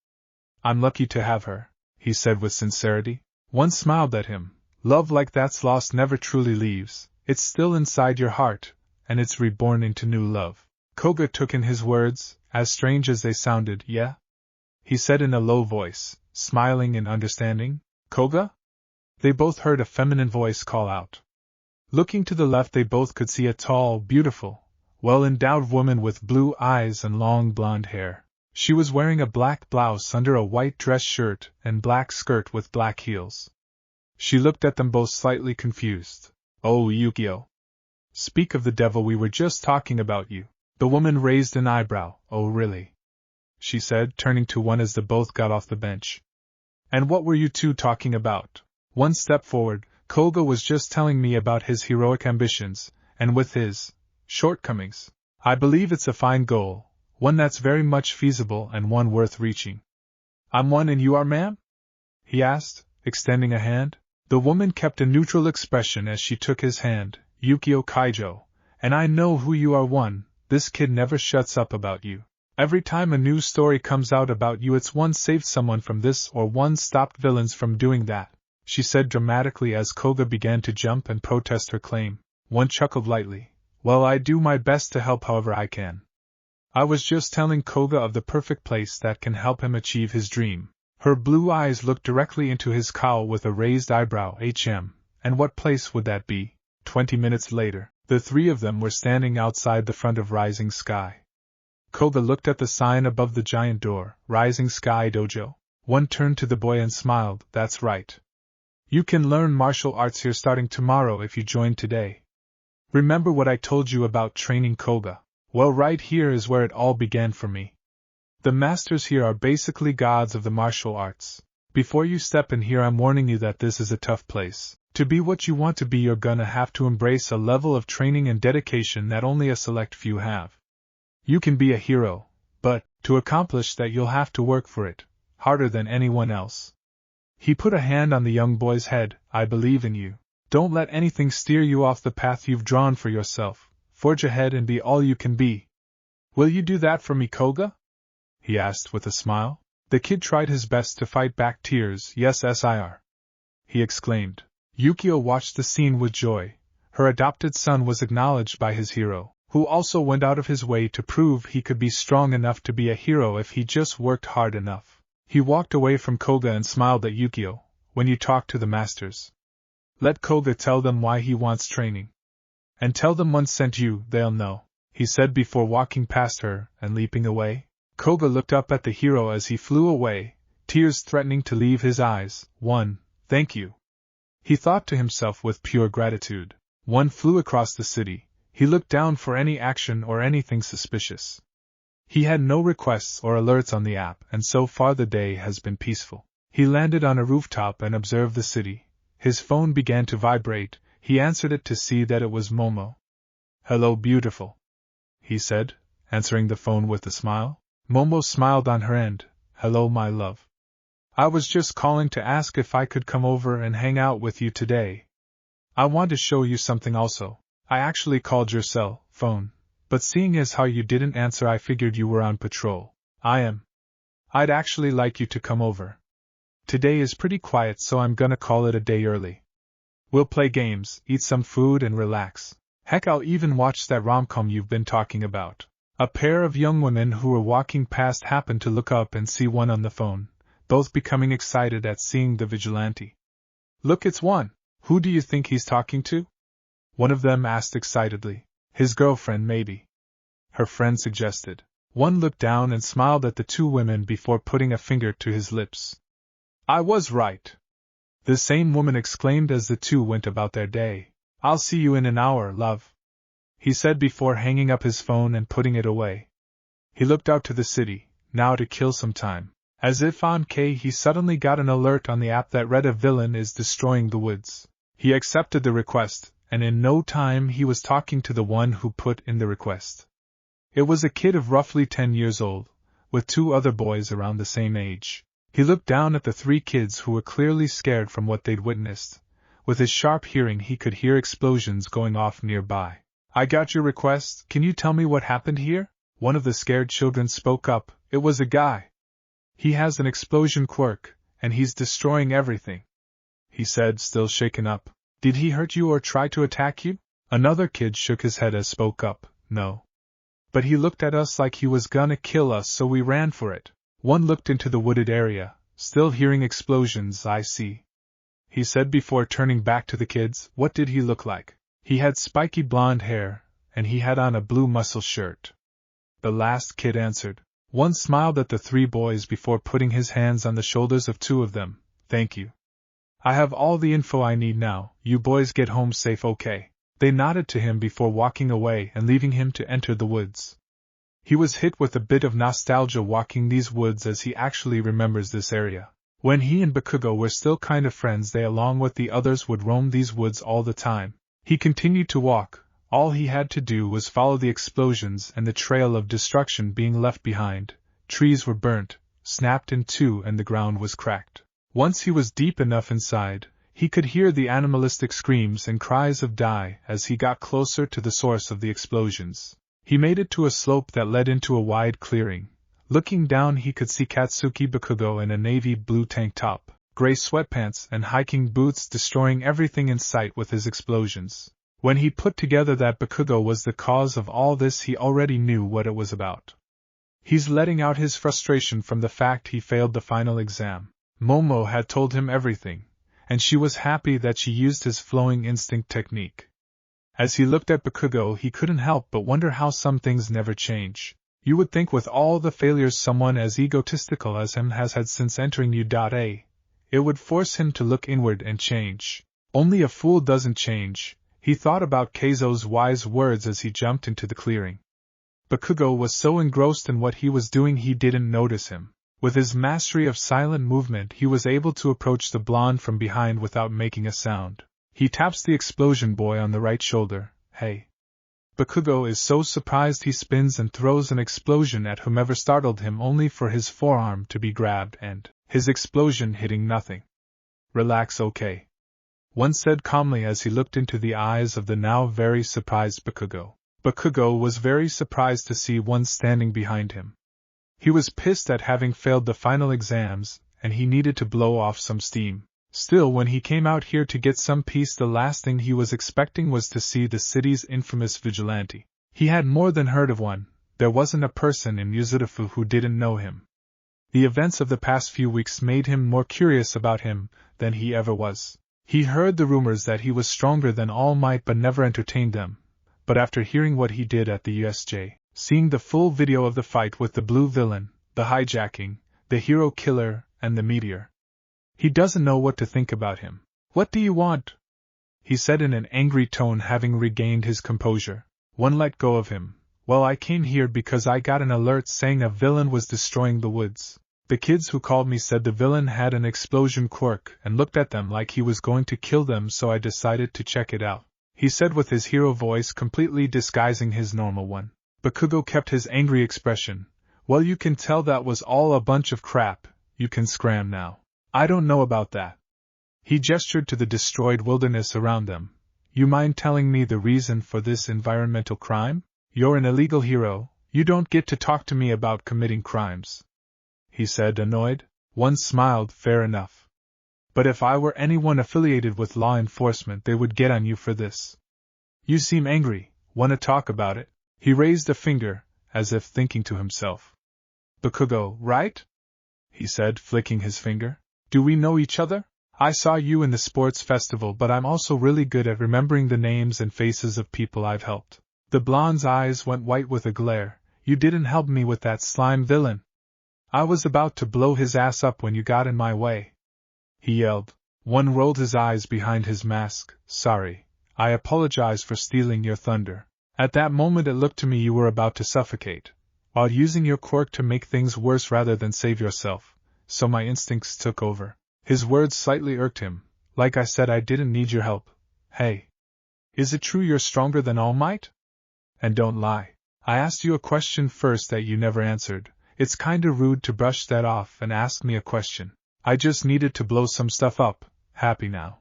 I'm lucky to have her, he said with sincerity. One smiled at him. Love like that's lost never truly leaves. It's still inside your heart, and it's reborn into new love. Koga took in his words, as strange as they sounded. Yeah? He said in a low voice, smiling in understanding. Koga? They both heard a feminine voice call out. Looking to the left, they both could see a tall, beautiful, well-endowed woman with blue eyes and long blonde hair. She was wearing a black blouse under a white dress shirt and black skirt with black heels. She looked at them both slightly confused. Oh, Yukio. Speak of the devil, we were just talking about you. The woman raised an eyebrow. Oh, really? She said, turning to one as the both got off the bench. And what were you two talking about? One stepped forward. Koga was just telling me about his heroic ambitions, and with his shortcomings. I believe it's a fine goal, one that's very much feasible and one worth reaching. I'm one and you are, ma'am? He asked, extending a hand. The woman kept a neutral expression as she took his hand. Yukio Kaijo, and I know who you are. One, this kid never shuts up about you. Every time a new story comes out about you, it's one saved someone from this or one stopped villains from doing that, she said dramatically as Koga began to jump and protest her claim. One chuckled lightly. Well, I do my best to help however I can. I was just telling Koga of the perfect place that can help him achieve his dream. Her blue eyes looked directly into his cowl with a raised eyebrow. And what place would that be? 20 minutes later, the three of them were standing outside the front of Rising Sky. Koga looked at the sign above the giant door, Rising Sky Dojo. One turned to the boy and smiled. That's right. You can learn martial arts here starting tomorrow if you join today. Remember what I told you about training, Koga? Well, right here is where it all began for me. The masters here are basically gods of the martial arts. Before you step in here, I'm warning you that this is a tough place. To be what you want to be, you're gonna have to embrace a level of training and dedication that only a select few have. You can be a hero, but, to accomplish that, you'll have to work for it, harder than anyone else. He put a hand on the young boy's head. I believe in you. Don't let anything steer you off the path you've drawn for yourself. Forge ahead and be all you can be. Will you do that for me, Koga? He asked with a smile. The kid tried his best to fight back tears. Yes, sir. He exclaimed. Yukio watched the scene with joy. Her adopted son was acknowledged by his hero, who also went out of his way to prove he could be strong enough to be a hero if he just worked hard enough. He walked away from Koga and smiled at Yukio. When you talk to the masters, let Koga tell them why he wants training. And tell them one sent you, they'll know, he said before walking past her and leaping away. Koga looked up at the hero as he flew away, tears threatening to leave his eyes. One, thank you, he thought to himself with pure gratitude. One flew across the city. He looked down for any action or anything suspicious. He had no requests or alerts on the app, and so far the day has been peaceful. He landed on a rooftop and observed the city. His phone began to vibrate. He answered it to see that it was Momo. Hello, beautiful, he said, answering the phone with a smile. Momo smiled on her end. Hello, my love. I was just calling to ask if I could come over and hang out with you today. I want to show you something also. I actually called your cell phone, but seeing as how you didn't answer, I figured you were on patrol. I'd actually like you to come over. Today is pretty quiet, so I'm gonna call it a day early. We'll play games, eat some food, and relax. Heck, I'll even watch that rom-com you've been talking about. A pair of young women who were walking past happened to look up and see one on the phone, both becoming excited at seeing the vigilante. Look, it's one. Who do you think he's talking to? One of them asked excitedly. His girlfriend, maybe. Her friend suggested. One looked down and smiled at the two women before putting a finger to his lips. I was right, the same woman exclaimed as the two went about their day. I'll see you in an hour, love. he said before hanging up his phone and putting it away. He looked out to the city, now to kill some time. As if on K, he suddenly got an alert on the app that read a villain is destroying the woods. He accepted the request, and in no time he was talking to the one who put in the request. It was a kid of roughly 10 years old, with 2 other boys around the same age. He looked down at the 3 kids who were clearly scared from what they'd witnessed. With his sharp hearing he could hear explosions going off nearby. "I got your request, can you tell me what happened here?" One of the scared children spoke up. "It was a guy. He has an explosion quirk, and he's destroying everything," he said, still shaken up. "Did he hurt you or try to attack you?" Another kid shook his head as spoke up. "No. But he looked at us like he was gonna kill us, so we ran for it." One looked into the wooded area, still hearing explosions. "I see," he said before turning back to the kids. "What did he look like?" "He had spiky blonde hair, and he had on a blue muscle shirt," the last kid answered. One smiled at the 3 boys before putting his hands on the shoulders of 2 of them. "Thank you. I have all the info I need now. You boys get home safe, okay?" They nodded to him before walking away and leaving him to enter the woods. He was hit with a bit of nostalgia walking these woods as he actually remembers this area. When he and Bakugo were still kind of friends, they along with the others would roam these woods all the time. He continued to walk. All he had to do was follow the explosions and the trail of destruction being left behind. Trees were burnt, snapped in 2, and the ground was cracked. Once he was deep enough inside, he could hear the animalistic screams and cries of die as he got closer to the source of the explosions. He made it to a slope that led into a wide clearing. Looking down he could see Katsuki Bakugo in a navy blue tank top, gray sweatpants and hiking boots destroying everything in sight with his explosions. When he put together that Bakugo was the cause of all this, he already knew what it was about. He's letting out his frustration from the fact he failed the final exam. Momo had told him everything, and she was happy that she used his flowing instinct technique. As he looked at Bakugo, he couldn't help but wonder how some things never change. You would think with all the failures someone as egotistical as him has had since entering U.A, it would force him to look inward and change. Only a fool doesn't change. He thought about Keizo's wise words as he jumped into the clearing. Bakugo was so engrossed in what he was doing he didn't notice him. With his mastery of silent movement he was able to approach the blonde from behind without making a sound. He taps the explosion boy on the right shoulder. "Hey." Bakugo is so surprised he spins and throws an explosion at whomever startled him, only for his forearm to be grabbed and his explosion hitting nothing. "Relax, okay?" One said calmly as he looked into the eyes of the now very surprised Bakugo. Bakugo was very surprised to see one standing behind him. He was pissed at having failed the final exams, and he needed to blow off some steam. Still, when he came out here to get some peace, the last thing he was expecting was to see the city's infamous vigilante. He had more than heard of one. There wasn't a person in Yuzurifu who didn't know him. The events of the past few weeks made him more curious about him than he ever was. He heard the rumors that he was stronger than All Might but never entertained them. But after hearing what he did at the USJ, seeing the full video of the fight with the blue villain, the hijacking, the hero killer, and the meteor, he doesn't know what to think about him. "What do you want?" he said in an angry tone, having regained his composure. One let go of him. "Well, I came here because I got an alert saying a villain was destroying the woods. The kids who called me said the villain had an explosion quirk and looked at them like he was going to kill them, so I decided to check it out," he said with his hero voice completely disguising his normal one. Bakugo kept his angry expression. "Well, you can tell that was all a bunch of crap. You can scram now." "I don't know about that." He gestured to the destroyed wilderness around them. "You mind telling me the reason for this environmental crime? You're an illegal hero. You don't get to talk to me about committing crimes," he said, annoyed. One smiled. "Fair enough. But if I were anyone affiliated with law enforcement, they would get on you for this. You seem angry. Wanna talk about it?" He raised a finger, as if thinking to himself. "Bakugo, right?" he said, flicking his finger. "Do we know each other? I saw you in the sports festival, but I'm also really good at remembering the names and faces of people I've helped." The blonde's eyes went white with a glare. "You didn't help me with that slime villain. I was about to blow his ass up when you got in my way," he yelled. One rolled his eyes behind his mask. "Sorry. I apologize for stealing your thunder." At that moment it looked to me you were about to suffocate, while using your quirk to make things worse rather than save yourself, so my instincts took over. His words slightly irked him. Like I said, I didn't need your help. Hey. Is it true you're stronger than All Might? And don't lie. I asked you a question first that you never answered. It's kinda rude to brush that off and ask me a question. I just needed to blow some stuff up. Happy now.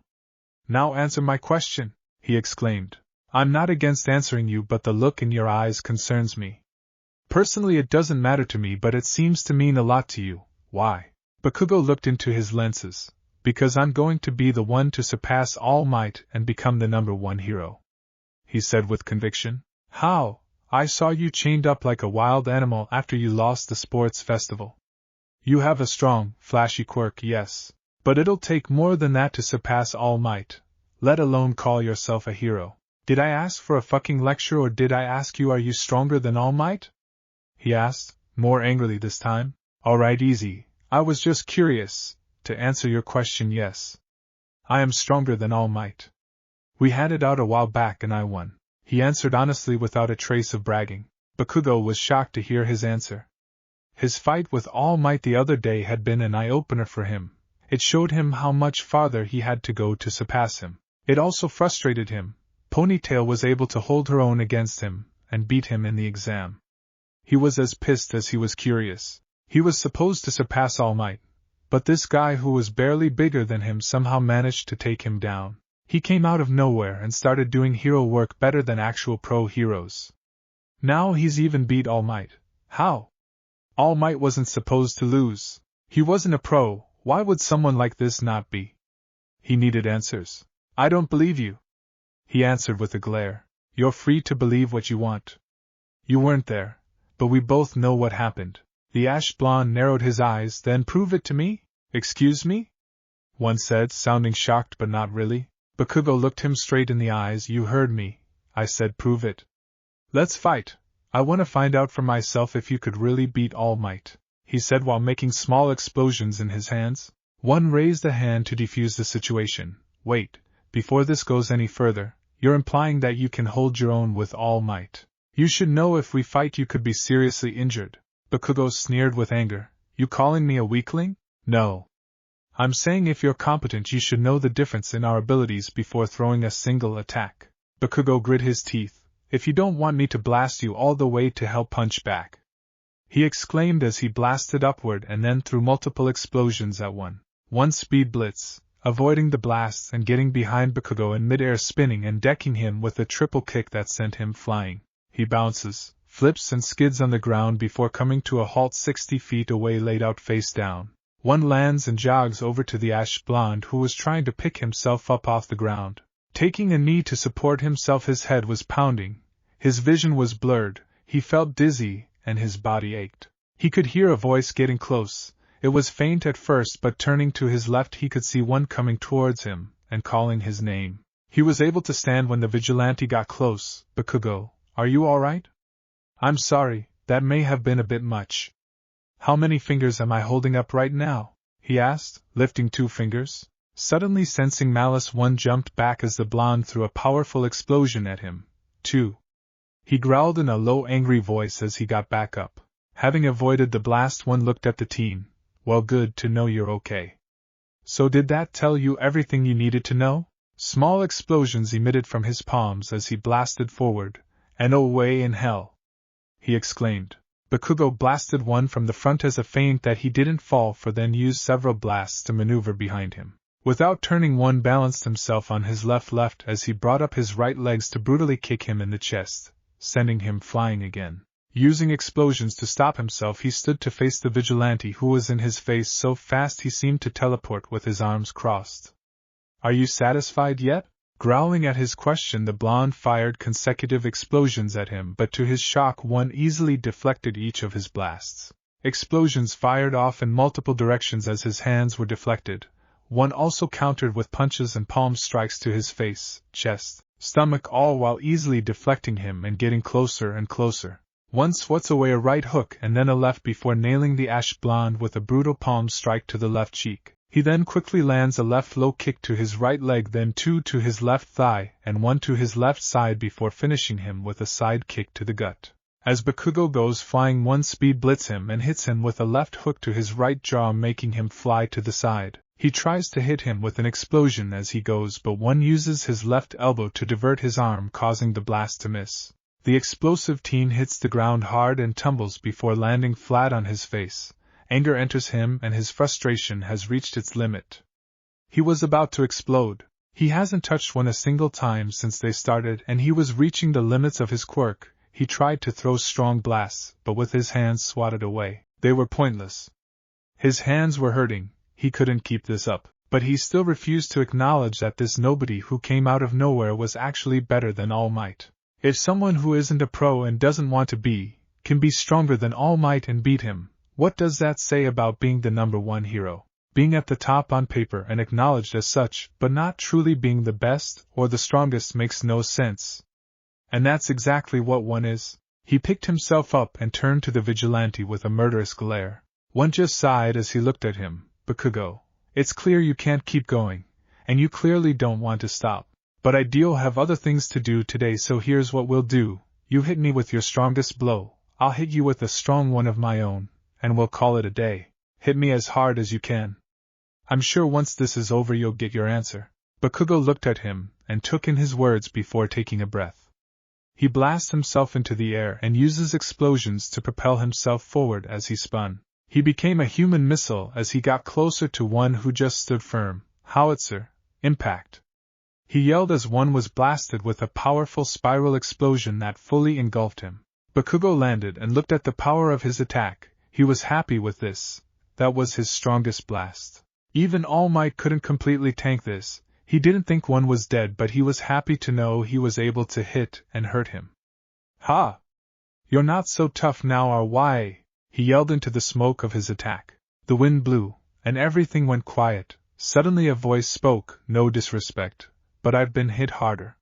Now answer my question, he exclaimed. I'm not against answering you, but the look in your eyes concerns me. Personally, it doesn't matter to me, but it seems to mean a lot to you. Why? Bakugo looked into his lenses. Because I'm going to be the one to surpass All Might and become the #1 hero, he said with conviction. How? I saw you chained up like a wild animal after you lost the sports festival. You have a strong, flashy quirk, yes. But it'll take more than that to surpass All Might, let alone call yourself a hero. Did I ask for a fucking lecture, or did I ask you, are you stronger than All Might? He asked, more angrily this time. Alright, easy. I was just curious. To answer your question, yes. I am stronger than All Might. We had it out a while back and I won. He answered honestly without a trace of bragging. Bakugo was shocked to hear his answer. His fight with All Might the other day had been an eye-opener for him. It showed him how much farther he had to go to surpass him. It also frustrated him. Ponytail was able to hold her own against him, and beat him in the exam. He was as pissed as he was curious. He was supposed to surpass All Might, but this guy who was barely bigger than him somehow managed to take him down. He came out of nowhere and started doing hero work better than actual pro heroes. Now he's even beat All Might. How? All Might wasn't supposed to lose. He wasn't a pro. Why would someone like this not be? He needed answers. I don't believe you, he answered with a glare. You're free to believe what you want. You weren't there, but we both know what happened. The ash blonde narrowed his eyes. Then prove it to me? Excuse me? One said, sounding shocked but not really. Bakugo looked him straight in the eyes. You heard me. I said prove it. Let's fight. I want to find out for myself if you could really beat All Might, he said while making small explosions in his hands. One raised a hand to defuse the situation. Wait, before this goes any further, you're implying that you can hold your own with All Might. You should know if we fight you could be seriously injured. Bakugo sneered with anger. You calling me a weakling? No. I'm saying if you're competent you should know the difference in our abilities before throwing a single attack. Bakugo grit his teeth. If you don't want me to blast you all the way to hell, punch back, he exclaimed as he blasted upward and then threw multiple explosions at one speed blitz, avoiding the blasts and getting behind Bakugo in midair, spinning and decking him with a triple kick that sent him flying. He bounces, flips and skids on the ground before coming to a halt 60 feet away, laid out face down. One lands and jogs over to the ash blonde who was trying to pick himself up off the ground. Taking a knee to support himself, his head was pounding, his vision was blurred, he felt dizzy, and his body ached. He could hear a voice getting close. It was faint at first, but turning to his left he could see one coming towards him, and calling his name. He was able to stand when the vigilante got close. Bakugo, are you alright? I'm sorry, that may have been a bit much. How many fingers am I holding up right now? He asked, lifting 2 fingers. Suddenly sensing malice, one jumped back as the blonde threw a powerful explosion at him. 2. He growled in a low, angry voice as he got back up. Having avoided the blast, one looked at the teen. Well, good to know you're okay. So did that tell you everything you needed to know? Small explosions emitted from his palms as he blasted forward. And oh, way in hell, he exclaimed. Bakugo blasted one from the front as a feint that he didn't fall for, then used several blasts to maneuver behind him. Without turning, one balanced himself on his left as he brought up his right legs to brutally kick him in the chest, sending him flying again. Using explosions to stop himself, he stood to face the vigilante who was in his face so fast he seemed to teleport with his arms crossed. Are you satisfied yet? Growling at his question, the blonde fired consecutive explosions at him, but to his shock one easily deflected each of his blasts. Explosions fired off in multiple directions as his hands were deflected. One also countered with punches and palm strikes to his face, chest, stomach, all while easily deflecting him and getting closer and closer. One swats away a right hook and then a left before nailing the ash blonde with a brutal palm strike to the left cheek. He then quickly lands a left low kick to his right leg, then two to his left thigh, and one to his left side before finishing him with a side kick to the gut. As Bakugo goes flying, one speed blitz him and hits him with a left hook to his right jaw, making him fly to the side. He tries to hit him with an explosion as he goes, but one uses his left elbow to divert his arm, causing the blast to miss. The explosive teen hits the ground hard and tumbles before landing flat on his face. Anger enters him and his frustration has reached its limit. He was about to explode. He hasn't touched one a single time since they started, and he was reaching the limits of his quirk. He tried to throw strong blasts, but with his hands swatted away, they were pointless. His hands were hurting, he couldn't keep this up, but he still refused to acknowledge that this nobody who came out of nowhere was actually better than All Might. If someone who isn't a pro and doesn't want to be, can be stronger than All Might and beat him, what does that say about being the number one hero? Being at the top on paper and acknowledged as such, but not truly being the best or the strongest, makes no sense. And that's exactly what one is. He picked himself up and turned to the vigilante with a murderous glare. One just sighed as he looked at him. Bakugo, it's clear you can't keep going, and you clearly don't want to stop. But I do have other things to do today, so here's what we'll do. You hit me with your strongest blow, I'll hit you with a strong one of my own, and we'll call it a day. Hit me as hard as you can. I'm sure once this is over you'll get your answer. Bakugo looked at him and took in his words before taking a breath. He blasts himself into the air and uses explosions to propel himself forward as he spun. He became a human missile as he got closer to one who just stood firm. Howitzer, impact. He yelled as one was blasted with a powerful spiral explosion that fully engulfed him. Bakugo landed and looked at the power of his attack. He was happy with this. That was his strongest blast. Even All Might couldn't completely tank this. He didn't think one was dead, but he was happy to know he was able to hit and hurt him. Ha! You're not so tough now, or why? He yelled into the smoke of his attack. The wind blew, and everything went quiet. Suddenly a voice spoke, no disrespect, but I've been hit harder.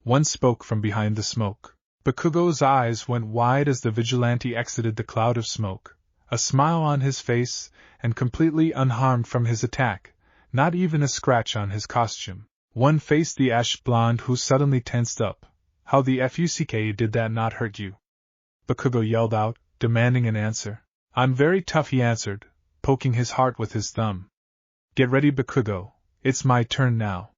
One spoke from behind the smoke. Bakugo's eyes went wide as the vigilante exited the cloud of smoke, a smile on his face, and completely unharmed from his attack, not even a scratch on his costume. One faced the ash blonde, who suddenly tensed up. How the fuck did that not hurt you? Bakugo yelled out, demanding an answer. I'm very tough, he answered, poking his heart with his thumb. Get ready, Bakugo, it's my turn now.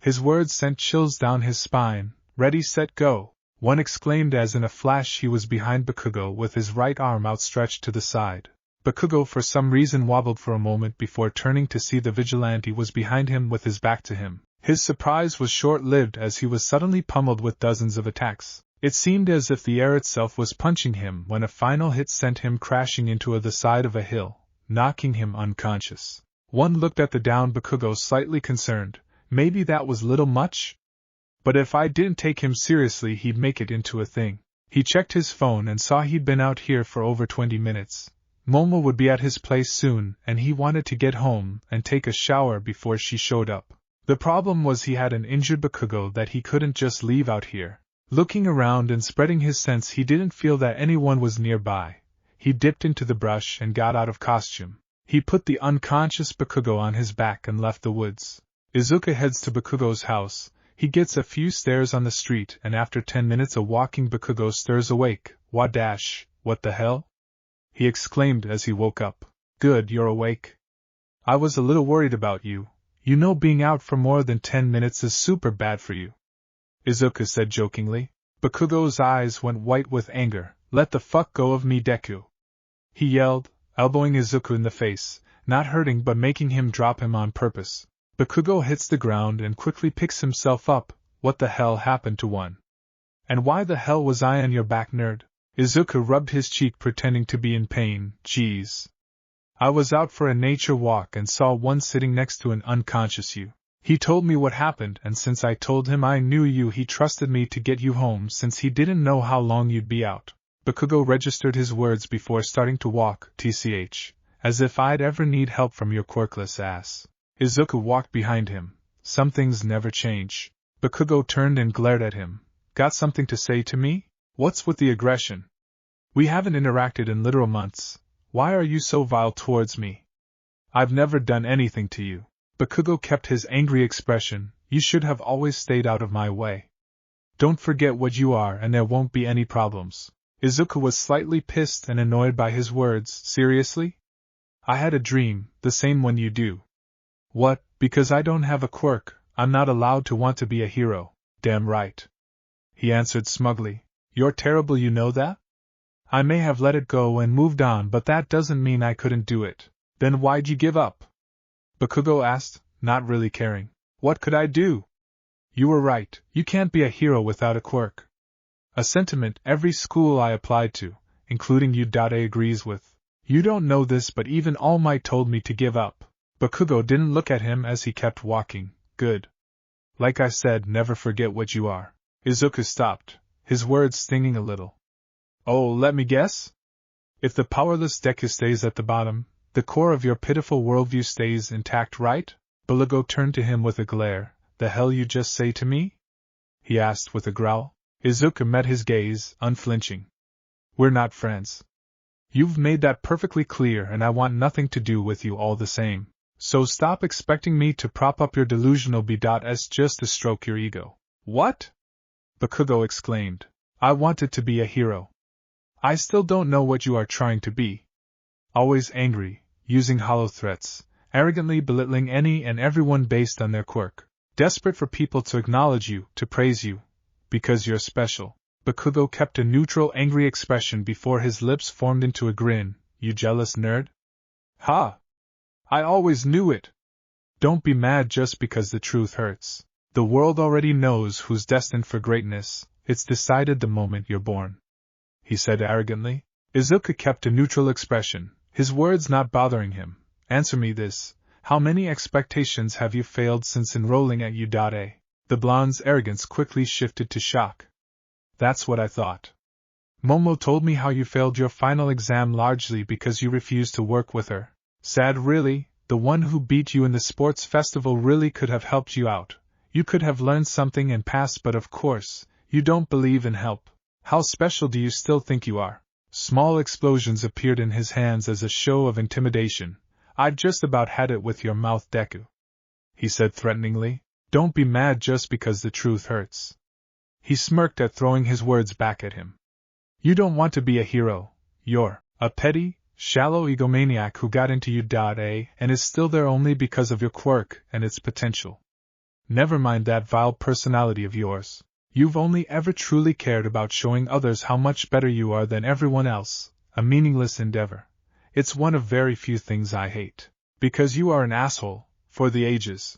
His words sent chills down his spine. Ready, set, go. One exclaimed as in a flash he was behind Bakugo with his right arm outstretched to the side. Bakugo for some reason wobbled for a moment before turning to see the vigilante was behind him with his back to him. His surprise was short-lived as he was suddenly pummeled with dozens of attacks. It seemed as if the air itself was punching him when a final hit sent him crashing into the side of a hill, knocking him unconscious. One looked at the down Bakugo slightly concerned. Maybe that was little much? But if I didn't take him seriously he'd make it into a thing. He checked his phone and saw he'd been out here for over 20 minutes. Momo would be at his place soon, and he wanted to get home and take a shower before she showed up. The problem was he had an injured Bakugo that he couldn't just leave out here. Looking around and spreading his sense, he didn't feel that anyone was nearby. He dipped into the brush and got out of costume. He put the unconscious Bakugo on his back and left the woods. Izuka heads to Bakugo's house. He gets a few stairs on the street, and after 10 minutes a walking Bakugo stirs awake. What the hell? He exclaimed as he woke up. Good, you're awake. I was a little worried about you. You know being out for more than 10 minutes is super bad for you, Izuka said jokingly. Bakugo's eyes went white with anger. Let the fuck go of me, Deku, he yelled, elbowing Izuku in the face, not hurting but making him drop him on purpose. Bakugo hits the ground and quickly picks himself up. What the hell happened to one? And why the hell was I on your back, nerd? Izuku rubbed his cheek pretending to be in pain. Geez. I was out for a nature walk and saw one sitting next to an unconscious you. He told me what happened, and since I told him I knew you, he trusted me to get you home since he didn't know how long you'd be out. Bakugo registered his words before starting to walk. TCH. As if I'd ever need help from your quirkless ass. Izuku walked behind him. Some things never change. Bakugo turned and glared at him. Got something to say to me? What's with the aggression? We haven't interacted in literal months. Why are you so vile towards me? I've never done anything to you. Bakugo kept his angry expression. You should have always stayed out of my way. Don't forget what you are and there won't be any problems. Izuku was slightly pissed and annoyed by his words. Seriously? I had a dream, the same one you do. What, because I don't have a quirk, I'm not allowed to want to be a hero? Damn right. He answered smugly. You're terrible, you know that? I may have let it go and moved on, but that doesn't mean I couldn't do it. Then why'd you give up? Bakugo asked, not really caring. What could I do? You were right, you can't be a hero without a quirk. A sentiment every school I applied to, including U.A, agrees with. You don't know this, but even All Might told me to give up. Bakugo didn't look at him as he kept walking. Good. Like I said, never forget what you are. Izuku stopped, his words stinging a little. Oh, let me guess? If the powerless Deku stays at the bottom, the core of your pitiful worldview stays intact, right? Bakugo turned to him with a glare. The hell you just say to me? He asked with a growl. Izuku met his gaze, unflinching. We're not friends. You've made that perfectly clear and I want nothing to do with you all the same. So stop expecting me to prop up your delusional B.S just to stroke your ego. What? Bakugo exclaimed. I wanted to be a hero. I still don't know what you are trying to be. Always angry, using hollow threats, arrogantly belittling any and everyone based on their quirk. Desperate for people to acknowledge you, to praise you, because you're special. Bakugo kept a neutral, angry expression before his lips formed into a grin. You jealous nerd? Ha! I always knew it! Don't be mad just because the truth hurts. The world already knows who's destined for greatness. It's decided the moment you're born. He said arrogantly. Izuku kept a neutral expression, his words not bothering him. Answer me this. How many expectations have you failed since enrolling at U.A? The blonde's arrogance quickly shifted to shock. That's what I thought. Momo told me how you failed your final exam largely because you refused to work with her. Sad really, the one who beat you in the sports festival really could have helped you out. You could have learned something and passed, but of course, you don't believe in help. How special do you still think you are? Small explosions appeared in his hands as a show of intimidation. I'd just about had it with your mouth, Deku. He said threateningly. Don't be mad just because the truth hurts. He smirked at throwing his words back at him. You don't want to be a hero. You're a petty, shallow egomaniac who got into U.A and is still there only because of your quirk and its potential. Never mind that vile personality of yours. You've only ever truly cared about showing others how much better you are than everyone else, a meaningless endeavor. It's one of very few things I hate. Because you are an asshole, for the ages.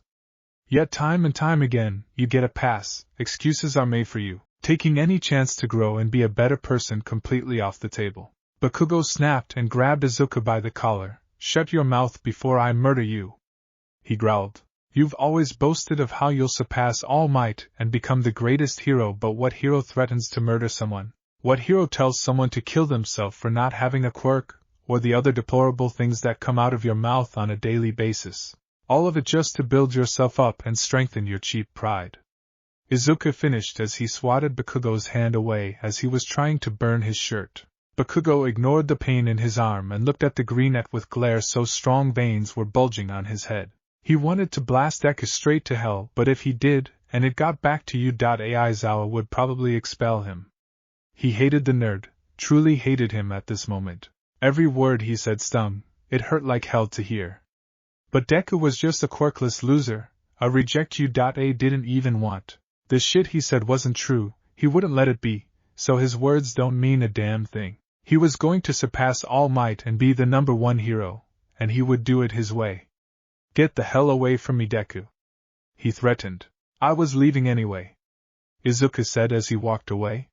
Yet time and time again, you get a pass, excuses are made for you, taking any chance to grow and be a better person completely off the table. Bakugo snapped and grabbed Izuku by the collar. Shut your mouth before I murder you. He growled. You've always boasted of how you'll surpass All Might and become the greatest hero, but what hero threatens to murder someone? What hero tells someone to kill themselves for not having a quirk, or the other deplorable things that come out of your mouth on a daily basis? All of it just to build yourself up and strengthen your cheap pride. Izuku finished as he swatted Bakugo's hand away as he was trying to burn his shirt. Bakugo ignored the pain in his arm and looked at the greenette with glare so strong veins were bulging on his head. He wanted to blast Deku straight to hell, but if he did, and it got back to U.A, Aizawa would probably expel him. He hated the nerd, truly hated him at this moment. Every word he said stung, it hurt like hell to hear. But Deku was just a quirkless loser, a reject U.A didn't even want. The shit he said wasn't true, he wouldn't let it be, so his words don't mean a damn thing. He was going to surpass All Might and be the #1 hero, and he would do it his way. Get the hell away from me, Deku. He threatened. I was leaving anyway, Izuku said as he walked away.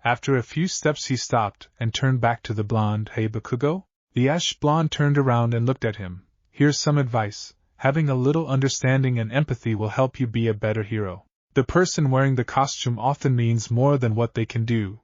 After a few steps he stopped and turned back to the blonde. Hey Bakugo? The ash blonde turned around and looked at him. Here's some advice. Having a little understanding and empathy will help you be a better hero. The person wearing the costume often means more than what they can do,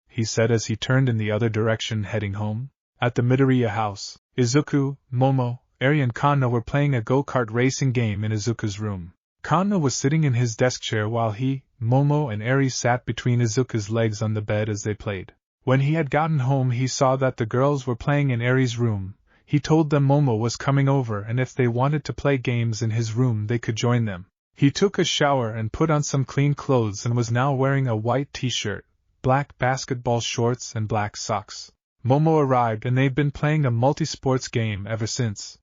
he said as he turned in the other direction heading home. At the Midoriya house, Izuku, Momo, Eri and Kanna were playing a go-kart racing game in Izuku's room. Kanna was sitting in his desk chair while he, Momo and Eri sat between Izuku's legs on the bed as they played. When he had gotten home he saw that the girls were playing in Eri's room. He told them Momo was coming over and if they wanted to play games in his room they could join them. He took a shower and put on some clean clothes and was now wearing a white t-shirt, black basketball shorts and black socks. Momo arrived and they've been playing a multi-sports game ever since.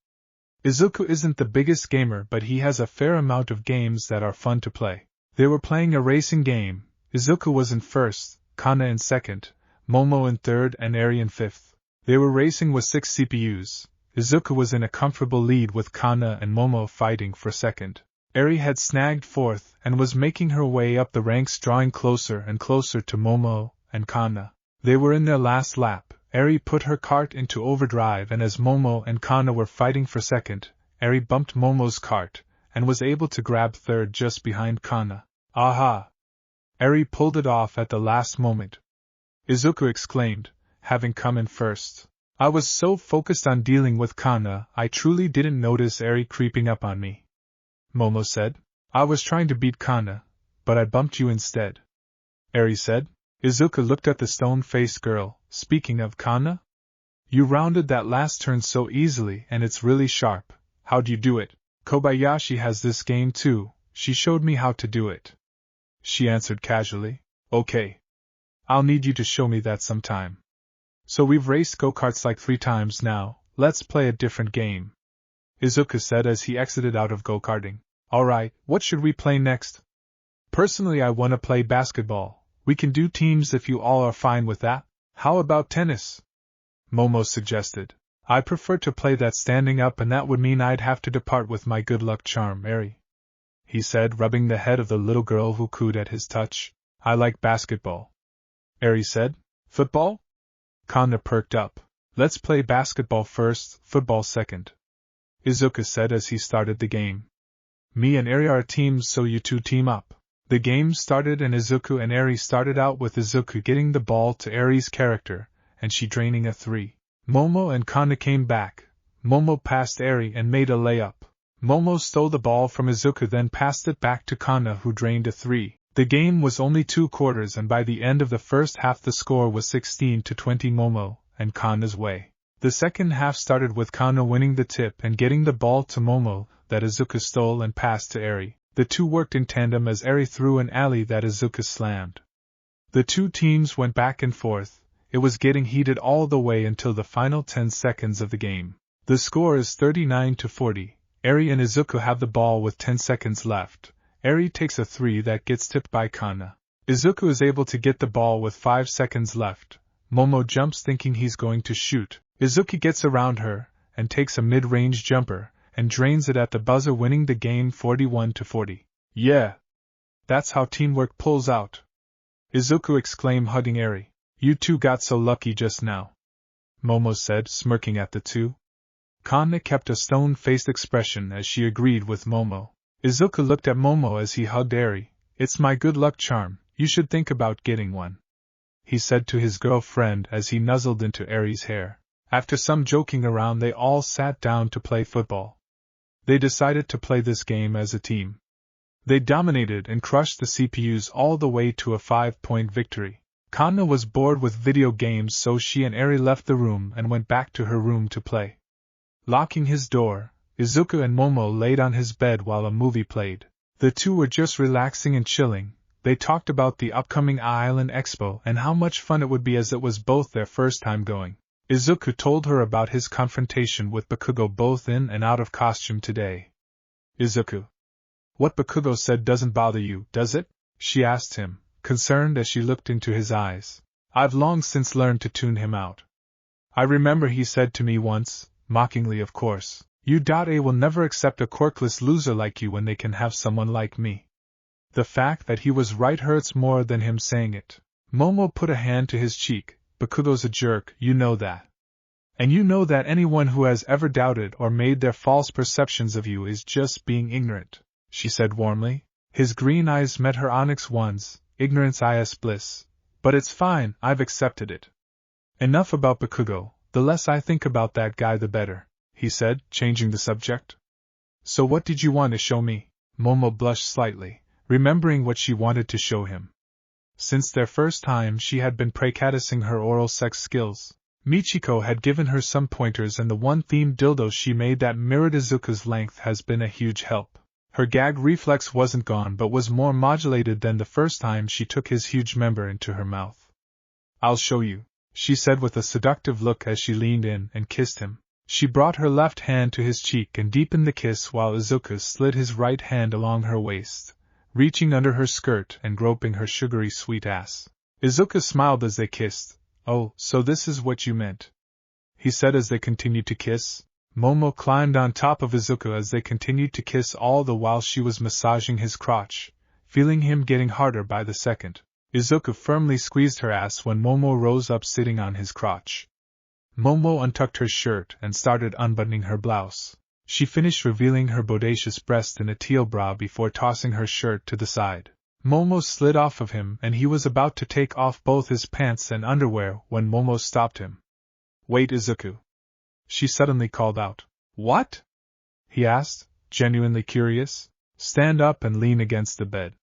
Izuku isn't the biggest gamer but he has a fair amount of games that are fun to play. They were playing a racing game. Izuku was in first, Kana in second, Momo in third and Eri in fifth. They were racing with 6 CPUs. Izuku was in a comfortable lead with Kana and Momo fighting for second. Eri had snagged fourth and was making her way up the ranks, drawing closer and closer to Momo and Kana. They were in their last lap. Eri put her cart into overdrive and as Momo and Kana were fighting for second, Eri bumped Momo's cart and was able to grab third just behind Kana. Aha! Eri pulled it off at the last moment. Izuku exclaimed, having come in first. I was so focused on dealing with Kana, I truly didn't notice Eri creeping up on me. Momo said. I was trying to beat Kana, but I bumped you instead. Eri said. Izuku looked at the stone-faced girl. Speaking of Kana? You rounded that last turn so easily and it's really sharp. How'd you do it? Kobayashi has this game too. She showed me how to do it. She answered casually. Okay. I'll need you to show me that sometime. So we've raced go-karts like 3 times now, let's play a different game. Izuku said as he exited out of go-karting. Alright, what should we play next? Personally I want to play basketball. We can do teams if you all are fine with that. How about tennis? Momo suggested. I prefer to play that standing up and that would mean I'd have to depart with my good luck charm, Eri. He said, rubbing the head of the little girl who cooed at his touch. I like basketball. Eri said. Football? Kana perked up. Let's play basketball first, football second. Izuku said as he started the game. Me and Eri are teams so you two team up. The game started and Izuku and Eri started out with Izuku getting the ball to Eri's character, and she draining a 3. Momo and Kana came back. Momo passed Eri and made a layup. Momo stole the ball from Izuku then passed it back to Kana who drained a 3. The game was only 2 quarters and by the end of the first half the score was 16-20 Momo and Kana's way. The second half started with Kana winning the tip and getting the ball to Momo that Izuku stole and passed to Eri. The two worked in tandem as Eri threw an alley that Izuku slammed. The two teams went back and forth. It was getting heated all the way until the final 10 seconds of the game. The score is 39-40. Eri and Izuku have the ball with 10 seconds left. Eri takes a 3 that gets tipped by Kana. Izuku is able to get the ball with 5 seconds left. Momo jumps thinking he's going to shoot. Izuku gets around her and takes a mid-range jumper and drains it at the buzzer, winning the game 41-40. Yeah! That's how teamwork pulls out. Izuku exclaimed, hugging Eri. You two got so lucky just now. Momo said, smirking at the two. Kana kept a stone-faced expression as she agreed with Momo. Izuku looked at Momo as he hugged Eri. It's my good luck charm, you should think about getting one. He said to his girlfriend as he nuzzled into Eri's hair. After some joking around they all sat down to play football. They decided to play this game as a team. They dominated and crushed the CPUs all the way to a 5-point victory. Kana was bored with video games so she and Eri left the room and went back to her room to play. Locking his door, Izuku and Momo laid on his bed while a movie played. The two were just relaxing and chilling. They talked about the upcoming Island Expo and how much fun it would be as it was both their first time going. Izuku told her about his confrontation with Bakugo both in and out of costume today. Izuku. What Bakugo said doesn't bother you, does it? She asked him, concerned as she looked into his eyes. I've long since learned to tune him out. I remember he said to me once, mockingly of course, You.A will never accept a quirkless loser like you when they can have someone like me. The fact that he was right hurts more than him saying it. Momo put a hand to his cheek. Bakugo's a jerk, you know that. And you know that anyone who has ever doubted or made their false perceptions of you is just being ignorant, she said warmly. His green eyes met her onyx ones. Ignorance is bliss. But it's fine, I've accepted it. Enough about Bakugo, the less I think about that guy the better, he said, changing the subject. So what did you want to show me? Momo blushed slightly, remembering what she wanted to show him. Since their first time she had been practicing her oral sex skills. Michiko had given her some pointers, and the one-themed dildo she made that mirrored Izuku's length has been a huge help. Her gag reflex wasn't gone but was more modulated than the first time she took his huge member into her mouth. "I'll show you," she said with a seductive look as she leaned in and kissed him. She brought her left hand to his cheek and deepened the kiss while Izuku slid his right hand along her waist, reaching under her skirt and groping her sugary sweet ass. Izuku smiled as they kissed. "Oh, so this is what you meant," he said as they continued to kiss. Momo climbed on top of Izuku as they continued to kiss, all the while she was massaging his crotch, feeling him getting harder by the second. Izuku firmly squeezed her ass when Momo rose up sitting on his crotch. Momo untucked her shirt and started unbuttoning her blouse. She finished revealing her bodacious breast in a teal bra before tossing her shirt to the side. Momo slid off of him and he was about to take off both his pants and underwear when Momo stopped him. "Wait, Izuku," she suddenly called out. "What?" he asked, genuinely curious. "Stand up and lean against the bed,"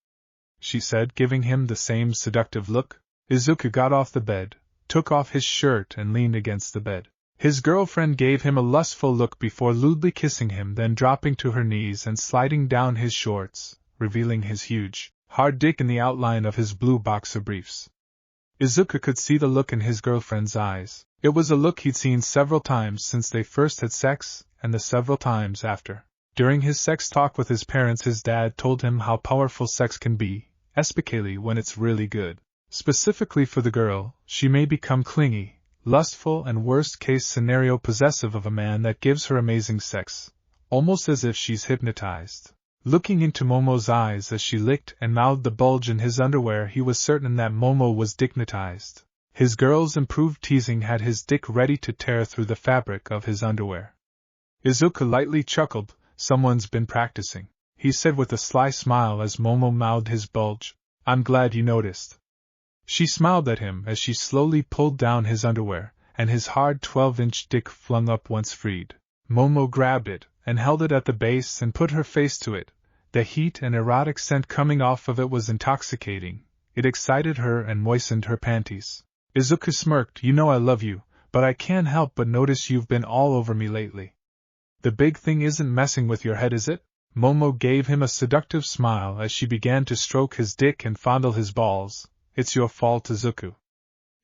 she said, giving him the same seductive look. Izuku got off the bed, took off his shirt and leaned against the bed. His girlfriend gave him a lustful look before lewdly kissing him, then dropping to her knees and sliding down his shorts, revealing his huge, hard dick in the outline of his blue boxer briefs. Izuku could see the look in his girlfriend's eyes. It was a look he'd seen several times since they first had sex, and the several times after. During his sex talk with his parents, his dad told him how powerful sex can be, especially when it's really good. Specifically for the girl, she may become clingy, lustful, and worst-case scenario possessive of a man that gives her amazing sex, almost as if she's hypnotized. Looking into Momo's eyes as she licked and mouthed the bulge in his underwear, he was certain that Momo was dignitized. His girl's improved teasing had his dick ready to tear through the fabric of his underwear. Izuku lightly chuckled. "Someone's been practicing," he said with a sly smile as Momo mouthed his bulge. "I'm glad you noticed." She smiled at him as she slowly pulled down his underwear, and his hard 12-inch dick flung up once freed. Momo grabbed it and held it at the base and put her face to it. The heat and erotic scent coming off of it was intoxicating. It excited her and moistened her panties. Izuku smirked. "You know I love you, but I can't help but notice you've been all over me lately. The big thing isn't messing with your head, is it?" Momo gave him a seductive smile as she began to stroke his dick and fondle his balls. "It's your fault, Izuku.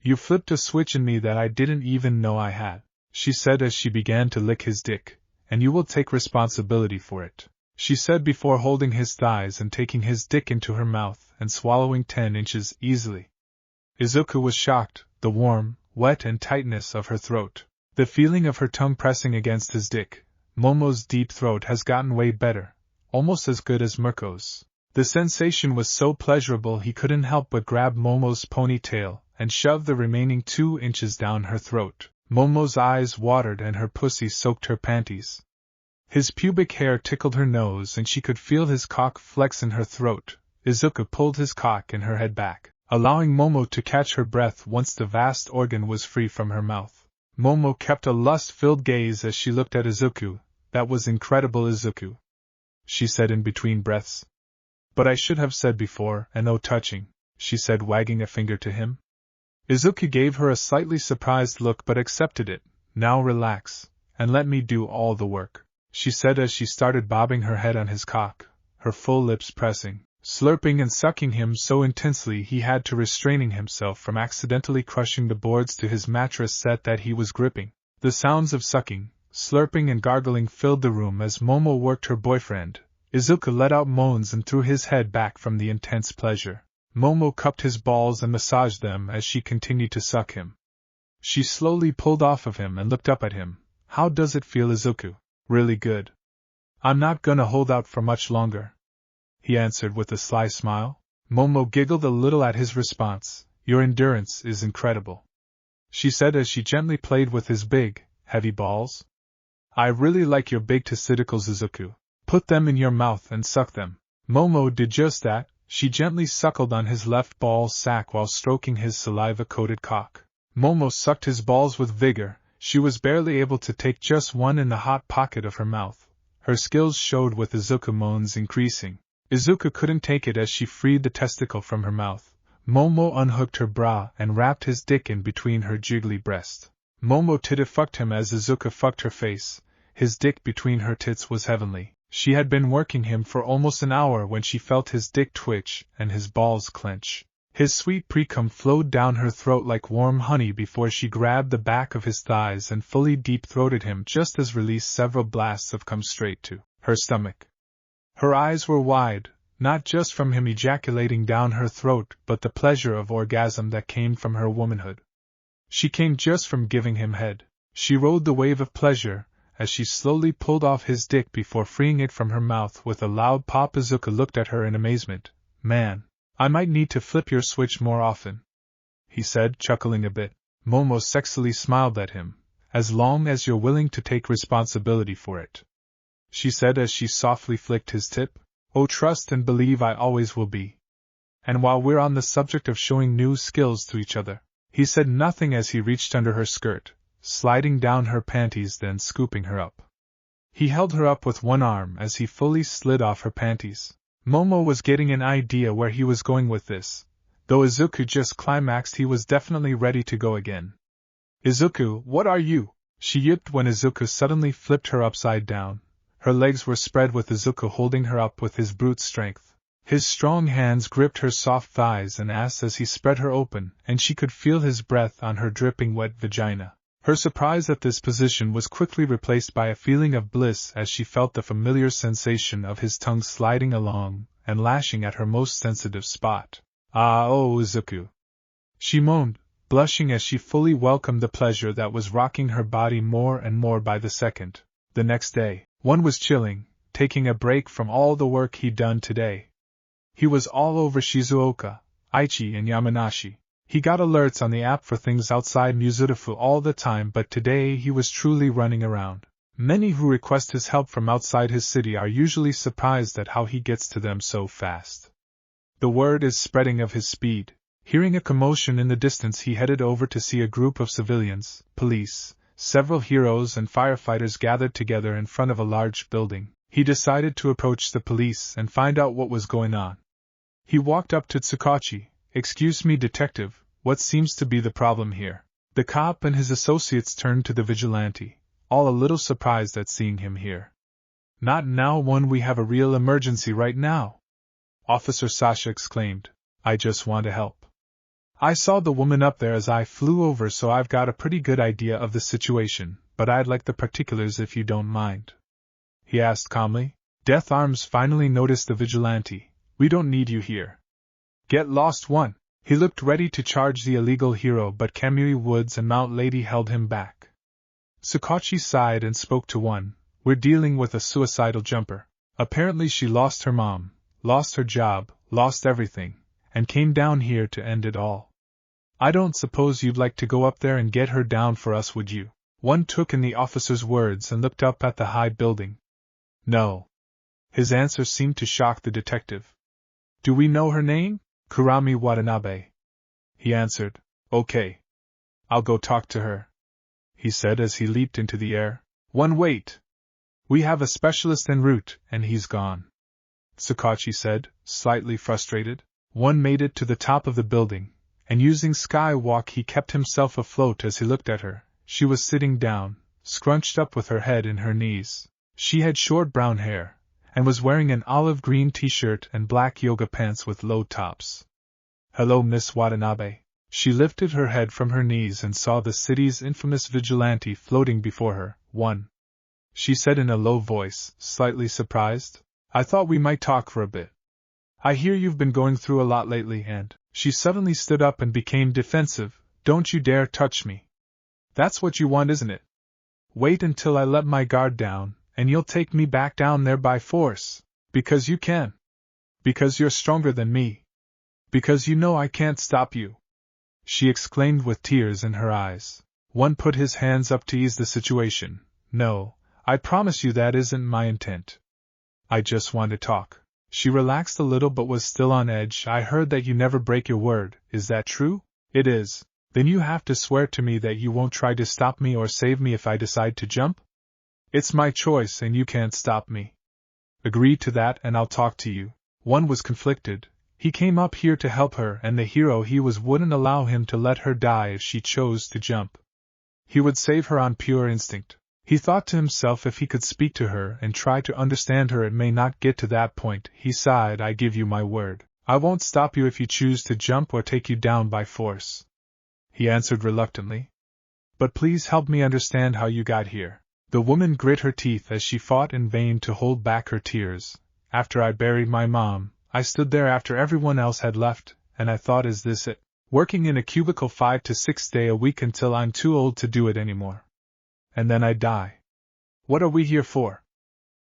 You flipped a switch in me that I didn't even know I had," she said as she began to lick his dick, "and you will take responsibility for it," she said before holding his thighs and taking his dick into her mouth and swallowing 10 inches easily. Izuku was shocked, the warm, wet and tightness of her throat, the feeling of her tongue pressing against his dick. Momo's deep throat has gotten way better, almost as good as Mirko's. The sensation was so pleasurable he couldn't help but grab Momo's ponytail and shove the remaining 2 inches down her throat. Momo's eyes watered and her pussy soaked her panties. His pubic hair tickled her nose and she could feel his cock flex in her throat. Izuku pulled his cock and her head back, allowing Momo to catch her breath once the vast organ was free from her mouth. Momo kept a lust-filled gaze as she looked at Izuku. "That was incredible, Izuku," she said in between breaths. "But I should have said before, and oh touching," she said, wagging a finger to him. Izuku gave her a slightly surprised look but accepted it. "Now relax, and let me do all the work," she said as she started bobbing her head on his cock, her full lips pressing, slurping and sucking him so intensely he had to restraining himself from accidentally crushing the boards to his mattress set that he was gripping. The sounds of sucking, slurping and gargling filled the room as Momo worked her boyfriend. Izuku let out moans and threw his head back from the intense pleasure. Momo cupped his balls and massaged them as she continued to suck him. She slowly pulled off of him and looked up at him. "How does it feel, Izuku?" "Really good. I'm not gonna hold out for much longer," he answered with a sly smile. Momo giggled a little at his response. "Your endurance is incredible," she said as she gently played with his big, heavy balls. "I really like your big testicles, Izuku. Put them in your mouth and suck them." Momo did just that. She gently suckled on his left ball sack while stroking his saliva-coated cock. Momo sucked his balls with vigor. She was barely able to take just one in the hot pocket of her mouth. Her skills showed with Izuku moans increasing. Izuku couldn't take it as she freed the testicle from her mouth. Momo unhooked her bra and wrapped his dick in between her jiggly breast. Momo fucked him as Izuku fucked her face. His dick between her tits was heavenly. She had been working him for almost an hour when she felt his dick twitch and his balls clench. His sweet pre-cum flowed down her throat like warm honey before she grabbed the back of his thighs and fully deep-throated him just as released several blasts of cum straight to her stomach. Her eyes were wide, not just from him ejaculating down her throat but the pleasure of orgasm that came from her womanhood. She came just from giving him head. She rode the wave of pleasure, as she slowly pulled off his dick before freeing it from her mouth with a loud pop. Izuku looked at her in amazement. "Man, I might need to flip your switch more often," he said, chuckling a bit. Momo sexily smiled at him. "As long as you're willing to take responsibility for it," she said as she softly flicked his tip. "Oh, trust and believe I always will be. And while we're on the subject of showing new skills to each other," he said nothing as he reached under her skirt, sliding down her panties then scooping her up. He held her up with one arm as he fully slid off her panties. Momo was getting an idea where he was going with this. Though Izuku just climaxed, he was definitely ready to go again. "Izuku, what are you?" she yipped when Izuku suddenly flipped her upside down. Her legs were spread with Izuku holding her up with his brute strength. His strong hands gripped her soft thighs and ass as he spread her open, and she could feel his breath on her dripping wet vagina. Her surprise at this position was quickly replaced by a feeling of bliss as she felt the familiar sensation of his tongue sliding along and lashing at her most sensitive spot. "Ah, oh, Izuku," she moaned, blushing as she fully welcomed the pleasure that was rocking her body more and more by the second. The next day, one was chilling, taking a break from all the work he'd done today. He was all over Shizuoka, Aichi and Yamanashi. He got alerts on the app for things outside Mizurufu all the time, but today he was truly running around. Many who request his help from outside his city are usually surprised at how he gets to them so fast. The word is spreading of his speed. Hearing a commotion in the distance, he headed over to see a group of civilians, police, several heroes and firefighters gathered together in front of a large building. He decided to approach the police and find out what was going on. He walked up to Tsukachi. "Excuse me, detective, what seems to be the problem here?" The cop and his associates turned to the vigilante, all a little surprised at seeing him here. "Not now, we have a real emergency right now," Officer Sasha exclaimed. "I just want to help. I saw the woman up there as I flew over, so I've got a pretty good idea of the situation, but I'd like the particulars if you don't mind," he asked calmly. Death Arms finally noticed the vigilante. "We don't need you here. Get lost, one." He looked ready to charge the illegal hero, but Kamui Woods and Mount Lady held him back. Tsukachi sighed and spoke to one. "We're dealing with a suicidal jumper. Apparently she lost her mom, lost her job, lost everything, and came down here to end it all. I don't suppose you'd like to go up there and get her down for us, would you?" One took in the officer's words and looked up at the high building. "No." His answer seemed to shock the detective. "Do we know her name?" "Kurami Watanabe," he answered. "Okay. I'll go talk to her," he said as he leaped into the air. "One, wait. We have a specialist en route, and he's gone," Tsukachi said, slightly frustrated. One made it to the top of the building, and using skywalk he kept himself afloat as he looked at her. She was sitting down, scrunched up with her head in her knees. She had short brown hair, and was wearing an olive green t-shirt and black yoga pants with low tops. "Hello, Miss Watanabe." She lifted her head from her knees and saw the city's infamous vigilante floating before her. "One," she said in a low voice, slightly surprised. "I thought we might talk for a bit. I hear you've been going through a lot lately and..." She suddenly stood up and became defensive. "Don't you dare touch me. That's what you want, isn't it? Wait until I let my guard down, and you'll take me back down there by force. Because you can. Because you're stronger than me. Because you know I can't stop you," she exclaimed with tears in her eyes. One put his hands up to ease the situation. "No, I promise you that isn't my intent. I just want to talk." She relaxed a little but was still on edge. "I heard that you never break your word, is that true?" "It is." "Then you have to swear to me that you won't try to stop me or save me if I decide to jump?" "It's my choice and you can't stop me." "Agree to that and I'll talk to you." One was conflicted. He came up here to help her, and the hero he was wouldn't allow him to let her die if she chose to jump. He would save her on pure instinct. He thought to himself if he could speak to her and try to understand her it may not get to that point. He sighed, I give you my word. I won't stop you if you choose to jump or take you down by force. He answered reluctantly. But please help me understand how you got here. The woman grit her teeth as she fought in vain to hold back her tears. After I buried my mom, I stood there after everyone else had left, and I thought, is this it? Working in a cubicle 5 to 6 days a week until I'm too old to do it anymore. And then I die. What are we here for?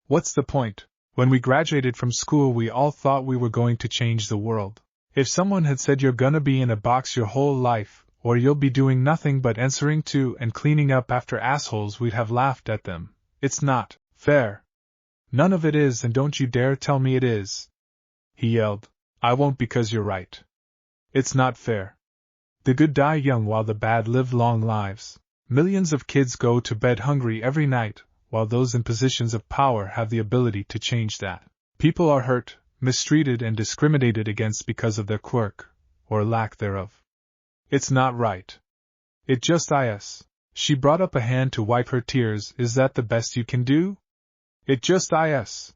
What's the point? When we graduated from school we all thought we were going to change the world. If someone had said you're gonna be in a box your whole life, or you'll be doing nothing but answering to and cleaning up after assholes, we'd have laughed at them. It's not fair. None of it is, and don't you dare tell me it is. He yelled. I won't, because you're right. It's not fair. The good die young while the bad live long lives. Millions of kids go to bed hungry every night, while those in positions of power have the ability to change that. People are hurt, mistreated and discriminated against because of their quirk, or lack thereof. It's not right. It just is. She brought up a hand to wipe her tears. Is that the best you can do? It just is.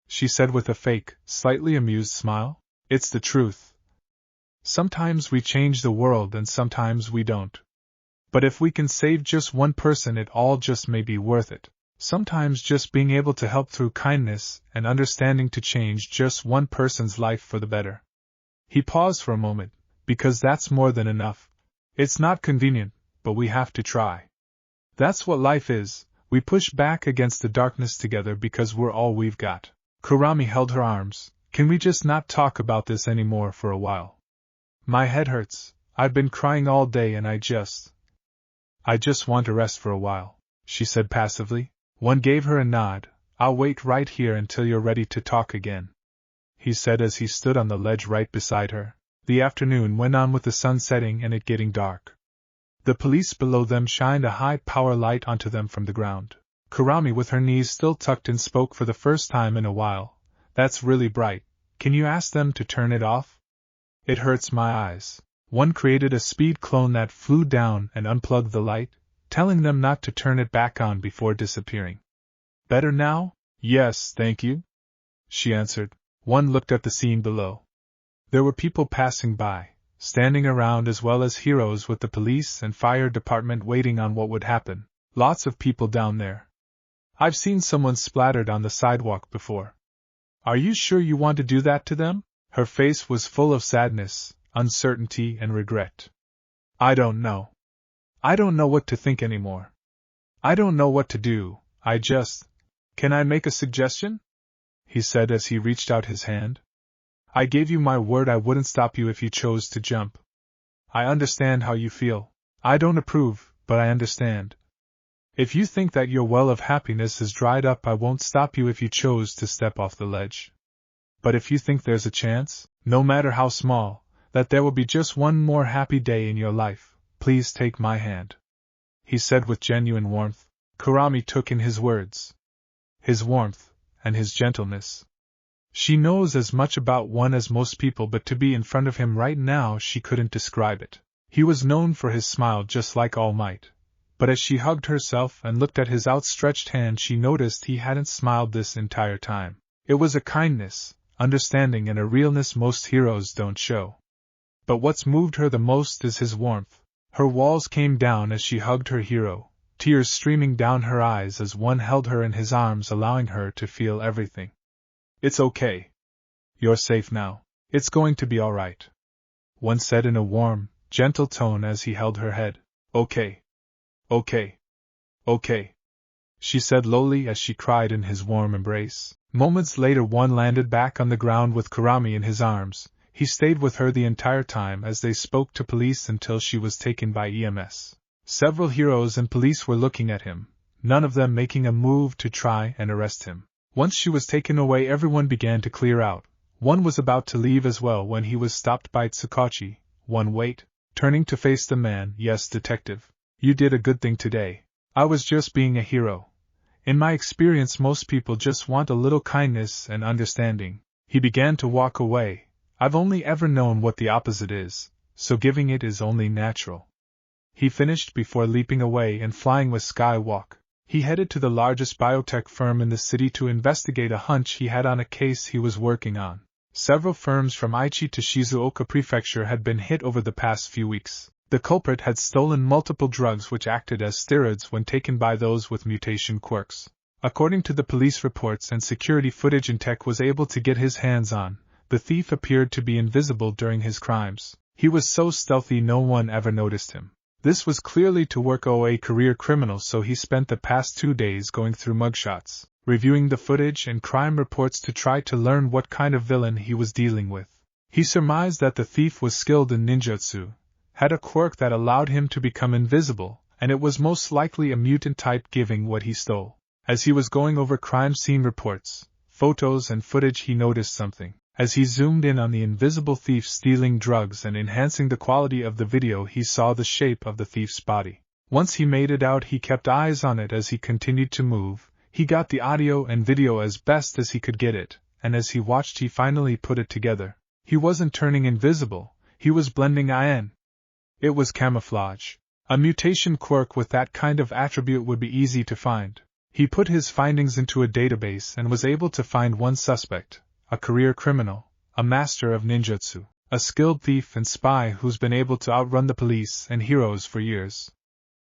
She said with a fake, slightly amused smile. It's the truth. Sometimes we change the world and sometimes we don't. But if we can save just one person, it all just may be worth it. Sometimes just being able to help through kindness and understanding to change just one person's life for the better. He paused for a moment, because that's more than enough. It's not convenient, but we have to try. That's what life is. We push back against the darkness together because we're all we've got. Kurami held her arms. Can we just not talk about this anymore for a while? My head hurts. I've been crying all day and I just want to rest for a while, she said passively. One gave her a nod. I'll wait right here until you're ready to talk again, he said as he stood on the ledge right beside her. The afternoon went on with the sun setting and it getting dark. The police below them shined a high-power light onto them from the ground. Kurami, with her knees still tucked in, spoke for the first time in a while. That's really bright. Can you ask them to turn it off? It hurts my eyes. One created a speed clone that flew down and unplugged the light, telling them not to turn it back on before disappearing. Better now? Yes, thank you, she answered. One looked at the scene below. There were people passing by, standing around, as well as heroes with the police and fire department waiting on what would happen. Lots of people down there. I've seen someone splattered on the sidewalk before. Are you sure you want to do that to them? Her face was full of sadness, uncertainty and regret. I don't know. I don't know what to think anymore. I don't know what to do. Can I make a suggestion? He said as he reached out his hand. I gave you my word I wouldn't stop you if you chose to jump. I understand how you feel. I don't approve, but I understand. If you think that your well of happiness is dried up, I won't stop you if you chose to step off the ledge. But if you think there's a chance, no matter how small, that there will be just one more happy day in your life, please take my hand, he said with genuine warmth. Kurami took in his words. His warmth, and his gentleness. She knows as much about one as most people, but to be in front of him right now she couldn't describe it. He was known for his smile, just like All Might. But as she hugged herself and looked at his outstretched hand, she noticed he hadn't smiled this entire time. It was a kindness, understanding and a realness most heroes don't show. But what's moved her the most is his warmth. Her walls came down as she hugged her hero, tears streaming down her eyes as one held her in his arms, allowing her to feel everything. It's okay. You're safe now. It's going to be all right, one said in a warm, gentle tone as he held her head. Okay. Okay. Okay, she said lowly as she cried in his warm embrace. Moments later one landed back on the ground with Kurami in his arms. He stayed with her the entire time as they spoke to police until she was taken by EMS. Several heroes and police were looking at him, none of them making a move to try and arrest him. Once she was taken away, everyone began to clear out. One was about to leave as well when he was stopped by Tsukachi. One, wait. Turning to face the man. Yes, detective. You did a good thing today. I was just being a hero. In my experience, most people just want a little kindness and understanding. He began to walk away. I've only ever known what the opposite is, so giving it is only natural. he finished before leaping away and flying with Skywalk. He headed to the largest biotech firm in the city to investigate a hunch he had on a case he was working on. Several firms from Aichi to Shizuoka Prefecture had been hit over the past few weeks. The culprit had stolen multiple drugs which acted as steroids when taken by those with mutation quirks. According to the police reports and security footage Tech was able to get his hands on, the thief appeared to be invisible during his crimes. He was so stealthy no one ever noticed him. This was clearly to work a career criminal, so he spent the past 2 days going through mugshots, reviewing the footage and crime reports to try to learn what kind of villain he was dealing with. He surmised that the thief was skilled in ninjutsu, had a quirk that allowed him to become invisible, and it was most likely a mutant type giving what he stole. As he was going over crime scene reports, photos and footage, he noticed something. As he zoomed in on the invisible thief stealing drugs and enhancing the quality of the video, he saw the shape of the thief's body. Once he made it out, he kept eyes on it as he continued to move. He got the audio and video as best as he could get it, and as he watched he finally put it together. He wasn't turning invisible, he was blending in. It was camouflage. A mutation quirk with that kind of attribute would be easy to find. He put his findings into a database and was able to find one suspect, a career criminal, a master of ninjutsu, a skilled thief and spy who's been able to outrun the police and heroes for years.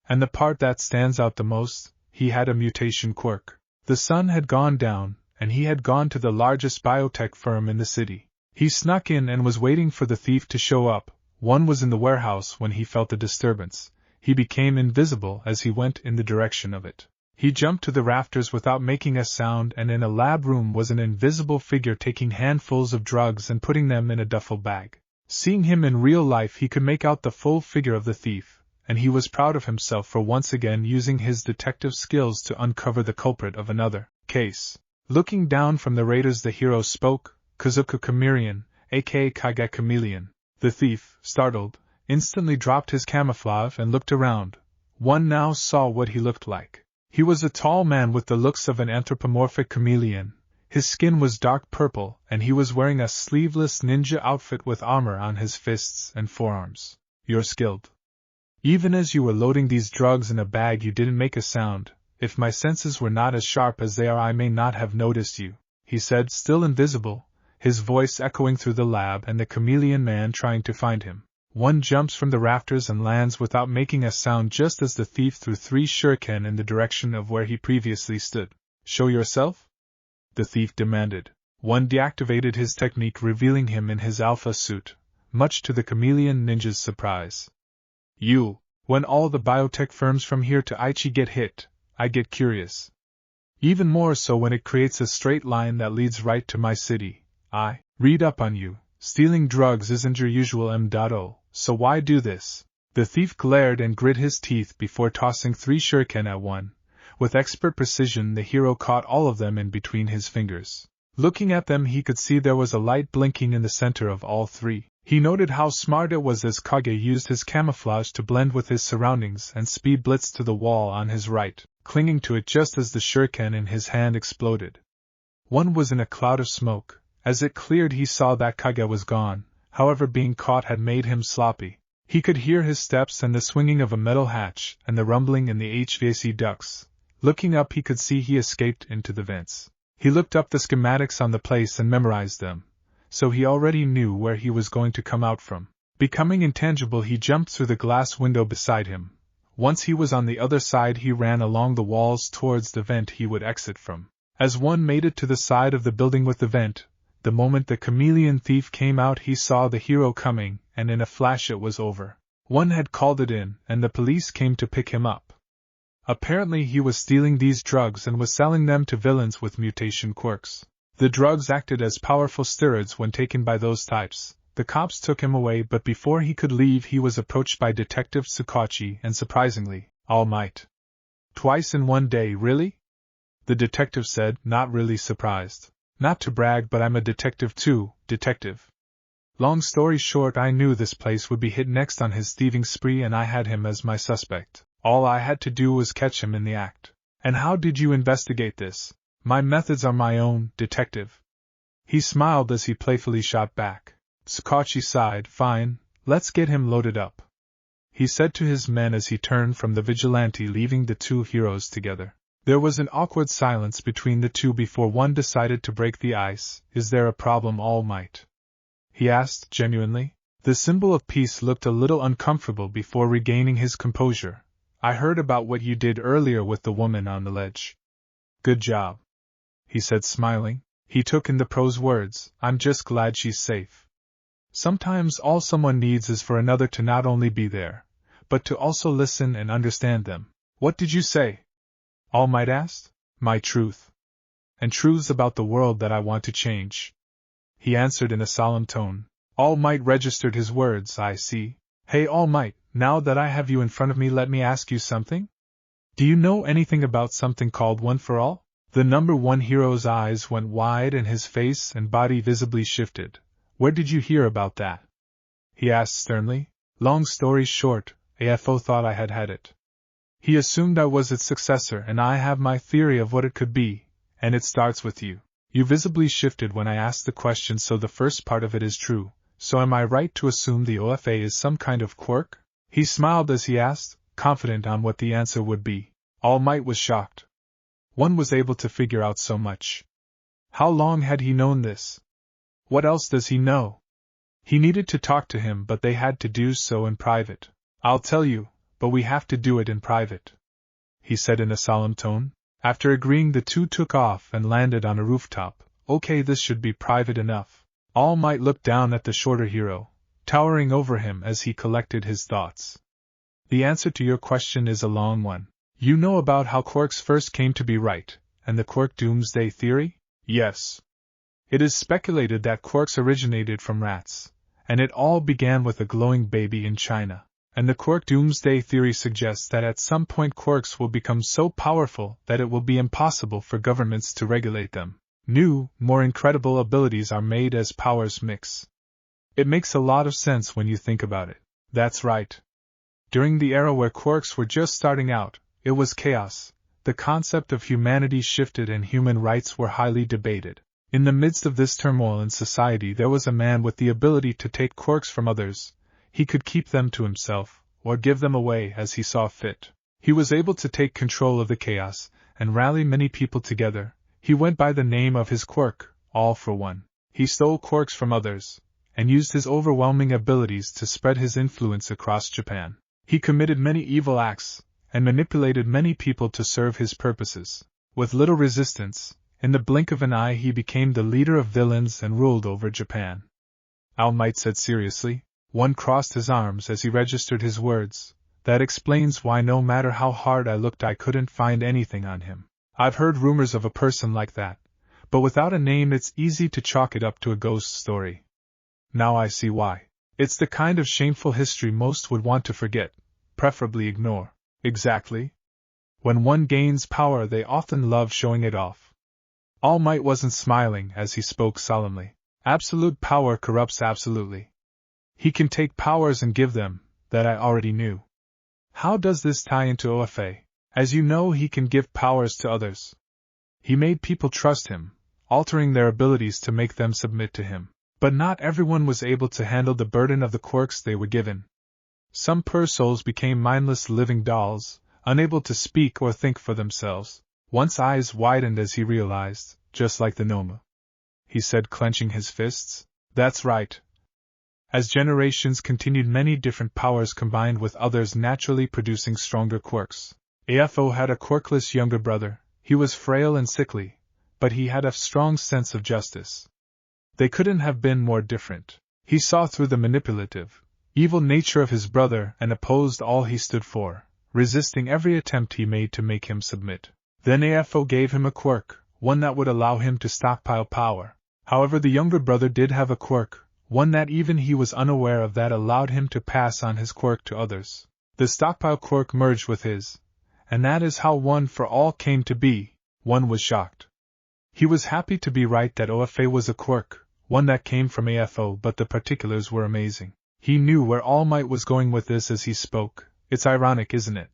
And the part that stands out the most, he had a mutation quirk. The sun had gone down, and he had gone to the largest biotech firm in the city. He snuck in and was waiting for the thief to show up. One was in the warehouse when he felt a disturbance. He became invisible as he went in the direction of it. He jumped to the rafters without making a sound, and in a lab room was an invisible figure taking handfuls of drugs and putting them in a duffel bag. Seeing him in real life, he could make out the full figure of the thief, and he was proud of himself for once again using his detective skills to uncover the culprit of another case. Looking down from the raiders, the hero spoke, Kazuku Chameleon, aka Kage Chameleon. The thief, startled, instantly dropped his camouflage and looked around. One now saw what he looked like. He was a tall man with the looks of an anthropomorphic chameleon. His skin was dark purple, and he was wearing a sleeveless ninja outfit with armor on his fists and forearms. You're skilled. Even as you were loading these drugs in a bag, you didn't make a sound. If my senses were not as sharp as they are, I may not have noticed you, he said, still invisible, his voice echoing through the lab and the chameleon man trying to find him. One jumps from the rafters and lands without making a sound just as the thief threw 3 shuriken in the direction of where he previously stood. Show yourself? The thief demanded. One deactivated his technique, revealing him in his alpha suit, much to the chameleon ninja's surprise. When all the biotech firms from here to Aichi get hit, I get curious. Even more so when it creates a straight line that leads right to my city. I read up on you. Stealing drugs isn't your usual MO, so why do this? The thief glared and grit his teeth before tossing 3 shuriken at one. With expert precision, the hero caught all of them in between his fingers. Looking at them, he could see there was a light blinking in the center of all 3. He noted how smart it was as Kage used his camouflage to blend with his surroundings and speed blitzed to the wall on his right, clinging to it just as the shuriken in his hand exploded. One was in a cloud of smoke. As it cleared, he saw that Kage was gone. However, being caught had made him sloppy. He could hear his steps and the swinging of a metal hatch and the rumbling in the HVAC ducts. Looking up, he could see he escaped into the vents. He looked up the schematics on the place and memorized them, so he already knew where he was going to come out from. Becoming intangible, he jumped through the glass window beside him. Once he was on the other side, he ran along the walls towards the vent he would exit from. As one made it to the side of the building with the vent, the moment the chameleon thief came out, he saw the hero coming, and in a flash it was over. One had called it in, and the police came to pick him up. Apparently he was stealing these drugs and was selling them to villains with mutation quirks. The drugs acted as powerful steroids when taken by those types. The cops took him away, but before he could leave he was approached by Detective Tsukachi and, surprisingly, All Might. Twice in one day, really? The detective said, not really surprised. Not to brag, but I'm a detective too, detective. Long story short, I knew this place would be hit next on his thieving spree and I had him as my suspect. All I had to do was catch him in the act. And how did you investigate this? My methods are my own, detective. He smiled as he playfully shot back. Tsukachi sighed. Fine, let's get him loaded up. he said to his men as he turned from the vigilante, leaving the two heroes together. There was an awkward silence between the two before one decided to break the ice. Is there a problem, All Might? He asked genuinely. The symbol of peace looked a little uncomfortable before regaining his composure. I heard about what you did earlier with the woman on the ledge. Good job, he said, smiling. He took in the prose words. I'm just glad she's safe. Sometimes all someone needs is for another to not only be there, but to also listen and understand them. What did you say? All Might asked. My truth. And truths about the world that I want to change, he answered in a solemn tone. All Might registered his words. I see. Hey All Might, now that I have you in front of me, let me ask you something? Do you know anything about something called One for All? The number one hero's eyes went wide and his face and body visibly shifted. Where did you hear about that? He asked sternly. Long story short, AFO thought I had it. He assumed I was its successor, and I have my theory of what it could be, and it starts with you. You visibly shifted when I asked the question, so the first part of it is true. So am I right to assume the OFA is some kind of quirk? He smiled as he asked, confident on what the answer would be. All Might was shocked. One was able to figure out so much. How long had he known this? What else does he know? He needed to talk to him, but they had to do so in private. I'll tell you, but we have to do it in private, he said in a solemn tone. After agreeing, the two took off and landed on a rooftop. Okay, this should be private enough. All Might looked down at the shorter hero, towering over him as he collected his thoughts. The answer to your question is a long one. You know about how quirks first came to be, right, and the quirk doomsday theory? Yes. It is speculated that quirks originated from rats, and it all began with a glowing baby in China. And the quirk doomsday theory suggests that at some point quirks will become so powerful that it will be impossible for governments to regulate them. New, more incredible abilities are made as powers mix. It makes a lot of sense when you think about it. That's right. During the era where quirks were just starting out, it was chaos. The concept of humanity shifted and human rights were highly debated. In the midst of this turmoil in society, there was a man with the ability to take quirks from others. He could keep them to himself, or give them away as he saw fit. He was able to take control of the chaos, and rally many people together. He went by the name of his quirk, All for One. He stole quirks from others, and used his overwhelming abilities to spread his influence across Japan. He committed many evil acts, and manipulated many people to serve his purposes. With little resistance, in the blink of an eye he became the leader of villains and ruled over Japan. All Might said seriously. One crossed his arms as he registered his words. That explains why no matter how hard I looked I couldn't find anything on him. I've heard rumors of a person like that, but without a name it's easy to chalk it up to a ghost story. Now I see why. It's the kind of shameful history most would want to forget, preferably ignore. Exactly. When one gains power they often love showing it off. All Might wasn't smiling as he spoke solemnly. Absolute power corrupts absolutely. He can take powers and give them, that I already knew. How does this tie into OFA? As you know, he can give powers to others. He made people trust him, altering their abilities to make them submit to him. But not everyone was able to handle the burden of the quirks they were given. Some poor souls became mindless living dolls, unable to speak or think for themselves. One's eyes widened as he realized, just like the Nomu. He said, clenching his fists. That's right. As generations continued, many different powers combined with others, naturally producing stronger quirks. AFO had a quirkless younger brother. He was frail and sickly, but he had a strong sense of justice. They couldn't have been more different. He saw through the manipulative, evil nature of his brother and opposed all he stood for, resisting every attempt he made to make him submit. Then AFO gave him a quirk, one that would allow him to stockpile power. However, the younger brother did have a quirk, one that even he was unaware of, that allowed him to pass on his quirk to others. The stockpile quirk merged with his, and that is how One for All came to be. One was shocked. He was happy to be right that OFA was a quirk, one that came from AFO, but the particulars were amazing. He knew where All Might was going with this as he spoke. It's ironic, isn't it?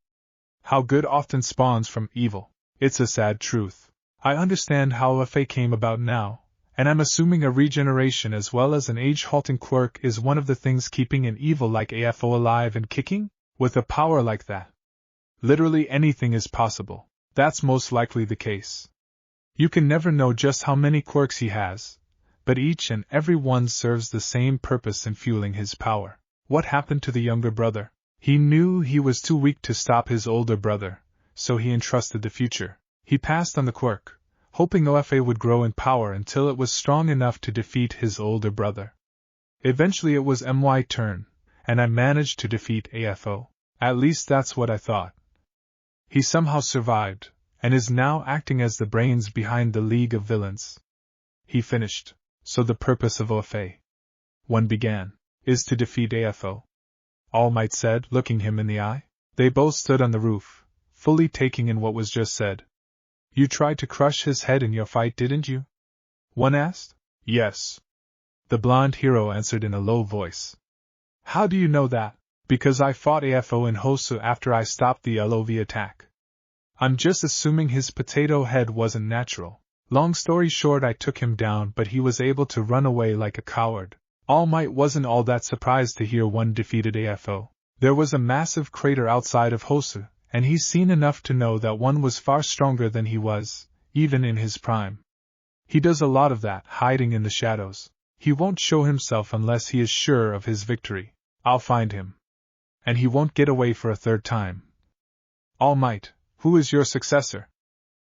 How good often spawns from evil. It's a sad truth. I understand how OFA came about now, and I'm assuming a regeneration as well as an age-halting quirk is one of the things keeping an evil like AFO alive and kicking? With a power like that, literally anything is possible. That's most likely the case. You can never know just how many quirks he has, but each and every one serves the same purpose in fueling his power. What happened to the younger brother? He knew he was too weak to stop his older brother, so he entrusted the future. He passed on the quirk, hoping OFA would grow in power until it was strong enough to defeat his older brother. Eventually it was MY turn, and I managed to defeat AFO. At least that's what I thought. He somehow survived, and is now acting as the brains behind the League of Villains. He finished. So the purpose of OFA, one began, is to defeat AFO. All Might said, looking him in the eye. They both stood on the roof, fully taking in what was just said. You tried to crush his head in your fight, didn't you? One asked. Yes. The blonde hero answered in a low voice. How do you know that? Because I fought AFO in Hosu after I stopped the LOV attack. I'm just assuming his potato head wasn't natural. Long story short, I took him down, but he was able to run away like a coward. All Might wasn't all that surprised to hear one defeated AFO. There was a massive crater outside of Hosu, and he's seen enough to know that one was far stronger than he was, even in his prime. He does a lot of that, hiding in the shadows. He won't show himself unless he is sure of his victory. I'll find him. And he won't get away for a third time. All Might, who is your successor?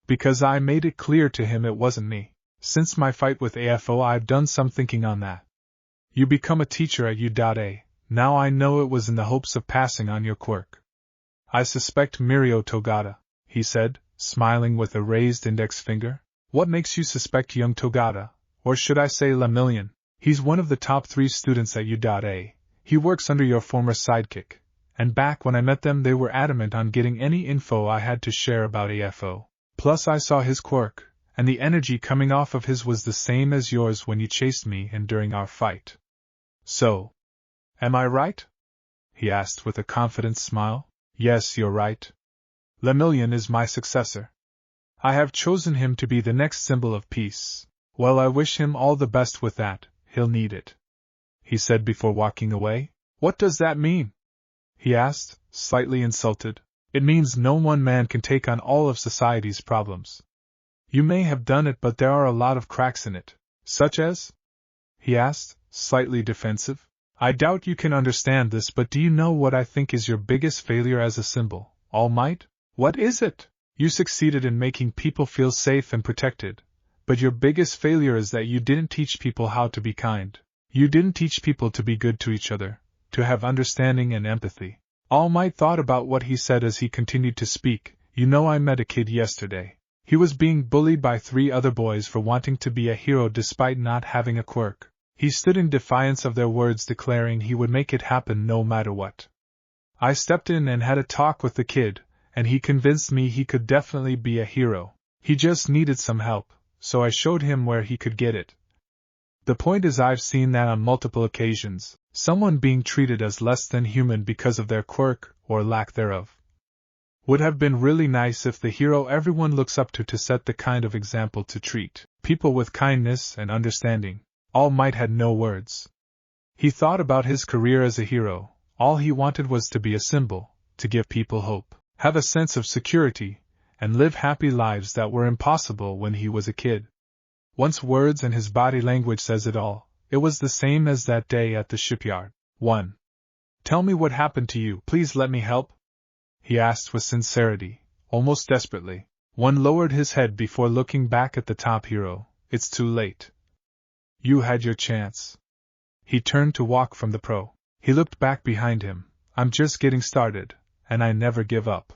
Because I made it clear to him it wasn't me. Since my fight with AFO, I've done some thinking on that. You become a teacher at U.A. Now I know it was in the hopes of passing on your quirk. I suspect Mirio Togata, he said, smiling with a raised index finger. What makes you suspect young Togata, or should I say Lemillion? He's one of the top 3 students at U.A. He works under your former sidekick, and back when I met them they were adamant on getting any info I had to share about AFO. Plus I saw his quirk, and the energy coming off of his was the same as yours when you chased me and during our fight. So, am I right? He asked with a confident smile. Yes, you're right. Lemillion is my successor. I have chosen him to be the next symbol of peace. Well, I wish him all the best with that, he'll need it. He said before walking away. What does that mean? He asked, slightly insulted. It means no one man can take on all of society's problems. You may have done it, but there are a lot of cracks in it. Such as? He asked, slightly defensive. I doubt you can understand this, but do you know what I think is your biggest failure as a symbol, All Might? What is it? You succeeded in making people feel safe and protected, but your biggest failure is that you didn't teach people how to be kind. You didn't teach people to be good to each other, to have understanding and empathy. All Might thought about what he said as he continued to speak. You know, I met a kid yesterday. He was being bullied by 3 other boys for wanting to be a hero despite not having a quirk. He stood in defiance of their words, declaring he would make it happen no matter what. I stepped in and had a talk with the kid, and he convinced me he could definitely be a hero. He just needed some help, so I showed him where he could get it. The point is, I've seen that on multiple occasions, someone being treated as less than human because of their quirk, or lack thereof. Would have been really nice if the hero everyone looks up to set the kind of example to treat people with kindness and understanding. All Might had no words. He thought about his career as a hero. All he wanted was to be a symbol, to give people hope, have a sense of security, and live happy lives that were impossible when he was a kid. Once words and his body language says it all, it was the same as that day at the shipyard. 1. Tell me what happened to you. Please let me help, he asked with sincerity, almost desperately. One lowered his head before looking back at the top hero. It's too late. You had your chance. He turned to walk from the pro. He looked back behind him. I'm just getting started, and I never give up.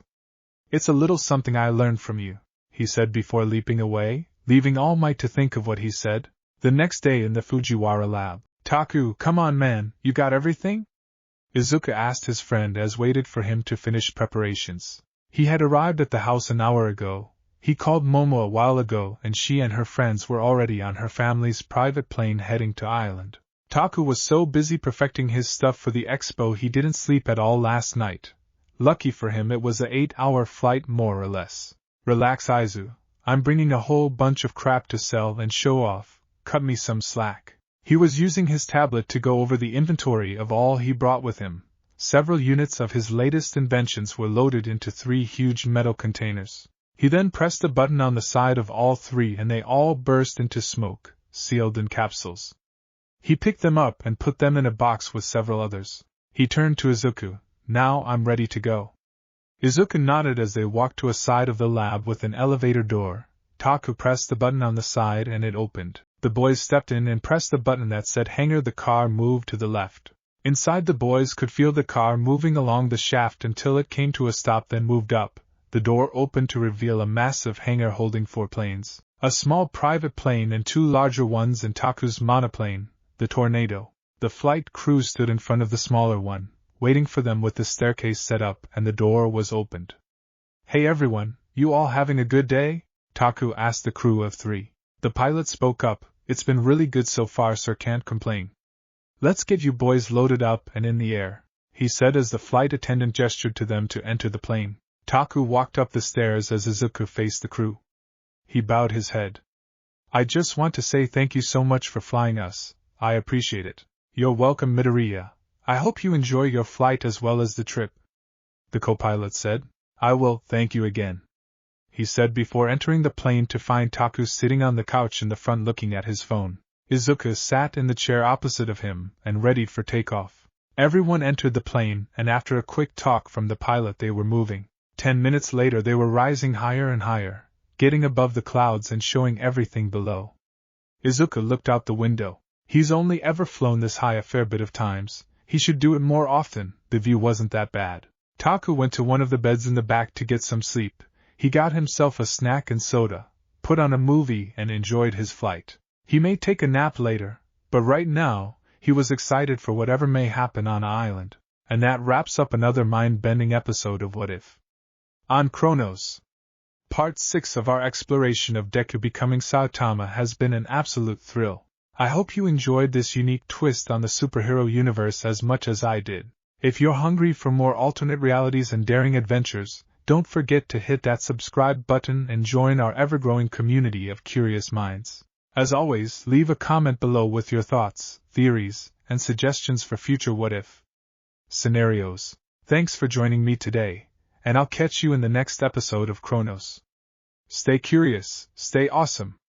It's a little something I learned from you, he said before leaping away, leaving All Might to think of what he said. The next day in the Fujiwara lab. Taku, come on man, you got everything? Izuka asked his friend as waited for him to finish preparations. He had arrived at the house an hour ago. He called Momo a while ago, and she and her friends were already on her family's private plane heading to Ireland. Taku was so busy perfecting his stuff for the expo he didn't sleep at all last night. Lucky for him it was a 8-hour flight more or less. Relax Aizu, I'm bringing a whole bunch of crap to sell and show off, cut me some slack. He was using his tablet to go over the inventory of all he brought with him, Several units of his latest inventions were loaded into 3 huge metal containers. He then pressed a button on the side of all 3 and they all burst into smoke, sealed in capsules. He picked them up and put them in a box with several others. He turned to Izuku. Now I'm ready to go. Izuku nodded as they walked to a side of the lab with an elevator door. Taku pressed the button on the side and it opened. The boys stepped in and pressed the button that said hangar. The car moved to the left. Inside, the boys could feel the car moving along the shaft until it came to a stop, then moved up. The door opened to reveal a massive hangar holding 4 planes. A small private plane and 2 larger ones and Taku's monoplane, the Tornado. The flight crew stood in front of the smaller one, waiting for them with the staircase set up, and the door was opened. Hey everyone, you all having a good day? Taku asked the crew of 3. The pilot spoke up. It's been really good so far, sir, can't complain. Let's get you boys loaded up and in the air, he said as the flight attendant gestured to them to enter the plane. Taku walked up the stairs as Izuku faced the crew. He bowed his head. I just want to say thank you so much for flying us. I appreciate it. You're welcome, Midoriya. I hope you enjoy your flight as well as the trip. The co-pilot said. I will, thank you again, he said before entering the plane to find Taku sitting on the couch in the front looking at his phone. Izuku sat in the chair opposite of him and readied for takeoff. Everyone entered the plane, and after a quick talk from the pilot they were moving. 10 minutes later they were rising higher and higher, getting above the clouds and showing everything below. Izuku looked out the window. He's only ever flown this high a fair bit of times. He should do it more often. The view wasn't that bad. Taku went to one of the beds in the back to get some sleep. He got himself a snack and soda, put on a movie and enjoyed his flight. He may take a nap later, but right now, he was excited for whatever may happen on the island. And that wraps up another mind-bending episode of What If? On Chronos. Part 6 of our exploration of Deku becoming Saitama has been an absolute thrill. I hope you enjoyed this unique twist on the superhero universe as much as I did. If you're hungry for more alternate realities and daring adventures, don't forget to hit that subscribe button and join our ever-growing community of curious minds. As always, leave a comment below with your thoughts, theories, and suggestions for future What If scenarios. Thanks for joining me today, and I'll catch you in the next episode of Chronos. Stay curious, stay awesome.